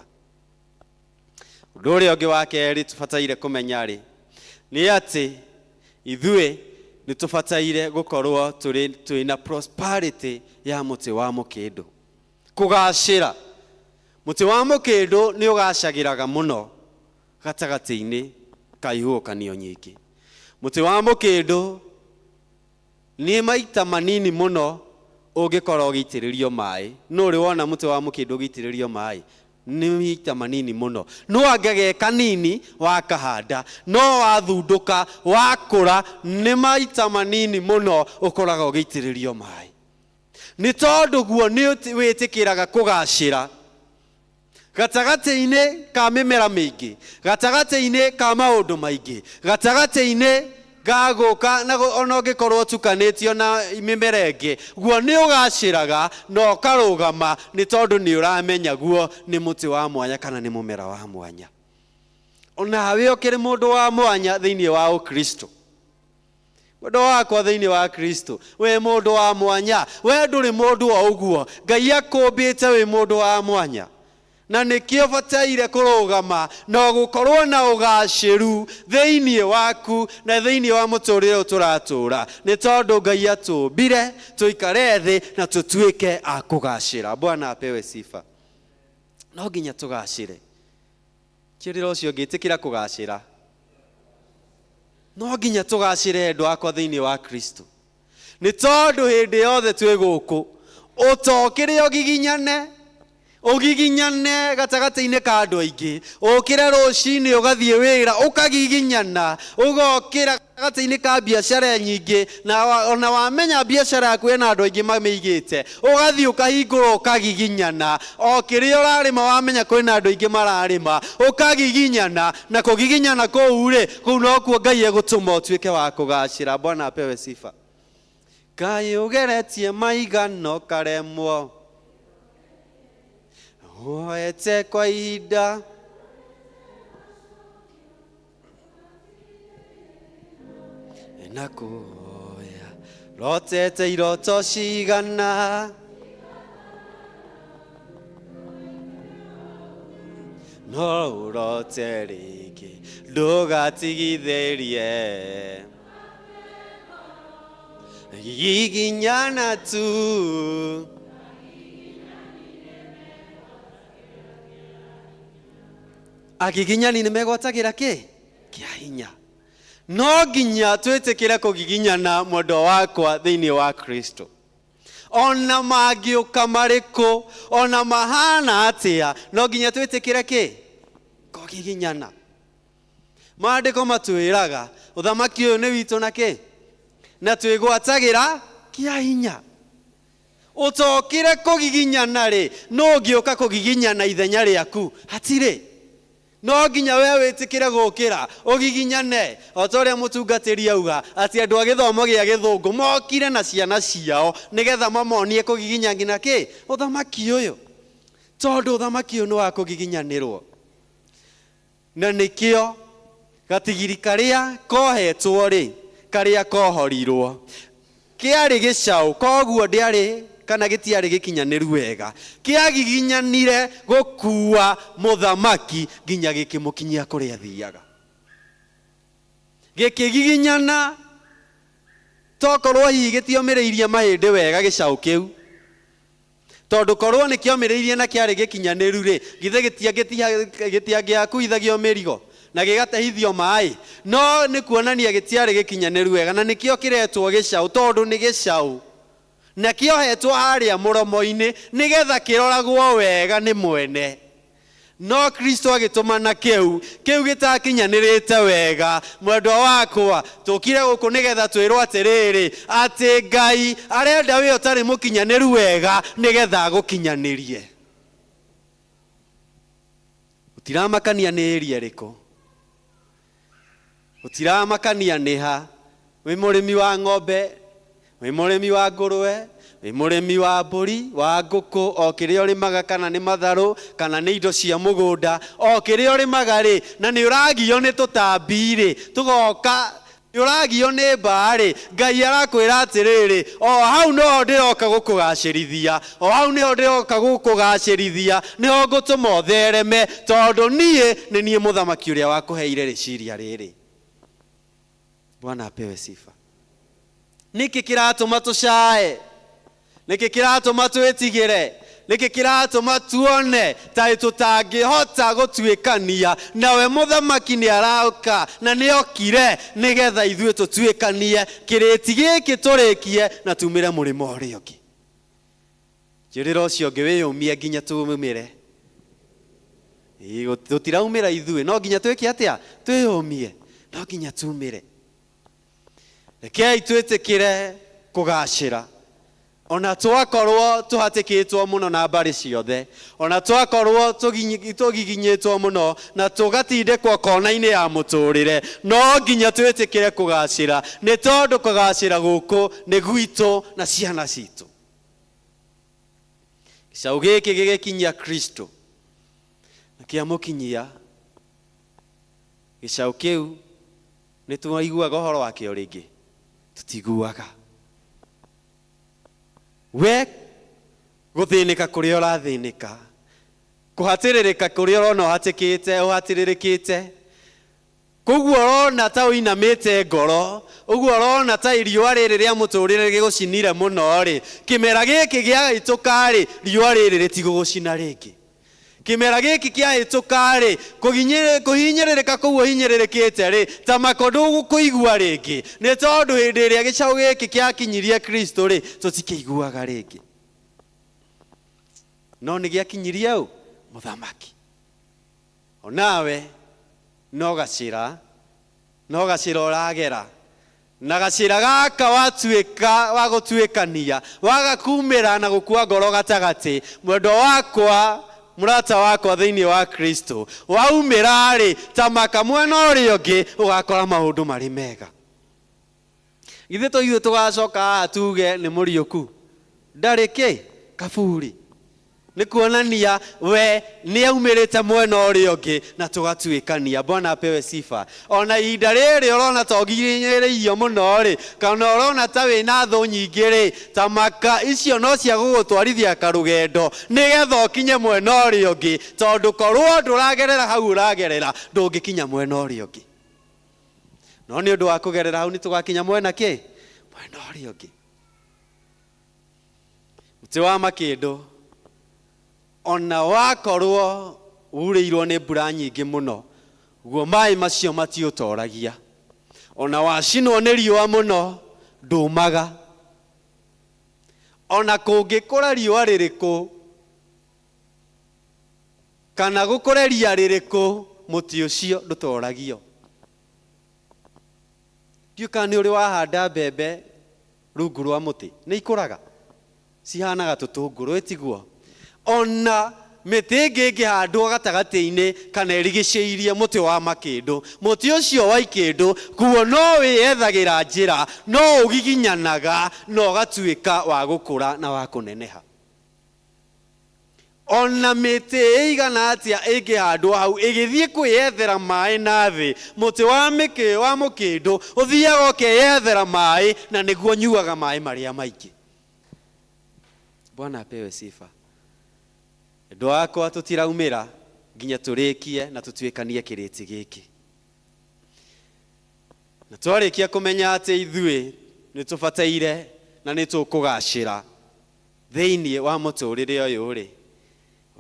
Speaker 19: Ũndũ ũrĩa ũngĩ wa kerĩ tũbataire kũmenya rĩ nĩ atĩ ithuĩ nĩ tũbataire gũkorwo twĩna prosperity ya mũtĩ wa mũkĩndũ, kũgacĩra. Mũtĩ wa mũkĩndũ nĩ ũgacagĩraga mũno gatagatĩ-inĩ ka ihuhũkanio nyingĩ. Mũtĩ wa mũkĩndũ nĩ maita manini mũno ũngĩkorwo ũgĩitĩrĩrio maĩ. Nũ ũrĩ wona mũtĩ wa mũkĩndũ ũgĩitĩrĩrio maĩ? Nĩ maita manini mũno. No angĩge kanini wakahanda, no wathundũka wakũra, nĩ maita manini mũno ũkoraga ũgĩitĩrĩrio maĩ. Nĩ tondũ guo nĩ wĩtĩkĩraga kũgacĩra gatagatĩ-inĩ ka mĩmera mĩingĩ, gatagatĩ-inĩ ka maũndũ maingĩ, gatagatĩ-inĩ gagũka na ona ũngĩkorwo tukanĩtio na mĩmera ĩngĩ, guo nĩ ũgacĩraga na ũkarũgama nĩ tondũ nĩ ũramenya guo nĩ mũtĩ wa mwanya kana nĩ mũmera wa mwanya. Onawe ũkĩrĩ mũndũ wa mwanya thĩinĩ wa Ũkristo, mũndũ wakwa thĩinĩ wa Kristo, we mũndũ wa mwanya, we ndũrĩ mũndũ o ũguo. Ngai akũmbĩte wĩ mũndũ wa mwanya, na nĩkĩo bataire kũrũgama na gũkorwo na ũgacĩru thĩinĩ waku na thĩinĩ wa mũtũrĩre tũratũra, nĩ tondũ Ngai atũmbire tũikare thĩ na tũtuĩke a kũgacĩra. Bwana apewe sifa. No nginya tũgacĩre. Kĩrĩro ũcio ngĩtĩkĩra kũgacĩra, no nginya tũgacĩre andũ akwa thĩinĩ wa Kristo, nĩ tondũ hĩndĩ yothe twĩ gũkũ ũtokĩre ũgiginyane gatagatĩ-inĩ ka andũ aingĩ, ũkĩre rũcinĩ ũgathiĩ wĩra ũkagiginyana, ũgokĩra gatagatĩ-inĩ ka biacara nyingĩ, na ona wamenya biacara yaku ĩna andũ aingĩ mamĩigĩte, ũgathiĩ ũkahingũra ũkagiginyana. O kĩrĩa ũrarĩma wamenya kwĩna andũ aingĩ mararĩma, ũkagiginyana, na kũgiginyana kũu-rĩ, kũu nokuo Ngai egũtũma ũtuĩke wa kũgacĩra. Bwana apewe sifa. Ngai ũgeretie maigano karemwo, woete kwa ihinda, na kuoya rotete iroto cigana, no ũrote rĩngĩ ndũgatigithĩrie, giginyana tu. Agiginyani nĩ megwatagĩra kĩa hinya. No nginya twĩtĩkĩre kũgiginyana mwendwa wakwa thĩinĩ wa Kristo. Ona mangĩũka marĩkũ, ona mahana atĩa, no nginya twĩtĩkĩre kũgiginyana. Maandĩko matwĩraga ũthamaki ũyũ nĩ witũ na twĩgwatagĩra kĩa hinya. Ũtokĩre kũgiginyana-rĩ, no ũngĩũka kũgiginyana ithenya rĩaku hatirĩ. No nginya we wĩtĩkĩre gũkĩra ũgiginyane, o ta ũrĩa mũtungatĩri auga atĩ andũ a gĩthomo gĩa gĩthũngũ mokire na ciana ciao nĩgetha mamonie kũgiginyana ũthamaki ũyũ, tondũ ũthamaki ũyũ nĩ wa kũgiginyanĩrwo. Na nĩkĩo gatigiri karĩa kohetwo-rĩ, karĩa kohorirwo kĩarĩ gĩcaũ, koguo ndĩarĩ kana gĩtiarĩ gĩkinyanĩru wega, kĩagiginyanire gũkua mũthamaki nginya gĩkĩmũkinyia kũrĩa athiaga. Gĩkĩgiginyana tokorwo hihi gĩtiomĩrĩirie mahĩndĩ wega gĩcaũ kĩu, tondũ korwo nĩ kĩomĩrĩirie na kĩarĩ gĩkinyanĩru-rĩ, githĩ gĩtiangĩakuithagio mĩrigo na gĩgatahithio maĩ. No nĩ kuonania gĩtiarĩ gĩkinyanĩru wega, na nĩkĩo kĩretwo gĩcaũ, tondũ nĩ gĩcaũ na kĩohetwo harĩa mũromo-inĩ nĩgetha kĩroragwo wega nĩ mwene. no Kristo agĩtũmana kĩu gĩtakinyanĩrĩte wega. Mwendwa wakwa, tũkire gũkũ nĩgetha twĩrwo atĩrĩrĩ atĩ Ngai arenda wĩ ũtarĩ mũkinyanĩru wega nĩgetha agũkinyanĩrie. Ũtiramakania nĩ ĩria rĩkũ, ũtiramakania nĩ ha. Wĩ mũrĩmi wa ng'ombe, wĩ mũrĩmi wa ngũrũwe, wĩ mũrĩmi wa mbũri, wa ngũkũ, o kĩrĩa ũrĩmaga, kana nĩ matharũ kana nĩ indo cia mũgũnda, o kĩrĩa ũrĩmaga rĩ, na nĩ ũragio nĩ tũtambi rĩ, tũgoka nĩ ũragio nĩ mbaa rĩ, Ngai arakwĩra atĩrĩrĩ, o hau noho ndĩroka gũkũgacĩrithia, o hau nĩho ndĩroka gũkũgacĩrithia, nĩho ngũtũma ũthereme, tondũ niĩ nĩ niĩ mũthamaki ũrĩa wakũheire rĩciria rĩrĩ. Bwana apewe sifa. Nĩkĩ kĩratũma tũcae? Nĩkĩ kĩratũma twĩtigĩre? Nĩkĩ kĩratũma tuone ta tũtangĩhota gũtuĩkania? Nawe mũthamaki nĩ arauka na nĩ okire nĩgetha ithuĩ tũtuĩkanie kĩrĩti gĩkĩ tũrĩkie na tumĩre mũrĩmo ũrĩa ũngĩ. Njĩrĩra ũcio ũngĩ wĩyũmie nginya tumĩre. Tũtiraumĩra ithuĩ, no nginya twĩke atĩa? Twĩyũmie, no nginya tumĩre. Rekei twĩtĩkĩre kũgacĩra. Ona twakorwo tũhatĩkĩtwo mũno na mbarĩ ciothe, ona twakorwo tũgiginyĩtwo mũno na tũgatindĩkwo kona-inĩ ya mũtũrĩre, no nginya twĩtĩkĩre kũgacĩra, nĩ tondũ kũgacĩra gũkũ nĩ gwitũ na ciana citũ. Gĩcaũ gĩkĩ gĩgĩkinyia Kristo na kĩamũkinyia, gĩcaũ kĩu nĩ tũiguaga ũhoro wakĩo rĩngĩ? Tũtiguaga. We gũthĩnĩka kũrĩa ũrathĩnĩka, kũhatĩrĩrĩka kũrĩa ũrona ũhatĩrĩrĩkĩte, kũguo ũrona ta ũinamĩte ngoro, ũguo ũrona ta iriũa rĩrĩ rĩa mũtũrĩre gĩgũcinire mũno rĩ, kĩmera gĩkĩ gĩahĩtũka rĩ, riũa rĩrĩ rĩtigũgũcina rĩngĩ. Kĩmera gĩkĩ kĩahĩtũka rĩ, kũhinyĩrĩrĩka kũu ũhinyĩrĩrĩkĩte rĩ, ta mako ndũgũkũigua rĩngĩ, nĩ tondũ hĩndĩ ĩrĩa gĩcaũ gĩkĩ kĩakinyirie Kristo rĩ, tũtikĩiguaga rĩngĩ. No nĩ gĩakinyirie ũ? Mũthamaki. Onawe no gacĩra ũragera, na gacĩra gaka watuĩka wa gũtuĩkania, wagakumĩra na gũkua ngoro gatagatĩ, mwendwa wakwa, mũrata wakwa thĩinĩ wa Kristo, waumĩra rĩ, ta maka mwena ũrĩa ũngĩ ũgakora maũndũ marĩ mega. Githĩ tũithuĩ tũgacoka haha tuge nĩ mũriũku? Ndarĩ kĩ? Kaburi. Nĩ kuonania we nĩ aumĩrĩte mwena ũrĩa ũngĩ na tũgatuĩkania. Bwana apewe sifa. Ona ihinda rĩrĩ ũrona ta ũginyĩrĩirio mũno rĩ, kana ũrona ta wĩna thũ nyingĩ rĩ, ta maka icio no cia gũgũtwarithia karũgendo nĩgetha ũkinye mwena ũrĩa ũngĩ, tondũ korwo ndũragerera hau ũragerera, ndũngĩkinya mwena ũrĩa ũngĩ. No nĩ ũndũ wa kũgerera hau nĩ tũgakinya mwena kĩ? Mwena ũrĩa ũngĩ. Mũtĩ wa makĩndũ ona wakorwo urĩirwo nĩ mbura nyingĩ mũno, guo maĩ macio matiũtoragia. Ona wacinwo nĩ riũa mũno, ndũmaga. Ona kũngĩkũra riũa rĩrĩkũ kana gũkũre ria rĩrĩkũ, mũtĩ ũcio ndũtoragio. Ndiũka nĩ ũrĩ wahanda mbembe rungu rwa mũtĩ, nĩ ikũraga cihanaga tũtũngũrũ, ĩtiguo. Ona mĩtĩ ĩngĩ ĩngĩhandwo gatagatĩ-inĩ kana ĩrigicĩirie mũtĩ wa makĩndũ, mũtĩ ũcio wa ikĩndũ guo no wĩyethagĩra njĩra, no ũgiginyanaga na ũgatuĩka wa gũkũra na wa kũneneha. Ona mĩtĩ ĩigana atĩa ĩngĩhandwo hau ĩgĩthiĩ kwĩyethera maĩ na thĩ, mũtĩ wa mũkĩndũ ũthiaga ũkeyethera maĩ, na nĩguo nyuaga maĩ marĩa maingĩ. Bwana apewe sifa. Andũ akwa tũtiraumĩra nginya tũrĩkie na tũtuĩkanie kĩrĩti gĩkĩ. Na twarĩkia kũmenya atĩ ithuĩ nĩ tũbataire na nĩ tũkũgacĩra thĩinĩ wa mũtũrĩre ũyũ rĩ,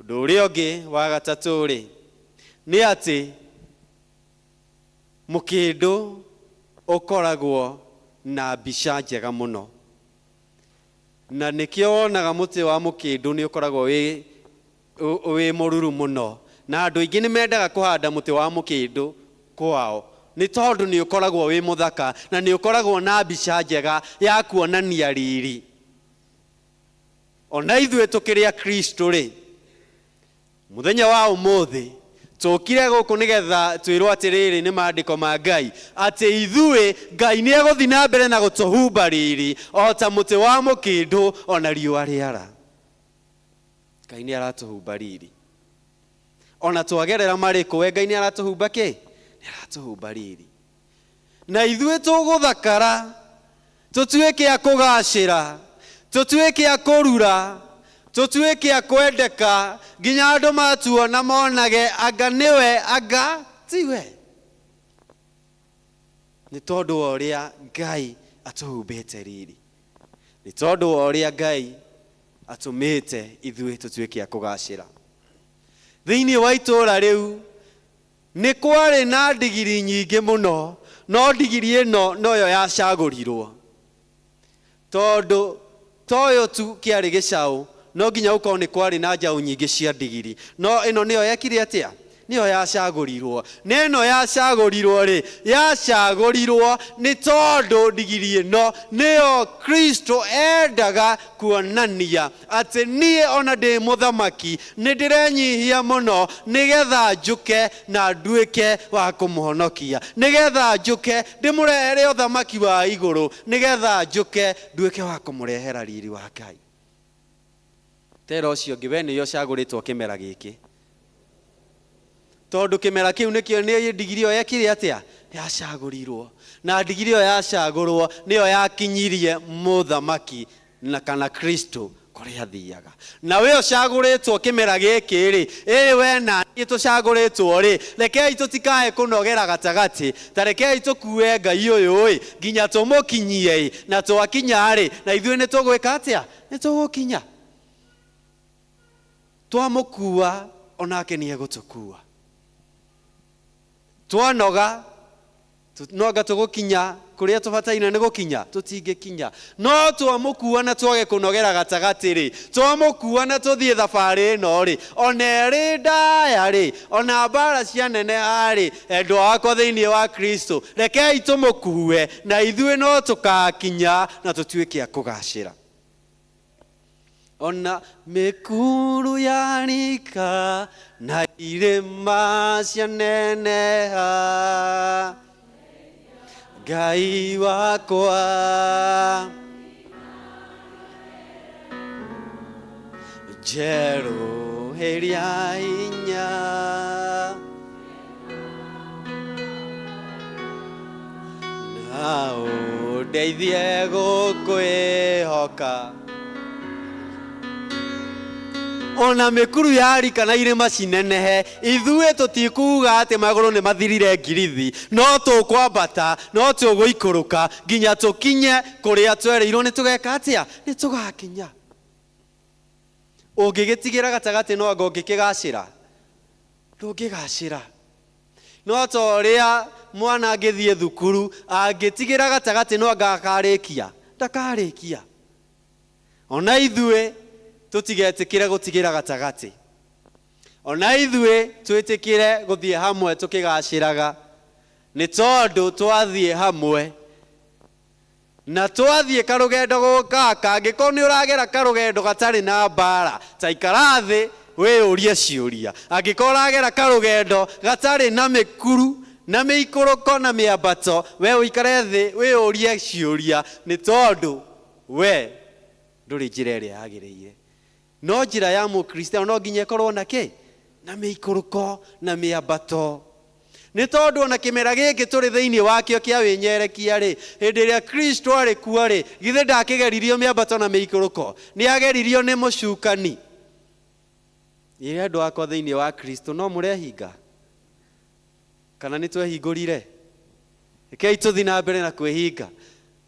Speaker 19: ũndũ ũrĩa ũngĩ wa gatatũ rĩ, nĩ atĩ mũkĩndũ ũkoragwo na mbica njega mũno, na nĩkĩo wonaga mũtĩ wa mũkĩndũ nĩ ũkoragwo wĩ mũruru mũno, na andũ aingĩ nĩ mendaga kũhanda mũtĩ wa mũkĩndũ kwao nĩ tondũ nĩ ũkoragwo wĩ mũthaka na nĩ ũkoragwo na mbica njega ya kuonania riri. Ona ithuĩ tũkĩrĩ a Kristo rĩ, mũthenya wa ũmũthĩ tũkire gũkũ nĩgetha twĩrwo atĩrĩrĩ nĩ maandĩko ma Ngai atĩ ithuĩ Ngai nĩ egũthiĩ na mbere na gũtũhumba riri o ta mũtĩ wa mũkĩndũ ona riũa rĩara. Ngai nĩ aratũhumba riri. Ona twagerera marĩkũ we Ngai nĩ aratũhumba kĩ? Nĩ aratũhumba riri. Na ithuĩ tũgũthakara, tũtuĩke a kũgacĩra, tũtuĩke a kũrura, tũtuĩke a kwendeka, nginya andũ matuona monage anga nĩwe anga tiwe. Nĩ tondũ wa ũrĩa Ngai atũhumbĩte riri. Nĩ tondũ wa ũrĩa Ngai atũmĩte ithuĩ tũtuĩke a kũgacĩra. Thĩinĩ wa itũũra rĩu nĩ kwarĩ na ndigiri nyingĩ mũno, no ndigiri ĩno noyo yacagũrirwo. Tondũ toyo tu kĩarĩ gĩcaũ, no nginya gũkorwo nĩ kwarĩ na njaũ nyingĩ cia ndigiri. No ĩno nĩyo yekire atĩa? Nĩyo yacagũrirwo. Na ĩno yacagũrirwo rĩ, yacagũrirwo nĩ tondũ ndigiri ĩno nĩyo Kristo endaga kuonania atĩ niĩ ona ndĩ mũthamaki nĩ ndĩrenyihia mũno nĩgetha njũke na nduĩke wa kũmũhonokia, nĩgetha njũke ndĩmũrehere ũthamaki wa igũrũ, nĩgetha njũke nduĩke wa kũmũrehera riri wa Ngai. Tera ũcio ũngĩ we nĩyo ũcagũrĩtwo kĩmera gĩkĩ, tondũ kĩmera kĩu nĩkĩo nĩ ndigiri ĩyo yekire atĩa? Yacagũrirwo. Na ndigiri ĩyo yacagũrwo nĩyo yakinyirie mũthamaki na kana Kristo kũrĩa athiaga. Na we ũcagũrĩtwo kĩmera gĩkĩ rĩ, we na niĩ tũcagũrĩtwo rĩ, rekei tũtikae kũnogera gatagatĩ, ta rekei tũkue Ngai ũyũ nginya tũmũkinyie, na twakinya rĩ, na ithuĩ nĩ tũgwĩka atĩa? Nĩ tũgũkinya. Twamũkua onake nĩ egũtũkua. Twanoga noga tũgũkinya kũrĩa tũbataire nĩ gũkinya? Tũtingĩkinya. No twamũkua na twage kũnogera gatagatĩ rĩ, twamũkua na tũthiĩ thabarĩ ĩno rĩ, ona ĩrĩ ndaya rĩ, ona mbara cia neneha rĩ, endwa akwa thĩinĩ wa Kristo, rekei tũmũkue na ithuĩ no tũkakinya na tũtuĩke a kũgacĩra. Ona mĩkuru yanika na irĩma cianeneha, Ngai wakwa njerũhĩria hinya, na ũndeithie gũkwĩhoka. Ona mĩkuru yarika na irĩma cinenehe, ithuĩ tũtikuga atĩ magũrũ nĩ mathirire ngirithi, no tũkwambata, no tũgũikũrũka nginya tũkinye kũrĩa twereirwo nĩ tũgeka atĩa? Nĩ tũgakinya. Ũngĩgĩtigĩra gatagatĩ no anga ũngĩkĩgacĩra? Ndũngĩgacĩra. No ta ũrĩa mwana angĩthiĩ thukuru, angĩtigĩra gatagatĩ no anga akarĩkia? Ndakarĩkia. Ona ithuĩ tũtigetĩkĩre gũtigĩra gatagatĩ. Ona ithuĩ twĩtĩkĩre gũthiĩ hamwe tũkĩgacĩraga, nĩ tondũ twathiĩ hamwe na twathiĩ karũgendo gũkaka, angĩkorwo nĩ ũragera karũgendo gatarĩ na mbara, ta ikara thĩ wĩyũrie ciũria. Angĩkorwo ũragera karũgendo gatarĩ na mĩkuru na mĩikũrũko na mĩambato, we ũikare thĩ wĩyũrie ciũria, nĩ tondũ we ndũrĩ njĩra ĩrĩa yagĩrĩire. No njĩra ya mũkristiano no nginya ĩkorwo na kĩ? Na mĩikũrũko na mĩambato. Nĩ tondũ ona kĩmera gĩkĩ tũrĩ thĩinĩ wakĩo kĩa wĩnyerekia rĩ, hĩndĩ ĩrĩa Kristo arĩ kuo rĩ, githĩ ndakĩgeririo mĩambato na mĩikũrũko? Nĩ ageririo nĩ mũcukani. Ĩrĩa andũ akwa thĩinĩ wa Kristo no mũrehinga? Kana nĩ twehingũrire? Rekei tũthiĩ na mbere na kwĩhinga.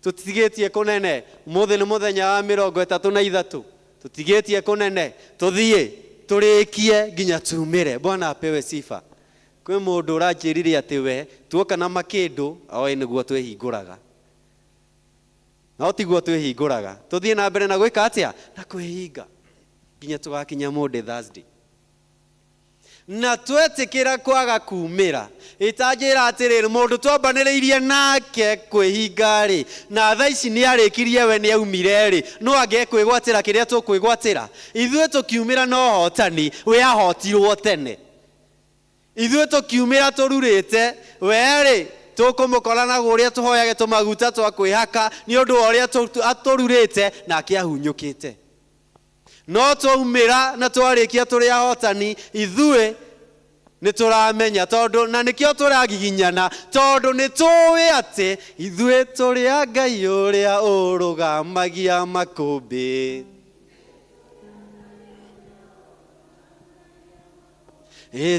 Speaker 19: Tũtigĩtie kũnene, mũthĩ nĩ mũthenya wa 33. Tũtigĩtie kũnene, tũthiĩ tũrĩkie nginya tumĩre. Bwana apewe sifa. Kwĩ mũndũ ũranjĩrire atĩ we tuoka na makĩndũ oĩ nĩguo twĩhingũraga. No tiguo twĩhingũraga. Tũthiĩ na mbere na gwĩka atĩa? Na kwĩhinga nginya tũgakinya Monday Thursday. na twetikira kwaga kumira itanjira atiriri mundu twambaniriirie nake kwihinga ri na thaa ici ni arikirie we ni aumire ri no angekwigwatira kiria tukwigwatira ithuĩ tukiumira no hotani we ahotirwo tene ithuĩ tukiumira tururite we ri tukumukora na guria tuhoyage tumaguta twa kwihaka ni undu uria atururite nake ahunyukite no twaumira na twarikia turi ahotani ithuĩ nĩ tũramenya tondũ na nĩkĩo tũragiginyana tondũ nĩ tũĩ atĩ ithuĩ tũrĩ a Ngai ũrĩa ũrũgamagia makũmbĩ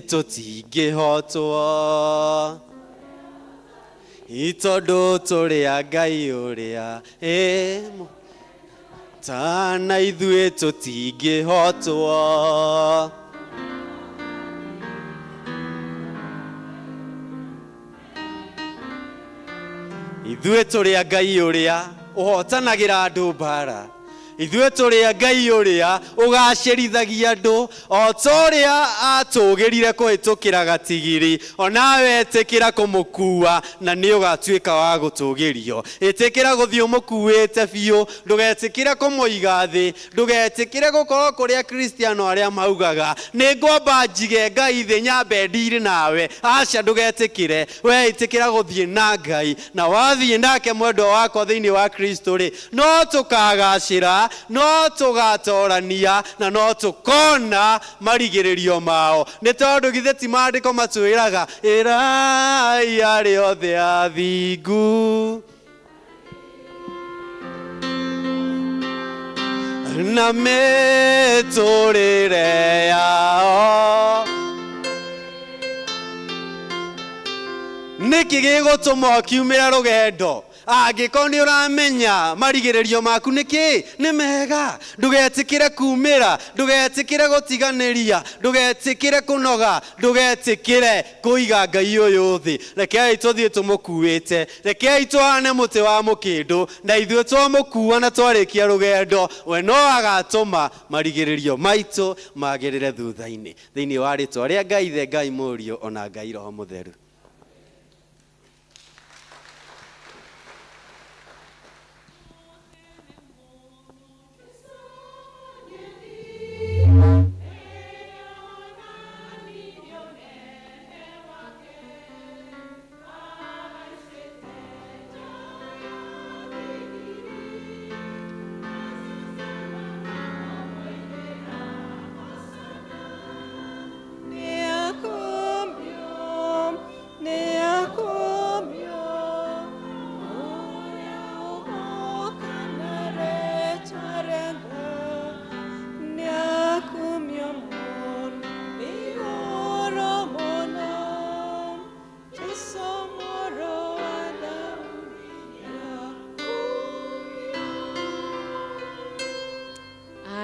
Speaker 19: tũtingĩhotwo tondũ tũrĩ a Ngai ũrĩa tana ithuĩ tũtingĩhotwo ithuĩ tũrĩ a Ngai ũrĩa ũhotanagĩra andũ mbara ithuĩ tũrĩ a Ngai ũrĩa ũgacĩrithagia andũ o ta ũrĩa atũgĩrire kũhĩtũkĩra gatigiri onawe ĩtĩkĩra kũmũkua na nĩ ũgatuĩka wa gũtũgĩrio ĩtĩkĩra gũthiĩ ũmũkuĩte biũ ndũgetĩkĩre kũmũiga thĩ ndũgetĩkĩre gũkorwo kũrĩ akristiano arĩa maugaga nĩ ngwamba njige Ngai thĩ nyambe ndiri nawe aca ndũgetĩkĩre we ĩtĩkĩra gũthiĩ na Ngai na wathiĩ nake mwendwa wakwa thĩinĩ wa Kristo rĩ no tũkagacĩra no tũgatorania na no tũkona marigĩrĩrio mao nĩ tondũ githĩ ti maandĩko matwĩraga ĩrai arĩ othe athingu na mĩtũrĩre yao nĩkĩ gĩgũtũma ũkiumĩra rũgendo angĩkorwo nĩ ũramenya marigĩrĩrio maku nĩkĩ nĩ mega ndũgetĩkĩre kumĩra ndũgetĩkĩre gũtiganĩria ndũgetĩkĩre kũnoga ndũgetĩkĩre kũiga Ngai ũyũ thĩ rekei tũthiĩ tũmũkuĩte rekei tũhane mũtĩ wa mũkĩndũ na ithuĩ twamũkua na twarĩkia rũgendo we no agatũma marigĩrĩrio maitũ magĩrĩre thutha-inĩ thĩinĩ wa rĩtwa rĩa Ngai ithe Ngai mũriũ ona Ngai Roho Mũtheru.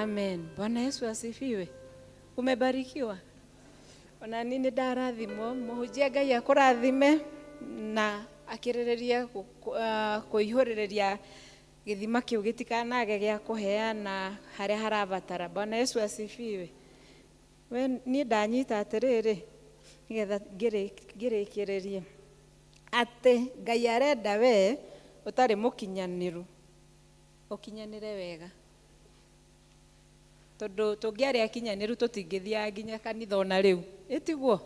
Speaker 1: Amen. Bwana Yesu asifiwe. Umebarikiwa. Ona nini ndarathimwo muhunjia Ngai akũrathime na akĩrĩrĩria kũihũrĩrĩria gĩthima kĩu gĩtikanage gĩa kũheana harĩa harabatara. Bwana Yesu asifiwe. We niĩ ndanyita atĩrĩrĩ nĩgetha ngĩrĩkĩrĩrie atĩ Ngai arenda we ũtarĩ mũkinyanĩru ũkinyanĩre wega tondu tũngĩarĩ akinyanĩru tũtingĩthiaga nginya kanitha ona rĩu ĩtiguo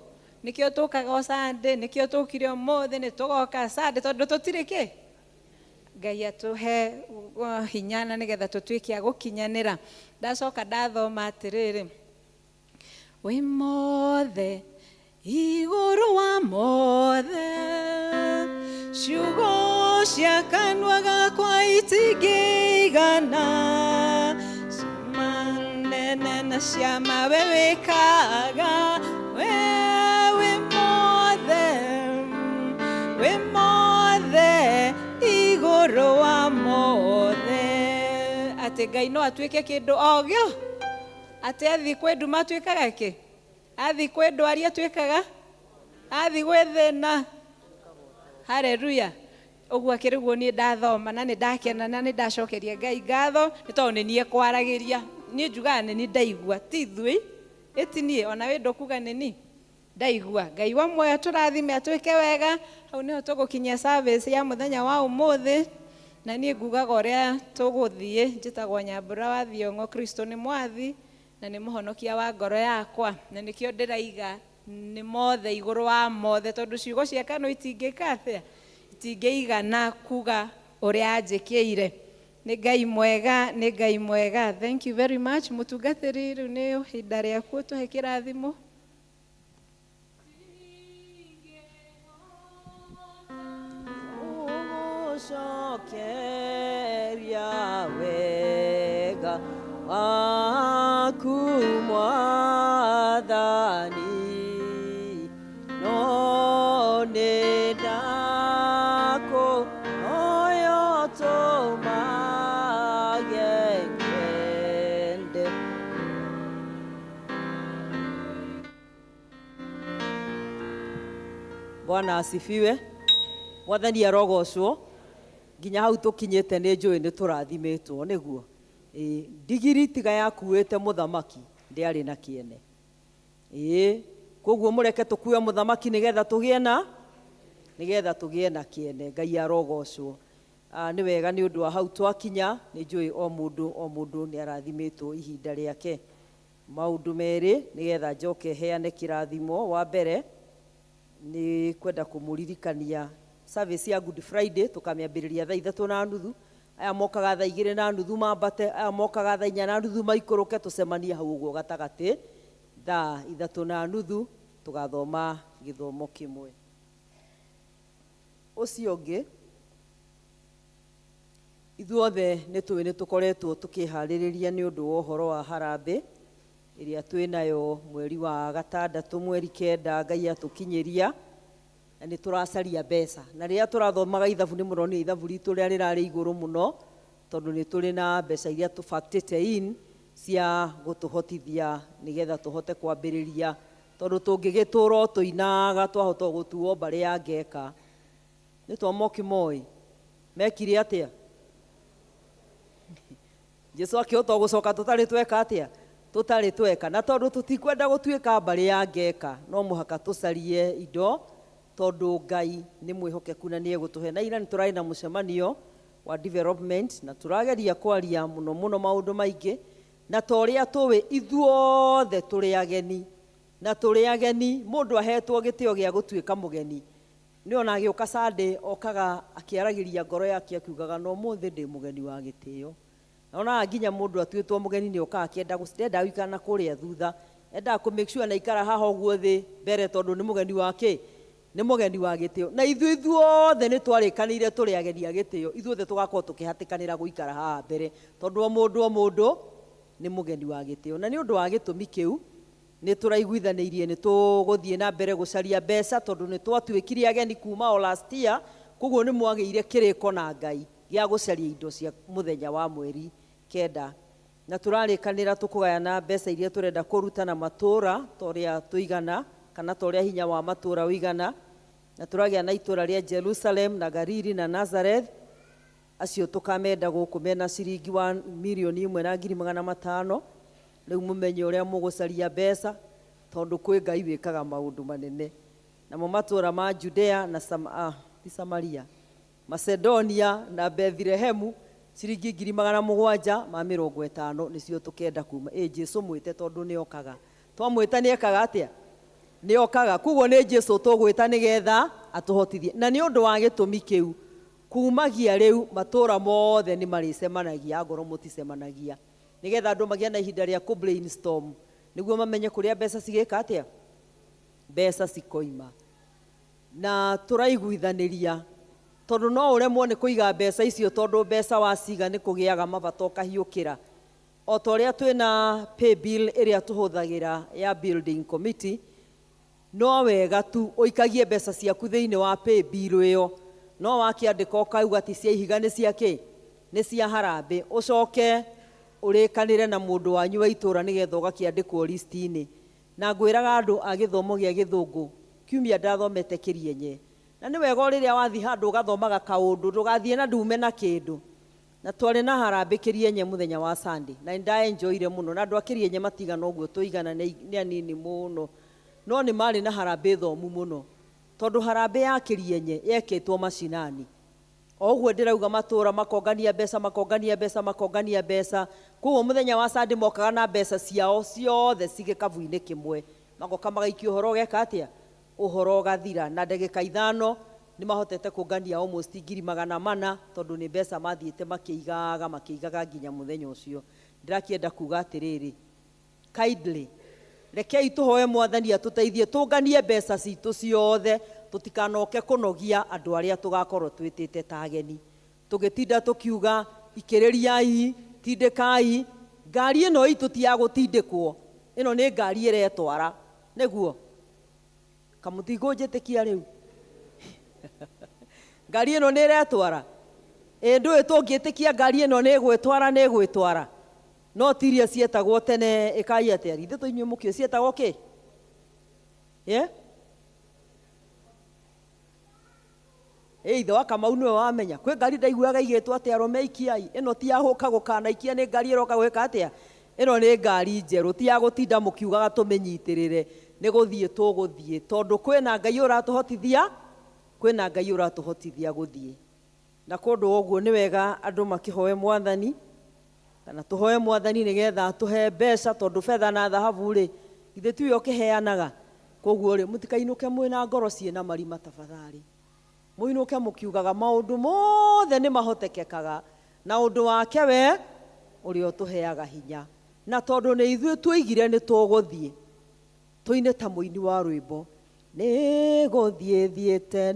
Speaker 1: nĩkĩo tũkaga Sunday nĩkĩo tũkire ũmũthĩ nĩ tũgoka Sunday tondũ tũtirĩ kĩ Ngai atũhe hinyana nĩgetha tũtuĩke a gũkinyanĩra. Ndacoka ndathoma atĩrĩrĩ wĩ mothe igũrũ wa mothe ciugo cia kanua gakwa itingĩigana na ciama we wĩkaga we mothe igũrũ wa mothe atĩ Ngai no atuĩke kĩndũ o gĩo atĩ athi kwĩ nduma atuĩkaga kĩ athi kwĩ ndwari atuĩkaga athi gwĩ thĩna haleluya ũguo akĩrĩguo niĩ ndathoma na nĩ ndakena na nĩ ndacokeria Ngai ngatho nĩ tondũ nĩ niĩ kwaragĩria niĩ njugaga nĩ niĩ ndaigua ti ithuĩ ĩti niĩ ona wĩ ndũkuga nĩ niĩ ndaigua Ngai wa muoyo tũrathime atwĩke wega. Hau nĩho tũgũkinyia service ya mũthenya wa ũmũthĩ, na niĩ ngugaga ũrĩa tũgũthiĩ. Njĩtagwo Nyambura wa Thiong'o. Kristo nĩ mwathi na nĩ mũhonokia wa ngoro yakwa, na nĩkĩo ndĩraiga nĩ mothe igũrũ wa mothe, tondũ ciugo cia kanua itingĩka atĩa, itingĩigana kuga ũrĩa anjĩkĩire. Nĩ Ngai mwega, nĩ Ngai mwega. Thank you very much. Mũtungatĩri, rĩu nĩ ihinda rĩaku ũtũhe kĩrathimo.
Speaker 12: Ũgũcokeria wega waku Mwathani, no nĩ ndakũhoya ũtũmage ngende. Bwana asifiwe. Mwathani arogocwo. Nginya hau tukinyite nĩ njũĩ nĩ tũrathimitwo nĩguo. Ndigiri tiga yakuĩte mũthamaki ndĩarĩ na kĩene. Koguo mũreke tũkue mũthamaki nĩgetha tũgĩe na kĩene. Ngai arogocwo. Nĩ wega nĩ ũndũ wa hau twakinya. Nĩ njũĩ o mũndũ nĩ arathimĩtwo ihinda rĩake. Maũndũ merĩ nĩgetha njoke heane kĩrathimo. Wa mbere nĩ kwenda kũmũririkania service ya Good Friday tukamĩambĩrĩria thaa 3:30. Aya mokaga thaa 2:30 mambate, aya mokaga thaa 4:30 maikũrũke, tũcemanie hau ũguo gatagatĩ thaa 3:30 tugathoma gĩthomo kĩmwe. Ũcio ũngĩ, ithuothe nĩ tũkoretwo tũkĩharĩrĩria nĩ ũndũ wa ũhoro wa harambĩ ĩrĩa twĩnayo mweri wa gatandatũ, mweri 9 Ngai atũkinyĩria, na nĩ tũracaria mbeca. Na rĩrĩa tũrathomaga ithabu nĩ mũronio ithabu ritũ rĩrĩa rĩrarĩ igũrũ mũno, tondũ nĩ tũrĩ na mbeca iria tũbactĩte in cia gũtũhotithia nĩgetha tũhote kwambĩrĩria, tondũ tũngĩgĩtũra tũinaga twahota gũtuo mbarĩ ya ngeka. Nĩ twamoki moĩ mekire atĩa? Jesu akĩhota gũcoka tũtarĩ tweka atĩa? Tũtarĩ tweka. Na tondũ tũtikwenda gũtuĩka mbarĩ ya ngeka, no mũhaka tũcarie indo, tondũ Ngai nĩ mwĩhokeku na nĩ egũtũhe. Na ira nĩ tũrarĩ na mũcemanio wa development na tũrageria kwaria mũno maũndũ maingĩ, na torĩa tũĩ ithuothe tũrĩ ageni, na tũrĩ ageni. Mũndũ ahetwo gĩtĩo gĩa gũtuĩka mũgeni. Nĩ ona agĩũka Sunday okaga akĩaragĩria ngoro yake akiugaga no mũthĩ ndĩ mũgeni wa gĩtĩo. Naona nginya mũndũ atuĩtwo mũgeni nĩ okaga akĩenda gũcitenda gũikara kũrĩa thutha, endaga kũ make sure na ikara haha ũguo thĩ mbere, tondũ nĩ mũgeni wake, nĩ mũgeni wa gĩtĩo. Na ithuothe nĩ twarĩkanĩire tũrĩ ageni a gĩtĩo, ithuothe tũgakorwo tũkĩhatĩkanĩra gũikara haha mbere, tondũ o mũndũ nĩ mũgeni wa gĩtĩo. Na nĩ ũndũ wa gĩtũmi kĩu nĩ tũraiguithanĩirie nĩ tũgũthiĩ na mbere gũcaria mbeca, tondũ nĩ twatuĩkire ageni kuma o last year. Koguo nĩ mwagĩire kĩrĩko na Ngai gĩa gũcaria indo cia mũthenya wa mweri 9, na tũrarĩkanĩra tũkũgayana mbeca iria tũrenda kũruta na matũũra torĩa tũigana, kana torĩa hinya wa matũũra ũigana. Na tũragĩa na itũũra rĩa Jerusalem na Galili na Nazareth, acio tũkamenda gũkũ mena ciringi 1,500,000. Rĩu mũmenye ũrĩa mũgũcaria mbeca, tondũ kwĩ Ngai wĩkaga maũndũ manene. Namo matũũra ma Judea na Samaria, Macedonia na Bethlehemu, ciringi 750,000 nĩcio tũkenda kuma. Jesu mwĩte tondũ nĩ okaga. Twamwĩta nĩ ekaga atĩa? Nĩ okaga. Koguo nĩ Jesu tũgwĩta nĩgetha atũhotithie. Na nĩ ũndũ wa gĩtũmi kĩu, kumagia rĩu matũũra mothe nĩ marĩcemanagia, ngoro mũticemanagia, nĩgetha andũ magĩa na ihinda rĩa kũ brainstorm, nĩguo mamenye kũrĩa mbeca cigĩka atĩa, mbeca cikoima. Na tũraiguithanĩria, tondũ no ũremwo nĩ kũiga mbeca icio, tondũ mbeca waciga nĩ kũgĩaga mabata ũkahiũkĩra. O ta ũrĩa twĩna pay bill ĩrĩa tũhũthagĩra ya building committee, no wega tu ũikagie mbeca ciaku thĩinĩ wa pay bill ĩyo, no wakĩandĩka ũkauga ti cia ihiga nĩ ciakĩ, nĩ cia harambĩ, ũcoke ũrĩkanĩre na mũndũ wanyu wa itũũra nĩgetha ũgakĩandĩkwo list-inĩ. Na ngwĩraga andũ a gĩthomo gĩa gĩthũngũ, kiumia ndathomete Kĩrienye, na nĩ wega rĩrĩa wathiĩ handũ ũgathomaga kaũndũ, ndũgathiĩ na ndume na kĩndũ. Na twarĩ na harambĩ Kĩrienye mũthenya wa Sunday, na nĩndaenjoyire mũno, na andũ a Kĩrienye matigana ũguo, tũigana nĩ anini mũno. no nĩ marĩ na harambĩ thomu mũno tondũ harambĩ ya kĩrienye yekĩtwo macinani. O ũguo ndĩrauga matũũra makongania mbeca makongania mbeca makongania mbeca, koguo mũthenya wa Sunday mokaga na mbeca ciao ciothe cigĩkabu-inĩ kĩmwe, magoka magaikio ũhoro ũgeka atĩa, ũhoro ũgathira, na ndagĩka ithano nĩ mahotete kũngania almost 400,000 tondũ nĩ mbeca mathiĩte makĩigaga nginya mũthenya ũcio. Ndĩrakĩenda kuga atĩrĩrĩ, kindly rekei tũhoe Mwathani atũteithie tũnganie mbeca citũ ciothe, tũtikanoke kũnogia andũ arĩa tũgakorwo twĩtĩte ta ageni. Tũgĩtinda tũkiuga ikĩrĩriai, tindĩkai, ngari ĩno itũ ti ya gũtindĩkwo, ĩno nĩ ngari ĩretwara, nĩguo kamũtigũnjĩtĩkia rĩu ngari ĩno nĩ ĩretwara, ndũĩ tũngĩtĩkia ngari ĩno nĩ ĩgwĩtwara, no tiria cietagwo tene ĩkai atĩa, ithe tũinyuĩ mũkĩo cietagwo kĩ? Ithe wa Kamau nĩwe wamenya, kwĩ ngari ndaiguaga igĩtwo atĩ arũme ikiai, ĩno ti ya gũka gũkanaikia, nĩ ngari ĩroka gwĩka atĩa, ĩno nĩ ngari njerũ, ti ya gũtinda mũkiugaga tũmĩnyitĩrĩre, nĩ gũthiĩ tũgũthiĩ, tondũ kwĩna Ngai ũratũhotithia gũthiĩ. Na kũndũ ũguo nĩ wega andũ makĩhoe Mwathani, kana tũhoe Mwathani nĩgetha atũhe mbeca, tondũ betha na thahabu rĩ, ithe tiwe ũkĩheanaga. Koguo rĩ, mũtikainũke mwĩna ngoro ciĩna marima tafadhali, mũinũke mũkiugaga maũndũ mothe nĩ mahotekekaga na ũndũ wake we ũrĩa ũtũheaga hinya. Na tondũ nĩ ithuĩ tũigire nĩ tũgũthiĩ, tũine ta mũini wa rwĩmbo, nĩ gũthiĩ thiĩte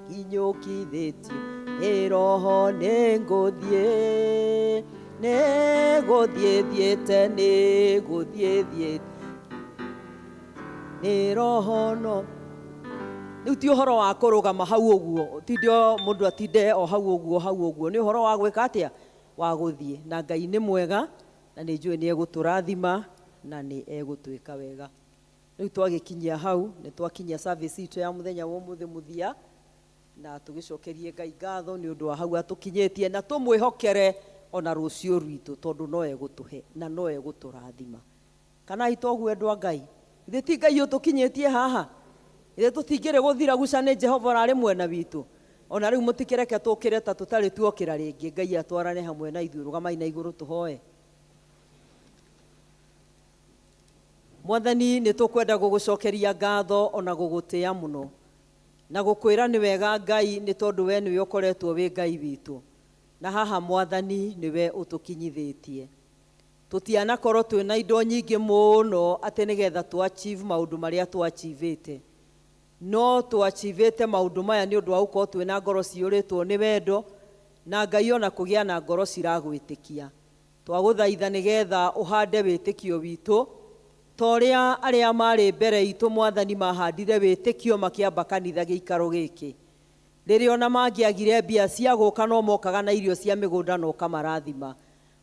Speaker 12: kinyũkithĩtio nĩ Roho, nĩ gũthiĩ thiĩte nĩ Roho no. Rĩu ti ũhoro wa kũrũgama hau ũguo, tinde mũndũ atinde o hau ũguo, nĩ ũhoro wa gwĩka atĩa, wa gũthiĩ. Na Ngai nĩ mwega na nĩ njũĩ nĩ egũtũrathima na nĩ egũtwĩka wega. Rĩu twagĩkinyia hau, nĩ twakinyia service itũ ya mũthenya wa ũmũthĩ mũthia, na tũgĩcokerie Ngai ngatho nĩ ũndũ wa hau atũkinyĩtie, na tũmwĩhokere ona rũciũ rwitũ, tondũ no egũtũhe na no egũtũrathima. Kana itoguo endwa a Ngai, ithe ti Ngai ũtũkinyĩtie haha, ithe tũtingĩrĩ gũthira guca nĩ Jehova arĩ mwena witũ. Ona rĩu mũtikĩreke tũkĩre ta tũtarĩ tuokĩra rĩngĩ, Ngai atwarane hamwe na ithuĩ. Rũgamai na igũrũ tũhoe. Mwathani, nĩ tũkwenda gũgũcokeria ngatho ona gũgũtĩĩa mũno na gũkwĩra nĩ wega Ngai, nĩ tondũ we nĩwe ũkoretwo wĩ Ngai witũ, na haha Mwathani nĩwe ũtũkinyithĩtie. Tũtianakorwo twĩna indo nyingĩ mũno atĩ nĩgetha tũ-achieve maũndũ marĩa tũ-achievĩte, no tũ-achievĩte maũndũ maya nĩ ũndũ wa gũkorwo twĩna ngoro ciyũrĩtwo nĩ wendo, na Ngai ona kũgĩa na ngoro ciragwĩtĩkia. Twagũthaitha nĩgetha ũhande wĩtĩkio witũ, torĩa arĩa marĩ mbere itũ Mwathani mahandire wĩtĩkio makĩamba kanitha gĩikaro gĩkĩ. Rĩrĩa ona mangĩagire mbia cia gũka no mokaga na irio cia mĩgũnda na ũkamarathima.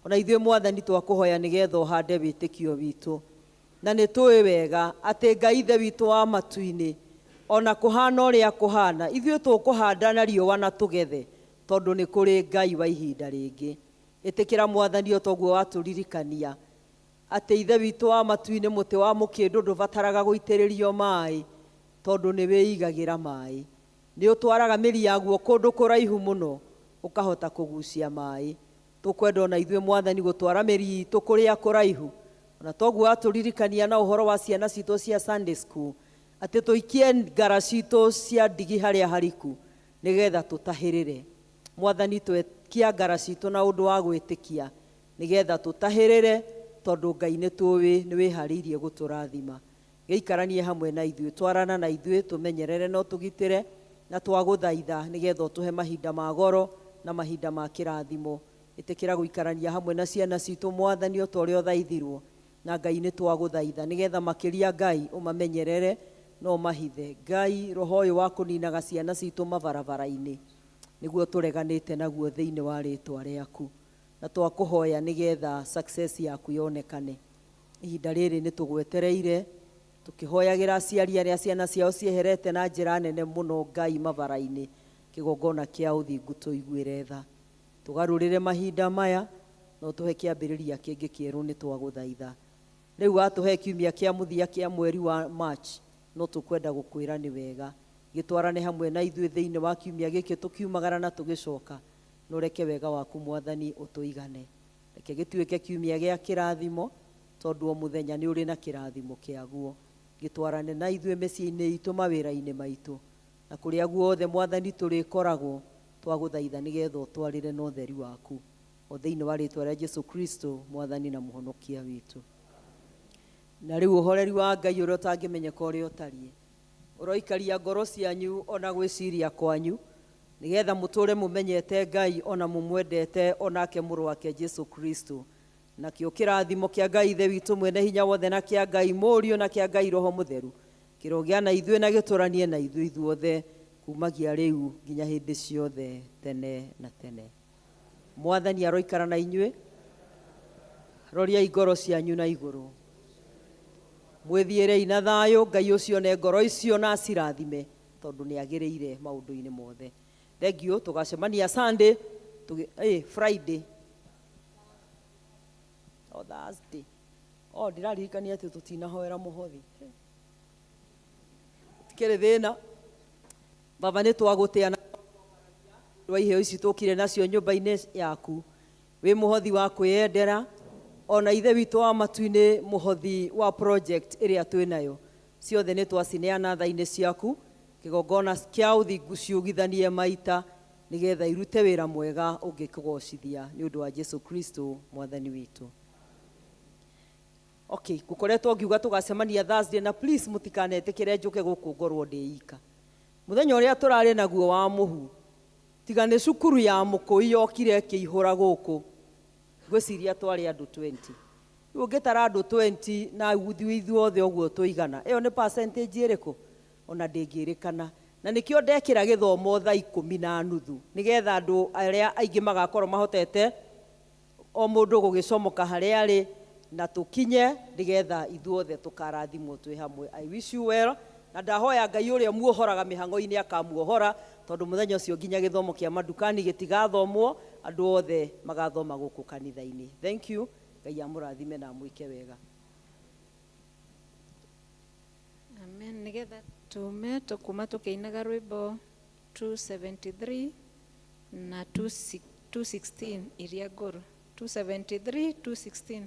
Speaker 12: Ona ithuĩ Mwathani twakũhoya nĩgetha ũhande wĩtĩkio witũ, na nĩ tũĩ wega atĩ Ngai ithe witũ wa matu-inĩ, ona kũhana ũrĩa kũhana, ithuĩ tũkũhanda na riũa na tũgethe, tondũ nĩ kũrĩ Ngai wa ihinda rĩngĩ. Ĩtĩkĩra Mwathani o toguo watũririkania atĩ ithe witũ wa matu-inĩ, mũtĩ wa mũkĩndũ ndũbataraga gũitĩrĩrio maĩ, tondũ nĩ wĩigagĩra maĩ. Nĩ ũtwaraga mĩri yaguo kũndũ kũraihu mũno, ũkahota kũgucia maĩ. Tũkwenda ona ithuĩ Mwathani gũtwara mĩri itũ kũrĩa kũraihu, ona toguo watũririkania na ũhoro wa ciana citũ cia Sunday school, atĩ tũikie ngara citũ cia ndigi harĩa hariku nĩgetha tũtahĩrĩre. Mwathani, twekia ngara citũ na ũndũ wa gwĩtĩkia nĩgetha tũtahĩrĩre, tondũ Ngai nĩ tũĩ nĩ wĩharĩirie gũtũrathima. Gĩikaranie hamwe na ithuĩ, twarana na ithuĩ, tũmenyerere no tũgitĩre, na twagũthaitha nĩgetha ũtũhe mahinda ma goro na mahinda ma kĩrathimo. Ĩtĩkĩra gũikarania hamwe na ciana citũ Mwathani o ta ũrĩa ũthaithirwo, na Ngai nĩ twagũthaitha nĩgetha makĩria Ngai ũmamenyerere no mahithe. Ngai, roho ũyũ wa kũninaga ciana citũ mabarabara-inĩ nĩguo tũreganĩte naguo thĩinĩ wa rĩtwa rĩaku, na twakũhoya nĩgetha success yaku yonekane. Ihinda rĩrĩ nĩ tũgwetereire tũkĩhoyagĩra aciari arĩa ciana ciao cieherete na njĩra nene mũno Ngai mabara-inĩ, kĩgongona kĩa ũthingu tũiguĩre tha. Tũgarũrĩre mahinda maya no tũhe kĩambĩrĩria kĩngĩ kĩerũ, nĩ twagũthaitha. rĩu watũhe kiumia kĩa mũthia kĩa mweri wa March no tũkwenda gũkwĩra nĩ wega gĩtwarane hamwe na ithuĩ thĩinĩ wa kiumia gĩkĩ tũkiumagara na tũgĩcoka no reke wega waku Mwathani ũtũigane reke gĩtuĩke kiumia gĩa kĩrathimo tondũ o mũthenya nĩ ũrĩ na kĩrathimo kĩaguo gĩtwarane na ithuĩ mĩciĩ-inĩ itũ mawĩra-inĩ maitũ na kũrĩa guothe Mwathani tũrĩkoragwo twagũthaitha nĩgetha ũtwarĩre na ũtheri waku o thĩinĩ wa rĩtwa rĩa Jesũ Kristo Mwathani na mũhonokia witũ. Na rĩu ũhoreri wa Ngai ũrĩa ũtangĩmenyeka ũrĩa ũtariĩ ũroikaria ngoro cianyu ona gwĩciria kwanyu nĩgetha mũtũre mũmenyete Ngai ona mũmwendete onake mũrũ wake Jesũ Kristo nakĩo kĩrathimo kĩa Ngai ithe witũ mwene hinya wothe na kĩa Ngai Mũriũ na kĩa Ngai Roho Mũtheru kĩrogĩa na ithuĩ na gĩtũranie na ithuĩ ithuothe kumagia rĩu nginya hĩndĩ ciothe tene na tene. Mwathani aroikara na inyuĩ roria ngoro cianyu na igũrũ mwĩthiĩrei na thayũ Ngai ũcione ngoro icio na acirathime tondũ nĩ agĩrĩire maũndũ-inĩ mothe. Thengiũ tũgacemania Sunday Friday o Thursday ndĩraririkania atĩ tũtinahoera mũhothi tikĩrĩ thĩna baba nĩ twagũtĩa na rwa iheo ici tũkire nacio nyũmba-inĩ yaku wĩ mũhothi wa kwĩyendera ona ithe witũ wa matu-inĩ mũhothi wa project ĩrĩa twĩnayo ciothe nĩ twacineana tha-inĩ ciaku kĩgongona kĩa ũthingu ciũgithanie maita nĩgetha irute wĩra mwega ũngĩkũgocithia nĩ ũndũ wa Jesũ Kristo Mwathani witũ. Gũkoretwo ngiuga tũgacemania Thursday na please mũtikanetĩkĩre njũke gũkũ ngorwo ndĩ ika mũthenya ũrĩa tũrarĩ naguo wa mũhu tiga nĩ cukuru ya mũkũi yokire kĩihũra gũkũ ngwĩciria twarĩ andũ 20 rĩu ũngĩtara andũ 20 na ithuothe ũguo tũigana ĩyo nĩ percentage ĩrĩkũ ona ndĩngĩrĩkana na nĩkĩo ndekĩra gĩthomo thaa 10:30 nĩgetha andũ arĩa aingĩ magakorwo mahotete o mũndũ gũgĩcomoka harĩa arĩ na tũkinye nĩgetha ithuothe tũkarathimwo twĩ hamwe. I wish you well na ndahoya Ngai ũrĩa muohoraga mĩhang'o-inĩ akamuohora tondũ mũthenya ũcio nginya gĩthomo kĩa madukani gĩtigathomwo andũ othe magathoma gũkũ kanitha-inĩ. Thank you. Ngai amũrathime na mwĩke wega.
Speaker 1: Amen. Nĩgetha tume tũkuma tũkĩinaga rwĩmbo 273 na 216 iria ngũrũ 273 216